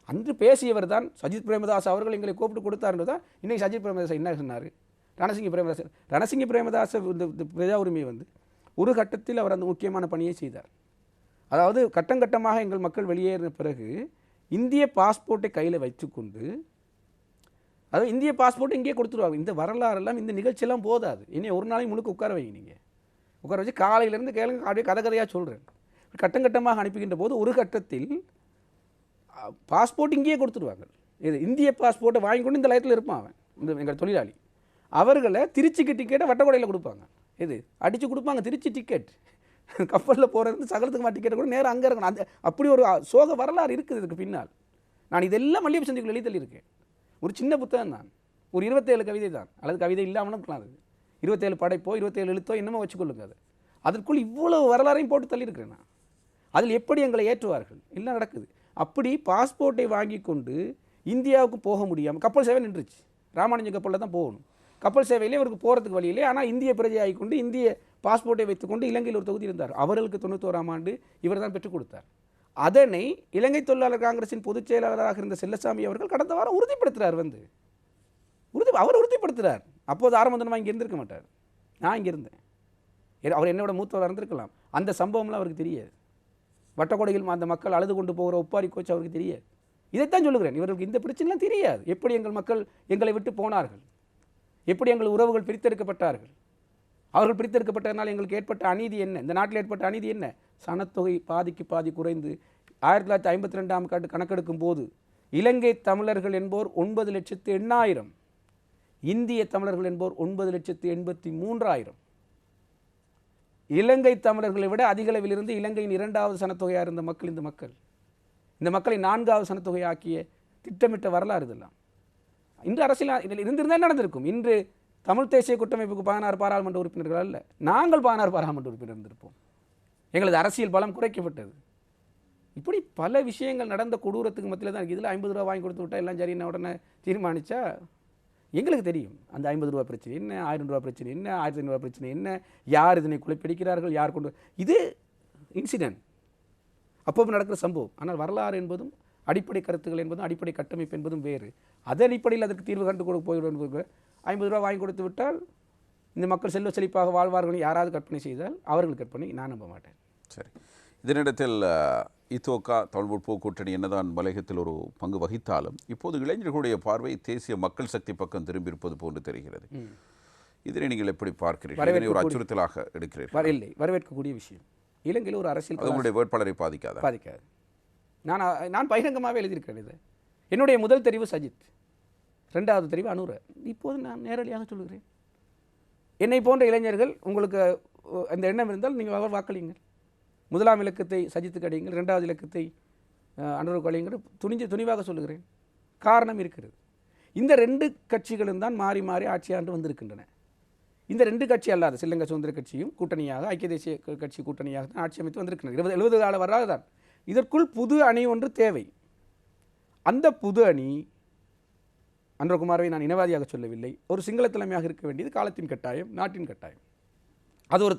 அன்று பேசியவர் தான் சஜித் பிரேமதாஸ் அவர்கள் எங்களை கூப்பிட்டு கொடுத்தாருன்னு தான். இன்றைக்கி சஜித் பிரேமதாஸ் என்ன சொன்னார்? ரணசிங்க பிரேமதாஸ் இந்த பிரஜா உரிமையை வந்து ஒரு கட்டத்தில் அவர் அந்த முக்கியமான பணியை செய்தார். அதாவது கட்டமாக எங்கள் மக்கள் வெளியேறின பிறகு இந்திய பாஸ்போர்ட்டை கையில் வைத்துக்கொண்டு, அதாவது இந்திய பாஸ்போர்ட் இங்கே கொடுத்துருவாங்க. இந்த வரலாறெல்லாம், இந்த நிகழ்ச்சியெல்லாம் போதாது. இனி ஒரு நாளைக்கு முழுக்க உட்கார வைங்க. நீங்கள் உட்கார வச்சு காலையிலேருந்து கேளுங்க. அப்படியே கதையாக சொல்கிறேன். கட்டமாக அனுப்புகின்ற போது ஒரு கட்டத்தில் பாஸ்போர்ட் இங்கேயே கொடுத்துருவாங்க. இது இந்திய பாஸ்போர்ட்டை வாங்கி கொண்டு இந்த லயத்தில் இருப்பான் அவன், இந்த எங்கள் தொழிலாளி. அவர்களை திருச்சிக்கு டிக்கெட்டை வட்டக்கொடையில் கொடுப்பாங்க. இது அடித்து கொடுப்பாங்க. திருச்சி டிக்கெட், கப்பலில் போகிறது சகலத்துக்குமா டிக்கெட்டை கூட நேரம் அங்கே இருக்கணும். அந்த அப்படி ஒரு சோக வரலாறு இருக்குது இதுக்கு பின்னால். நான் இதெல்லாம் மல்லிகை சந்திக்குள்ள எழுதி இருக்கேன். ஒரு சின்ன புத்தகம் தான், ஒரு 27 கவிதை தான், அல்லது கவிதை இல்லாமலும் இருக்கலாம். அது 27 படைப்போ 27 எழுத்தோ என்னமோ வச்சுக்கொள்ளுங்க. அது அதற்குள் இவ்வளவு வரலாறையும் போட்டு தள்ளியிருக்கிறேன் நான். அதில் எப்படி எங்களை ஏற்றுவார்கள் எல்லாம் நடக்குது. அப்படி பாஸ்போர்ட்டை வாங்கி கொண்டு இந்தியாவுக்கு போக முடியாமல் கப்பல் சேவை நின்றுச்சு. ராமானுஜன் கப்பலில் தான் போகணும். கப்பல் சேவையிலே அவருக்கு போகிறதுக்கு வழியிலே. ஆனால் இந்திய பிரஜையாகி கொண்டு இந்திய பாஸ்போர்ட்டை வைத்துக்கொண்டு இலங்கையில் ஒரு தொகுதி இருந்தார். அவர்களுக்கு 91ஆம் ஆண்டு இவர் தான் பெற்றுக் கொடுத்தார். அதனை இலங்கை தொழிலாளர் காங்கிரசின் பொதுச் செயலாளராக இருந்த செல்லசாமி அவர்கள் கடந்த வாரம் உறுதிப்படுத்துகிறார். அவர் உறுதிப்படுத்துகிறார். அப்போது ஆரம்பமாக இங்கே இருந்திருக்க மாட்டார். நான் இங்கே இருந்தேன். அவர் என்னோட மூத்தவர் இருந்திருக்கலாம். அந்த சம்பவம்லாம் அவருக்கு தெரியாது. வட்டக்கொடையில் அந்த மக்கள் அழுது கொண்டு போகிற ஒப்பாரி கோச்சு அவருக்கு தெரியாது. இதைத்தான் சொல்லுகிறேன். இவர்களுக்கு இந்த பிரச்சனைலாம் தெரியாது. எப்படி எங்கள் மக்கள் எங்களை விட்டு போனார்கள், எப்படி எங்கள் உறவுகள் பிரித்தெடுக்கப்பட்டார்கள், அவர்கள் பிரித்தெடுக்கப்பட்டதனால் எங்களுக்கு ஏற்பட்ட அநீதி என்ன, இந்த நாட்டில் ஏற்பட்ட அநீதி என்ன, சனத்தொகை பாதிக்கு பாதி குறைந்து 1952ஆம் ஆண்டு கணக்கெடுக்கும் போது இலங்கை தமிழர்கள் என்போர் 9,08,000, இந்திய தமிழர்கள் என்போர் 9,83,000. இலங்கை தமிழர்களை விட அதிக அளவிலிருந்து இலங்கையின் 2வது சனத்தொகையாக இருந்த மக்கள் இந்த மக்களை 4வது சனத்தொகையாக்கிய திட்டமிட்ட வரலாறு இதெல்லாம். இன்று அரசியல் இருந்திருந்தால் நடந்திருக்கும். இன்று தமிழ் தேசிய கூட்டமைப்புக்கு 16 பாராளுமன்ற உறுப்பினர்கள் அல்ல, நாங்கள் 16 பாராளுமன்ற உறுப்பினர் இருந்திருப்போம். எங்களது அரசியல் பலம் குறைக்கப்பட்டது. இப்படி பல விஷயங்கள் நடந்த கொடூரத்துக்கு மத்தியில் தான் இதில் 50 ரூபா வாங்கி கொடுத்து விட்டா எல்லாம் சரி என்ன உடனே தீர்மானித்தா எங்களுக்கு தெரியும் அந்த 50 ரூபா பிரச்சனை என்ன, 1000 ரூபா பிரச்சனை என்ன, 1500 ரூபா பிரச்சனை என்ன, யார் இதனை குலைப்பிடிக்கிறார்கள், யார் கொண்டு, இது இன்சிடென்ட் அப்போ நடக்கிற சம்பவம். ஆனால் வரலாறு என்பதும் அடிப்படை கருத்துக்கள் என்பதும் அடிப்படை கட்டமைப்பு என்பதும் வேறு. அதன் அடிப்படையில் அதற்கு தீர்வு கண்டு கொடுக்க போய்விடும். 50 ரூபா வாங்கி கொடுத்து விட்டால் இந்த மக்கள் செல்வ செழிப்பாக வாழ்வார்கள் யாராவது கற்பனை செய்தால் அவர்கள் கற்பனை, நான் நம்ப மாட்டேன். சரி, இதனிடத்தில் இத்தோகா தமிழ் முற்போக்கு கூட்டணி என்னதான் மலையகத்தில் ஒரு பங்கு வகித்தாலும் இப்போது இளைஞர்களுடைய பார்வை தேசிய மக்கள் சக்தி பக்கம் திரும்பியிருப்பது போன்று தெரிகிறது. இதனை நீங்கள் எப்படி பார்க்கிறீர்கள்? ஒரு அச்சுறுத்தலாக எடுக்கிறீர்கள்? இல்லை, வரவேற்கக்கூடிய விஷயம். இலங்கையில் ஒரு அரசியல் உங்களுடைய வேட்பாளரை பாதிக்காது. நான் பகிரங்கமாகவே எழுதியிருக்கிறேன். இது என்னுடைய முதல் தெரிவு சஜித், 2வது தெரிவு அனுர. இப்போது நான் நேரடியாக சொல்கிறேன், என்னை போன்ற இளைஞர்கள் உங்களுக்கு அந்த எண்ணம் இருந்தால் நீங்கள் வாக்களியுங்கள். 1ஆம் இலக்கத்தை சஜித்துக்கு அடியுங்கள், 2வது இலக்கத்தை அனுருக்கு அடியுங்கள். துணிவாக சொல்லுகிறேன். காரணம் இருக்கிறது. இந்த 2 கட்சிகளும் தான் மாறி மாறி ஆட்சியாண்டு வந்திருக்கின்றன. இந்த 2 கட்சி அல்லாத ஸ்ரீலங்கா சுதந்திர கட்சியும் கூட்டணியாக, ஐக்கிய தேசிய கட்சி கூட்டணியாக தான் ஆட்சி அமைத்து வந்திருக்கின்றன. 70 கால வரலாறு தான். இதற்குள் புது அணி ஒன்று தேவை. அந்த புது அணி, அன்றகுமாரவை நான் இனவாதியாக சொல்லவில்லை, ஒரு சிங்கள தலைமையாக இருக்க வேண்டியது காலத்தின் கட்டாயம், நாட்டின் கட்டாயம். அது ஒரு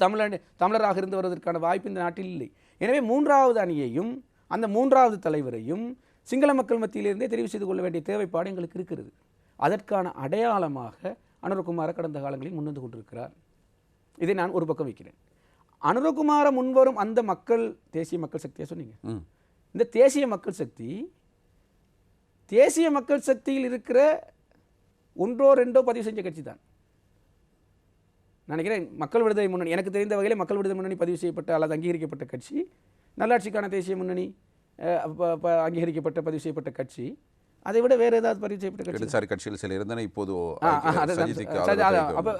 தமிழராக இருந்து வருவதற்கான வாய்ப்பு இந்த நாட்டில் இல்லை. எனவே 3வது அணியையும் அந்த 3வது தலைவரையும் சிங்கள மக்கள் மத்தியிலிருந்தே தெரிவு செய்து கொள்ள வேண்டிய தேவைப்பாடு எங்களுக்கு இருக்கிறது. அதற்கான அடையாளமாக அனுரகுமார கடந்த காலங்களில் முன்வந்து கொண்டிருக்கிறார். இதை நான் ஒரு பக்கம் வைக்கிறேன். அனுரகுமார முன்வரும் அந்த மக்கள், தேசிய மக்கள் சக்தியாக சொன்னீங்க, இந்த தேசிய மக்கள் சக்தியில் இருக்கிற 1ஓ 2ஓ பதிவு செஞ்ச கட்சி தான் நினைக்கிறேன். மக்கள் விடுதலை முன்னணி, எனக்கு தெரிந்த வகையில் மக்கள் விடுதலை முன்னணி பதிவு செய்யப்பட்ட அல்லது அங்கீகரிக்கப்பட்ட கட்சி, நல்லாட்சிக்கான தேசிய முன்னணி அங்கீகரிக்கப்பட்ட பதிவு செய்யப்பட்ட கட்சி. அதை விட வேறு ஏதாவது பதிவு செய்யப்பட்ட கட்சி கட்சியில் சில இருந்தன, இப்போது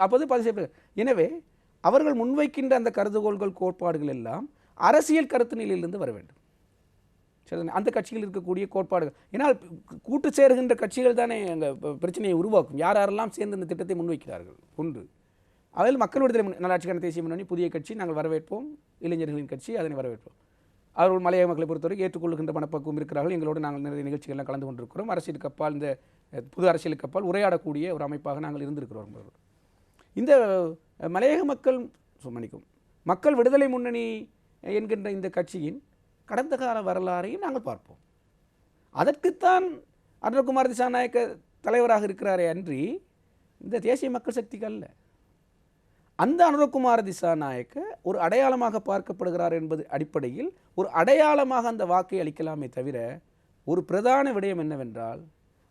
அப்போது பதிவு செய்யப்பட்ட. எனவே அவர்கள் முன்வைக்கின்ற அந்த கருதுகோள்கள், கோட்பாடுகள் எல்லாம் அரசியல் கருத்து நிலையிலிருந்து வர வேண்டும். சரி, அந்த கட்சியில் இருக்கக்கூடிய கோட்பாடுகள், ஏன்னால் கூட்டு சேருகின்ற கட்சிகள் தானே அங்கே பிரச்சனையை உருவாக்கும். யாரெல்லாம் சேர்ந்து இந்த திட்டத்தை முன்வைக்கிறார்கள் ஒன்று. அதில் மக்கள் விடுதலை நல்லாட்சிக்கான தேசிய முன்னணி புதிய கட்சி, நாங்கள் வரவேற்போம். இளைஞர்களின் கட்சி, அதனை வரவேற்போம். அவர்கள் மலையக மக்களை பொறுத்தவரை ஏற்றுக்கொள்கின்ற மனப்பக்குவம் இருக்கிறார்கள். எங்களோடு நாங்கள் நிறைய நிகழ்ச்சிகள்லாம் கலந்து கொண்டிருக்கிறோம். அரசியலுக்கு அப்பால், இந்த புது அரசியலுக்கு அப்பால் உரையாடக்கூடிய ஒரு அமைப்பாக நாங்கள் இருந்திருக்கிறோம். இந்த மலையக மக்கள் மக்கள் விடுதலை முன்னணி என்கின்ற இந்த கட்சியின் கடந்த கால வரலாறையும் நாங்கள் பார்ப்போம். அதற்குத்தான் அனுரகுமார திசாநாயக்க தலைவராக இருக்கிறாரே அன்றி இந்த தேசிய மக்கள் சக்திக்கு அல்ல. அந்த அனுரகுமார திசாநாயக்க ஒரு அடையாளமாக பார்க்கப்படுகிறார் என்பது அடிப்படையில் ஒரு அடையாளமாக அந்த வாக்கை அளிக்கலாமே தவிர, ஒரு பிரதான விடயம் என்னவென்றால்,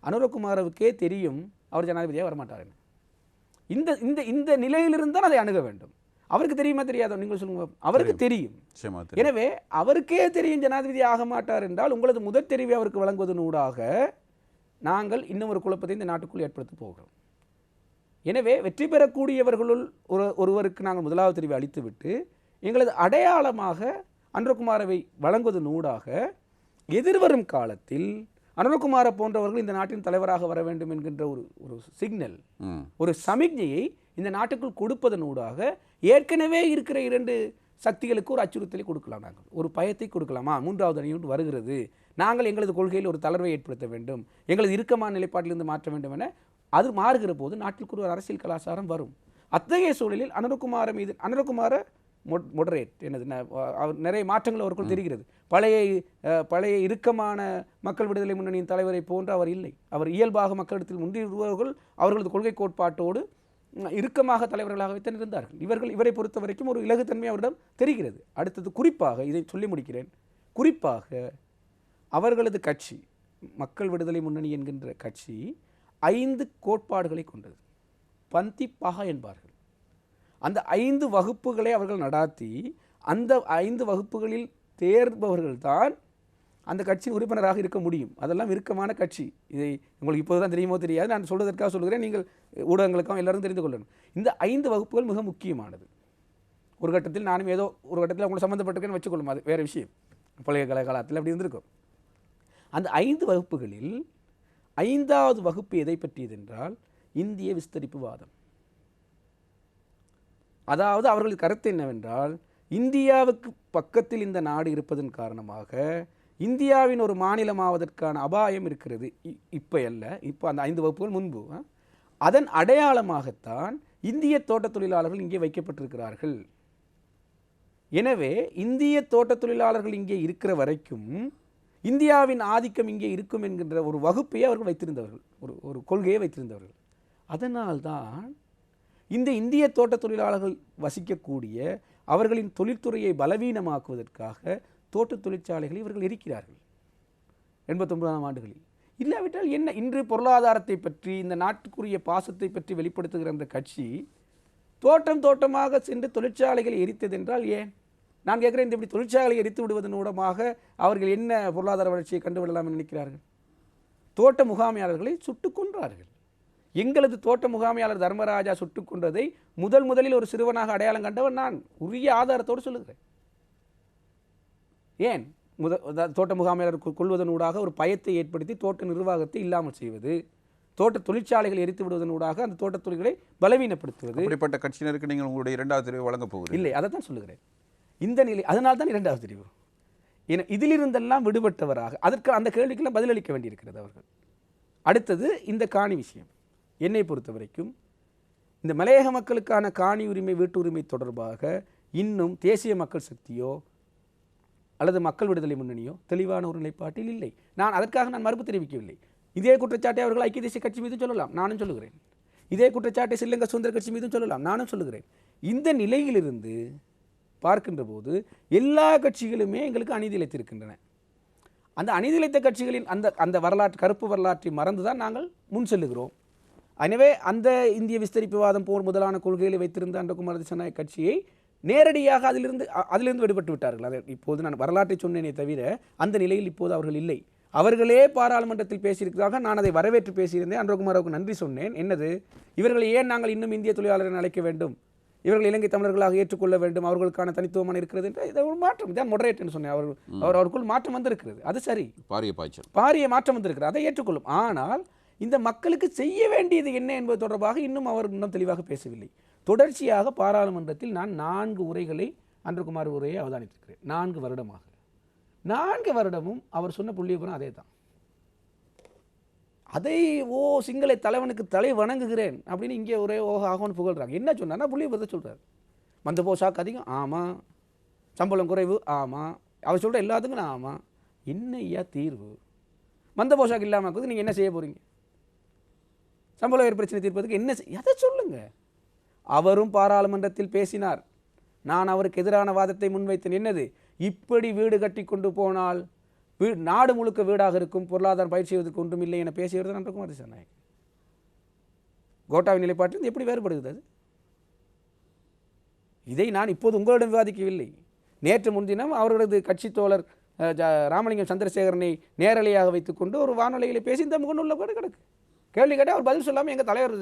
அனுரகுமாரவுக்கே தெரியும் அவர் ஜனாதிபதியாக வரமாட்டார். இந்த இந்த இந்த நிலையிலிருந்து தான் அதை அணுக வேண்டும். அவருக்கு தெரியுமா தெரியாதோ நீங்கள் சொல்லுங்க. அவருக்கு தெரியும். எனவே அவருக்கே தெரியும் ஜனாதிபதி ஆக மாட்டார் என்றால், உங்களது முதல் தெரிவை அவருக்கு வழங்குவதனூடாக நாங்கள் இன்னும் ஒரு குழப்பத்தை இந்த நாட்டுக்குள் ஏற்படுத்த போகிறோம். எனவே வெற்றி பெறக்கூடியவர்களுள் ஒருவருக்கு நாங்கள் 1வது தெரிவை அளித்துவிட்டு எங்களது அடையாளமாக அனுரகுமாரவை வழங்குவதனூடாக எதிர்வரும் காலத்தில் அனுரகுமார போன்றவர்கள் இந்த நாட்டின் தலைவராக வர வேண்டும் என்கின்ற ஒரு சிக்னல், ஒரு சமிக்ஞையை இந்த நாட்டுக்குள் கொடுப்பதனூடாக ஏற்கனவே இருக்கிற 2 சக்திகளுக்கு ஒரு அச்சுறுத்தலை கொடுக்கலாம். நாங்கள் ஒரு பயத்தை கொடுக்கலாமா, 3வது அணி ஒன்று வருகிறது, நாங்கள் எங்களது கொள்கையில் ஒரு தளர்வை ஏற்படுத்த வேண்டும், எங்களது இறுக்கமான நிலைப்பாட்டிலிருந்து மாற்ற வேண்டும் என அது மாறுகிற போது நாட்டிற்கு ஒரு அரசியல் கலாச்சாரம் வரும். அத்தகைய சூழலில் அனுரகுமார மீது அனுரகுமார மொடரேட் என்னது, அவர் நிறைய மாற்றங்கள் அவருக்குள் தெரிகிறது. பழைய இறுக்கமான மக்கள் விடுதலை முன்னணியின் தலைவரை போன்று அவர் இல்லை. அவர் இயல்பாக மக்களிடத்தில் முன்னிறுவர்கள் அவர்களது கொள்கை கோட்பாட்டோடு இறுக்கமாக தலைவர்களாகவே தான் இருந்தார்கள். இவரை பொறுத்த வரைக்கும் ஒரு இலகுத்தன்மை அவரிடம் தெரிகிறது. அடுத்தது குறிப்பாக இதை சொல்லி முடிக்கிறேன். குறிப்பாக அவர்களது கட்சி, மக்கள் விடுதலை முன்னணி என்கின்ற கட்சி 5 கோட்பாடுகளை கொண்டது. பந்தி பகா என்பார்கள். அந்த 5 வகுப்புகளை அவர்கள் நடாத்தி அந்த 5 வகுப்புகளில் தேர்பவர்கள்தான் அந்த கட்சியின் உறுப்பினராக இருக்க முடியும். அதெல்லாம் இறுக்கமான கட்சி. இதை உங்களுக்கு இப்போது தான் தெரியுமோ தெரியாது, நான் சொல்வதற்காக சொல்கிறேன், நீங்கள் ஊடகங்களுக்கும் எல்லாரும் தெரிந்து கொள்ளணும். இந்த 5 வகுப்புகள் மிக முக்கியமானது. ஒரு கட்டத்தில் நானும் ஏதோ ஒரு கட்டத்தில் உங்களை சம்மந்தப்பட்டிருக்கேன்னு வச்சுக்கொள்ளும், அது வேறு விஷயம். பல்கலைக்கழக அப்படி இருந்திருக்கும். அந்த 5 வகுப்புகளில் 5வது வகுப்பு எதை பற்றியது என்றால் இந்திய விஸ்தரிப்பு வாதம். அதாவது அவர்கள் கருத்து என்னவென்றால், இந்தியாவுக்கு பக்கத்தில் இந்த நாடு இருப்பதன் காரணமாக இந்தியாவின் ஒரு மாநிலமாவதற்கான அபாயம் இருக்கிறது. இப்போ அல்ல, இப்போ அந்த 5 வகுப்புகள் முன்பு. அதன் அடையாளமாகத்தான் இந்திய தோட்ட தொழிலாளர்கள் இங்கே வைக்கப்பட்டிருக்கிறார்கள். எனவே இந்திய தோட்ட தொழிலாளர்கள் இங்கே இருக்கிற வரைக்கும் இந்தியாவின் ஆதிக்கம் இங்கே இருக்கும் என்கின்ற ஒரு வகுப்பையே அவர்கள் வைத்திருந்தவர்கள், ஒரு கொள்கையை வைத்திருந்தவர்கள். அதனால்தான் இந்த இந்திய தோட்ட தொழிலாளர்கள் வசிக்கக்கூடிய அவர்களின் தொழில்துறையை பலவீனமாக்குவதற்காக தோட்ட தொழிற்சாலைகளை இவர்கள் இருக்கிறார்கள் 89ஆம் ஆண்டுகளில். இல்லாவிட்டால் என்ன, இன்று பொருளாதாரத்தை பற்றி இந்த நாட்டுக்குரிய பாசத்தை பற்றி வெளிப்படுத்துகிற அந்த கட்சி தோட்டமாக சென்று தொழிற்சாலைகளை எரித்தது என்றால் ஏன்? நான் கேட்குறேன், இந்த இப்படி தொழிற்சாலைகளை எரித்து விடுவதன் மூலமாக அவர்கள் என்ன பொருளாதார வளர்ச்சியை கண்டுவிடலாம் என்று நினைக்கிறார்கள்? தோட்ட முகாமையாளர்களை சுட்டுக் கொன்றார்கள். எங்களது தோட்ட முகாமையாளர் தர்மராஜா சுட்டுக் கொன்றதை முதலில் ஒரு சிறுவனாக அடையாளம் கண்டவன் நான், உரிய ஆதாரத்தோடு சொல்லுகிறேன். ஏன் தோட்ட முகாமையாளர் கொள்வதனூடாக ஒரு பயத்தை ஏற்படுத்தி தோட்ட நிர்வாகத்தை இல்லாமல் செய்வது, தோட்ட தொழிற்சாலைகளை எரித்து விடுவதனூடாக அந்த தோட்ட தொழில்களை பலவீனப்படுத்துவது. இப்படிப்பட்ட கட்சியினருக்கு நீங்கள் உங்களுடைய 2வது தெரிவு வழங்க போகிறீர்கள்? இல்லை, அதை தான் சொல்லுகிறேன். இந்த நிலை, அதனால் தான் 2வது தெரிவு. ஏன்னா இதிலிருந்தெல்லாம் விடுபட்டவராக அதற்கு அந்த கேள்விக்கெல்லாம் பதிலளிக்க வேண்டியிருக்கிறது அவர்கள். அடுத்தது இந்த காணி விஷயம். என்னை பொறுத்த வரைக்கும் இந்த மலையக மக்களுக்கான காணி உரிமை, வீட்டு உரிமை தொடர்பாக இன்னும் தேசிய மக்கள் சக்தியோ அல்லது மக்கள் விடுதலை முன்னணியோ தெளிவான ஒரு நிலைப்பாட்டில் இல்லை. அதற்காக நான் மறுப்பு தெரிவிக்கவில்லை. இதே குற்றச்சாட்டை அவர்கள் ஐக்கிய தேசிய கட்சி மீதும் சொல்லலாம், நானும் சொல்லுகிறேன். இதே குற்றச்சாட்டை ஸ்ரீலங்கா சுதந்திர கட்சி மீதும் சொல்லலாம், நானும் சொல்லுகிறேன். இந்த நிலையிலிருந்து பார்க்கின்ற போது எல்லா கட்சிகளுமே எங்களுக்கு அநீதி இழைத்திருக்கின்றன. அந்த அநீதி இழைத்த கட்சிகளின் அந்த வரலாற்று, கருப்பு வரலாற்றை மறந்துதான் நாங்கள் முன் செல்லுகிறோம். எனவே அந்த இந்திய விஸ்தரிப்புவாதம் போர் முதலான கொள்கைகளை வைத்திருந்த அன்றகுமார் திசாநாயக்க கட்சியை நேரடியாக அதிலிருந்து விடுபட்டு விட்டார்கள். அதை இப்போது நான் வரலாற்றை சொன்னேனே தவிர அந்த நிலையில் இப்போது அவர்கள் இல்லை. அவர்களே பாராளுமன்றத்தில் பேசியிருக்கிறார்கள். நான் அதை வரவேற்று பேசியிருந்தேன். அன்றகுமாராவுக்கு நன்றி சொன்னேன். என்னது, இவர்களை ஏன் நாங்கள் இன்னும் இந்திய தொழிலாளரை அழைக்க வேண்டும், இவர்கள் இலங்கை தமிழர்களாக ஏற்றுக்கொள்ள வேண்டும், அவர்களுக்கான தனித்துவமான இருக்கிறது என்று இதை ஒரு மாற்றம், இதான் மொடரேட்னு சொன்னேன். அவருக்குள் மாற்றம் வந்திருக்கிறது, அது சரி, பாரிய மாற்றம் வந்திருக்கிறது, அதை ஏற்றுக்கொள்ளும். ஆனால் இந்த மக்களுக்கு செய்ய வேண்டியது என்ன என்பது தொடர்பாக இன்னும் அவர் இன்னும் தெளிவாக பேசவில்லை. தொடர்ச்சியாக பாராளுமன்றத்தில் நான் 4 உரைகளை, அன்றகுமார் உரையை அவதானித்திருக்கிறேன். 4 வருடமாக, 4 வருடமும் அவர் சொன்ன புள்ளிவிவரம் அதே தான். அதை சிங்கள தலைவனுக்கு தலை வணங்குகிறேன் அப்படின்னு இங்கே ஒரே ஆகணும்னு புகழ்றாங்க. என்ன சொன்னார்னா புள்ளிவிவரத்தை சொல்கிறார். மந்த போஷாக்கு அதிகம், ஆமாம். சம்பளம் குறைவு, ஆமாம். அவர் சொல்கிற எல்லாத்துக்கும் நான் ஆமாம். என்ன ஐயா தீர்வு? மந்த போஷாக்கு இல்லாமல் இருக்குது, நீங்கள் என்ன செய்ய போகிறீங்க? சம்பள உயர் பிரச்சனை தீர்ப்பதுக்கு என்ன அதை சொல்லுங்கள். அவரும் பாராளுமன்றத்தில் பேசினார். நான் அவருக்கு எதிரான வாதத்தை முன்வைத்தேன். என்னது, இப்படி வீடு கட்டி கொண்டு போனால் நாடு முழுக்க வீடாக இருக்கும், பொருளாதாரம் பயிற்சி செய்வதற்கு ஒன்றும் இல்லை என பேசியவர் அன்றகுமார் திசாநாயக்க. கோட்டாவின் நிலைப்பாட்டில் எப்படி வேறுபடுகிறது அது? இதை நான் இப்போது உங்களிடம் விவாதிக்கவில்லை. நேற்று முன்தினம் அவர்களது கட்சி தோழர் ராமலிங்கம் சந்திரசேகரனை நேரலையாக வைத்துக்கொண்டு ஒரு வானொலியில் பேசி இந்த முகநூலில் கூட கிடக்கு. கேள்வி கேட்டால் அவர் பதில் சொல்லாமல் எங்கள் தலைவர்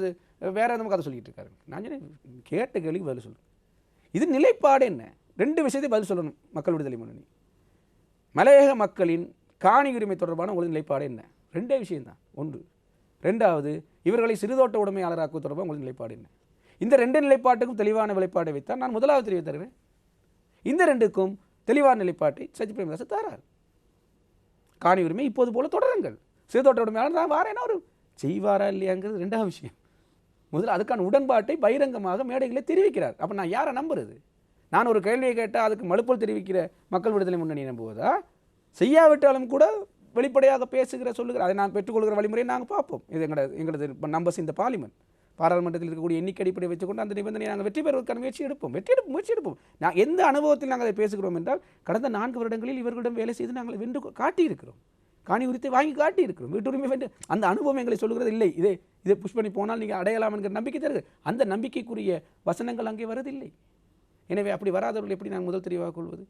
வேற எதுவும் கதை சொல்லிட்டு இருக்காரு. நான் கேட்ட கேள்விக்கு பதில் சொல்லணும். இது நிலைப்பாடு என்ன? 2 விஷயத்தை பதில் சொல்லணும் மக்கள் விடுதலை முன்னணி. மலையக மக்களின் காணி உரிமை தொடர்பான உங்களது நிலைப்பாடு என்ன? 2 விஷயம்தான். 1. 2வது, இவர்களை சிறுதோட்ட உடைமையாளராக்குவது தொடர்பாக உங்களது நிலைப்பாடு என்ன? இந்த 2 நிலைப்பாட்டுக்கும் தெளிவான நிலைப்பாடை வைத்தால் நான் 1வது தெரிவி தருவேன். இந்த 2க்கும் தெளிவான நிலைப்பாட்டை சஜித் பிரேமதாச தாரார். காணி உரிமை இப்போது போல தொடருங்கள், சிறுதோட்ட உடைமையாளர் நான் வாரேன்னா அவர் செய்வாரா இல்லையாங்கிறது 2வது விஷயம். முதல்ல அதுக்கான உடன்பாட்டை பகிரங்கமாக மேடைகளை தெரிவிக்கிறார். அப்போ நான் யாரை நம்புறது? நான் ஒரு கேள்வியை கேட்டால் அதுக்கு மறுப்போல் தெரிவிக்கிற மக்கள் விடுதலை முன்னணி நம்புவதா? செய்யாவிட்டாலும் கூட வெளிப்படையாக பேசுகிற சொல்லுகிற அதை நான் பெற்றுக்கொள்கிற வழிமுறையை நாங்கள் பார்ப்போம். இது எங்களது நம்பர்ஸ் இந்த பாராளுமன்றத்தில் இருக்கக்கூடிய எண்ணிக்கை அடிப்படை வச்சுக்கொண்டு அந்த நிபந்தனை நாங்கள் வெற்றி பெறுவதற்கான முயற்சி எடுப்போம். நான் எந்த அனுபவத்தில் நாங்கள் அதை பேசுகிறோம் என்றால், கடந்த 4 வருடங்களில் இவர்களிடம் வேலை செய்து நாங்கள் வென்று காட்டியிருக்கிறோம். காணி உரித்தை வாங்கி காட்டியிருக்கிறோம். வீட்டுரிமை வென்று அந்த அனுபவம் எங்களை சொல்கிறது இல்லை. இதை புஷ் பண்ணி போனால் நீங்கள் அடையலாம் என்கிற நம்பிக்கை தருது. அந்த நம்பிக்கைக்குரிய வசனங்கள் அங்கே வரதில்லை. எனவே அப்படி வராதவர்கள் எப்படி நாங்கள் முதல் தெரிவாக கொள்வது?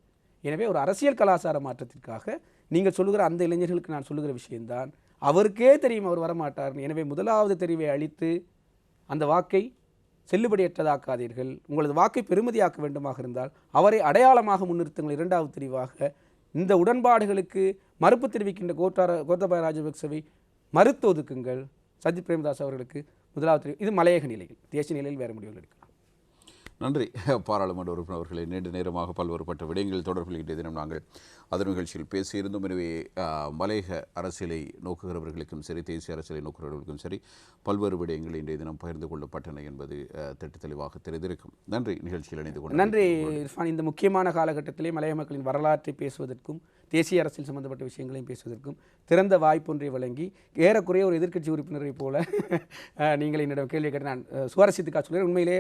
எனவே ஒரு அரசியல் கலாச்சார மாற்றத்திற்காக நீங்கள் சொல்லுகிற அந்த இளைஞர்களுக்கு நான் சொல்லுகிற விஷயம்தான், அவருக்கே தெரியும் அவர் வரமாட்டார். எனவே முதலாவது தெரிவை அளித்து அந்த வாக்கை செல்லுபடியற்றதாக்காதீர்கள். உங்களது வாக்கை பெறுமதியாக்க வேண்டுமாக இருந்தால் அவரை அடையாளமாக முன்னிறுத்துங்கள். இரண்டாவது தெரிவாக இந்த உடன்பாடுகளுக்கு மறுப்பு தெரிவிக்கின்ற கோத்தபாய ராஜபக்சவை மறுத்து ஒதுக்குங்கள். சஜித் பிரேமதாஸ் அவர்களுக்கு முதலாவது தெரிவு. இது மலையக நிலையில், தேசிய நிலையில் வேறு முடிவுகள் எடுக்கலாம். நன்றி பாராளுமன்ற உறுப்பினர் அவர்களை. நீண்ட நேரமாக பல்வேறுபட்ட விடயங்கள் தொடர்பில் இன்றைய தினம் நாங்கள் அதன் நிகழ்ச்சியில் பேசியிருந்தோம். எனவே மலையக அரசியலை நோக்குகிறவர்களுக்கும் சரி, தேசிய அரசியலை நோக்குகிறவர்களுக்கும் சரி, பல்வேறு விடயங்கள் இன்றைய தினம் பகிர்ந்து கொள்ளப்பட்டன என்பது திட்ட தெளிவாக தெரிந்திருக்கும். நன்றி நிகழ்ச்சியில் இணைந்து கொண்டு. நன்றி இர்ஃபான். இந்த முக்கியமான காலகட்டத்திலே மலையக மக்களின் வரலாற்றை பேசுவதற்கும் தேசிய அரசியல் சம்பந்தப்பட்ட விஷயங்களையும் பேசுவதற்கும் திறந்த வாய்ப்பொன்றை வழங்கி ஏறக்குறைய ஒரு எதிர்க்கட்சி உறுப்பினரை போல நீங்கள் என்னிடம் கேள்வி கேட்டு நான் சுவாரஸ்யத்துக்காக சொல்கிறேன். உண்மையிலே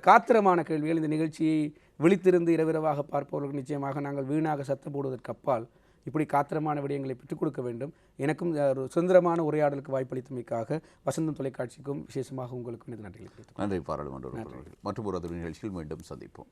காத்திரமான கேள்விகள். இந்த நிகழ்ச்சியை விழித்திருந்து இரவிரவாக பார்ப்பவர்களுக்கு நிச்சயமாக நாங்கள் வீணாக சத்தம் போடுவதற்கு அப்பால் இப்படி காத்திரமான விடயங்களை பெற்றுக் கொடுக்க வேண்டும். எனக்கும் ஒரு சுதந்திரமான உரையாடலுக்கு வாய்ப்பளித்தமைக்காக வசந்தம் தொலைக்காட்சிக்கும் விசேஷமாக உங்களுக்கு நன்றி. நன்றி பாராளுமன்ற உறுப்பினர்கள். மற்றும் ஒரு நிகழ்ச்சியில் மீண்டும் சந்திப்போம்.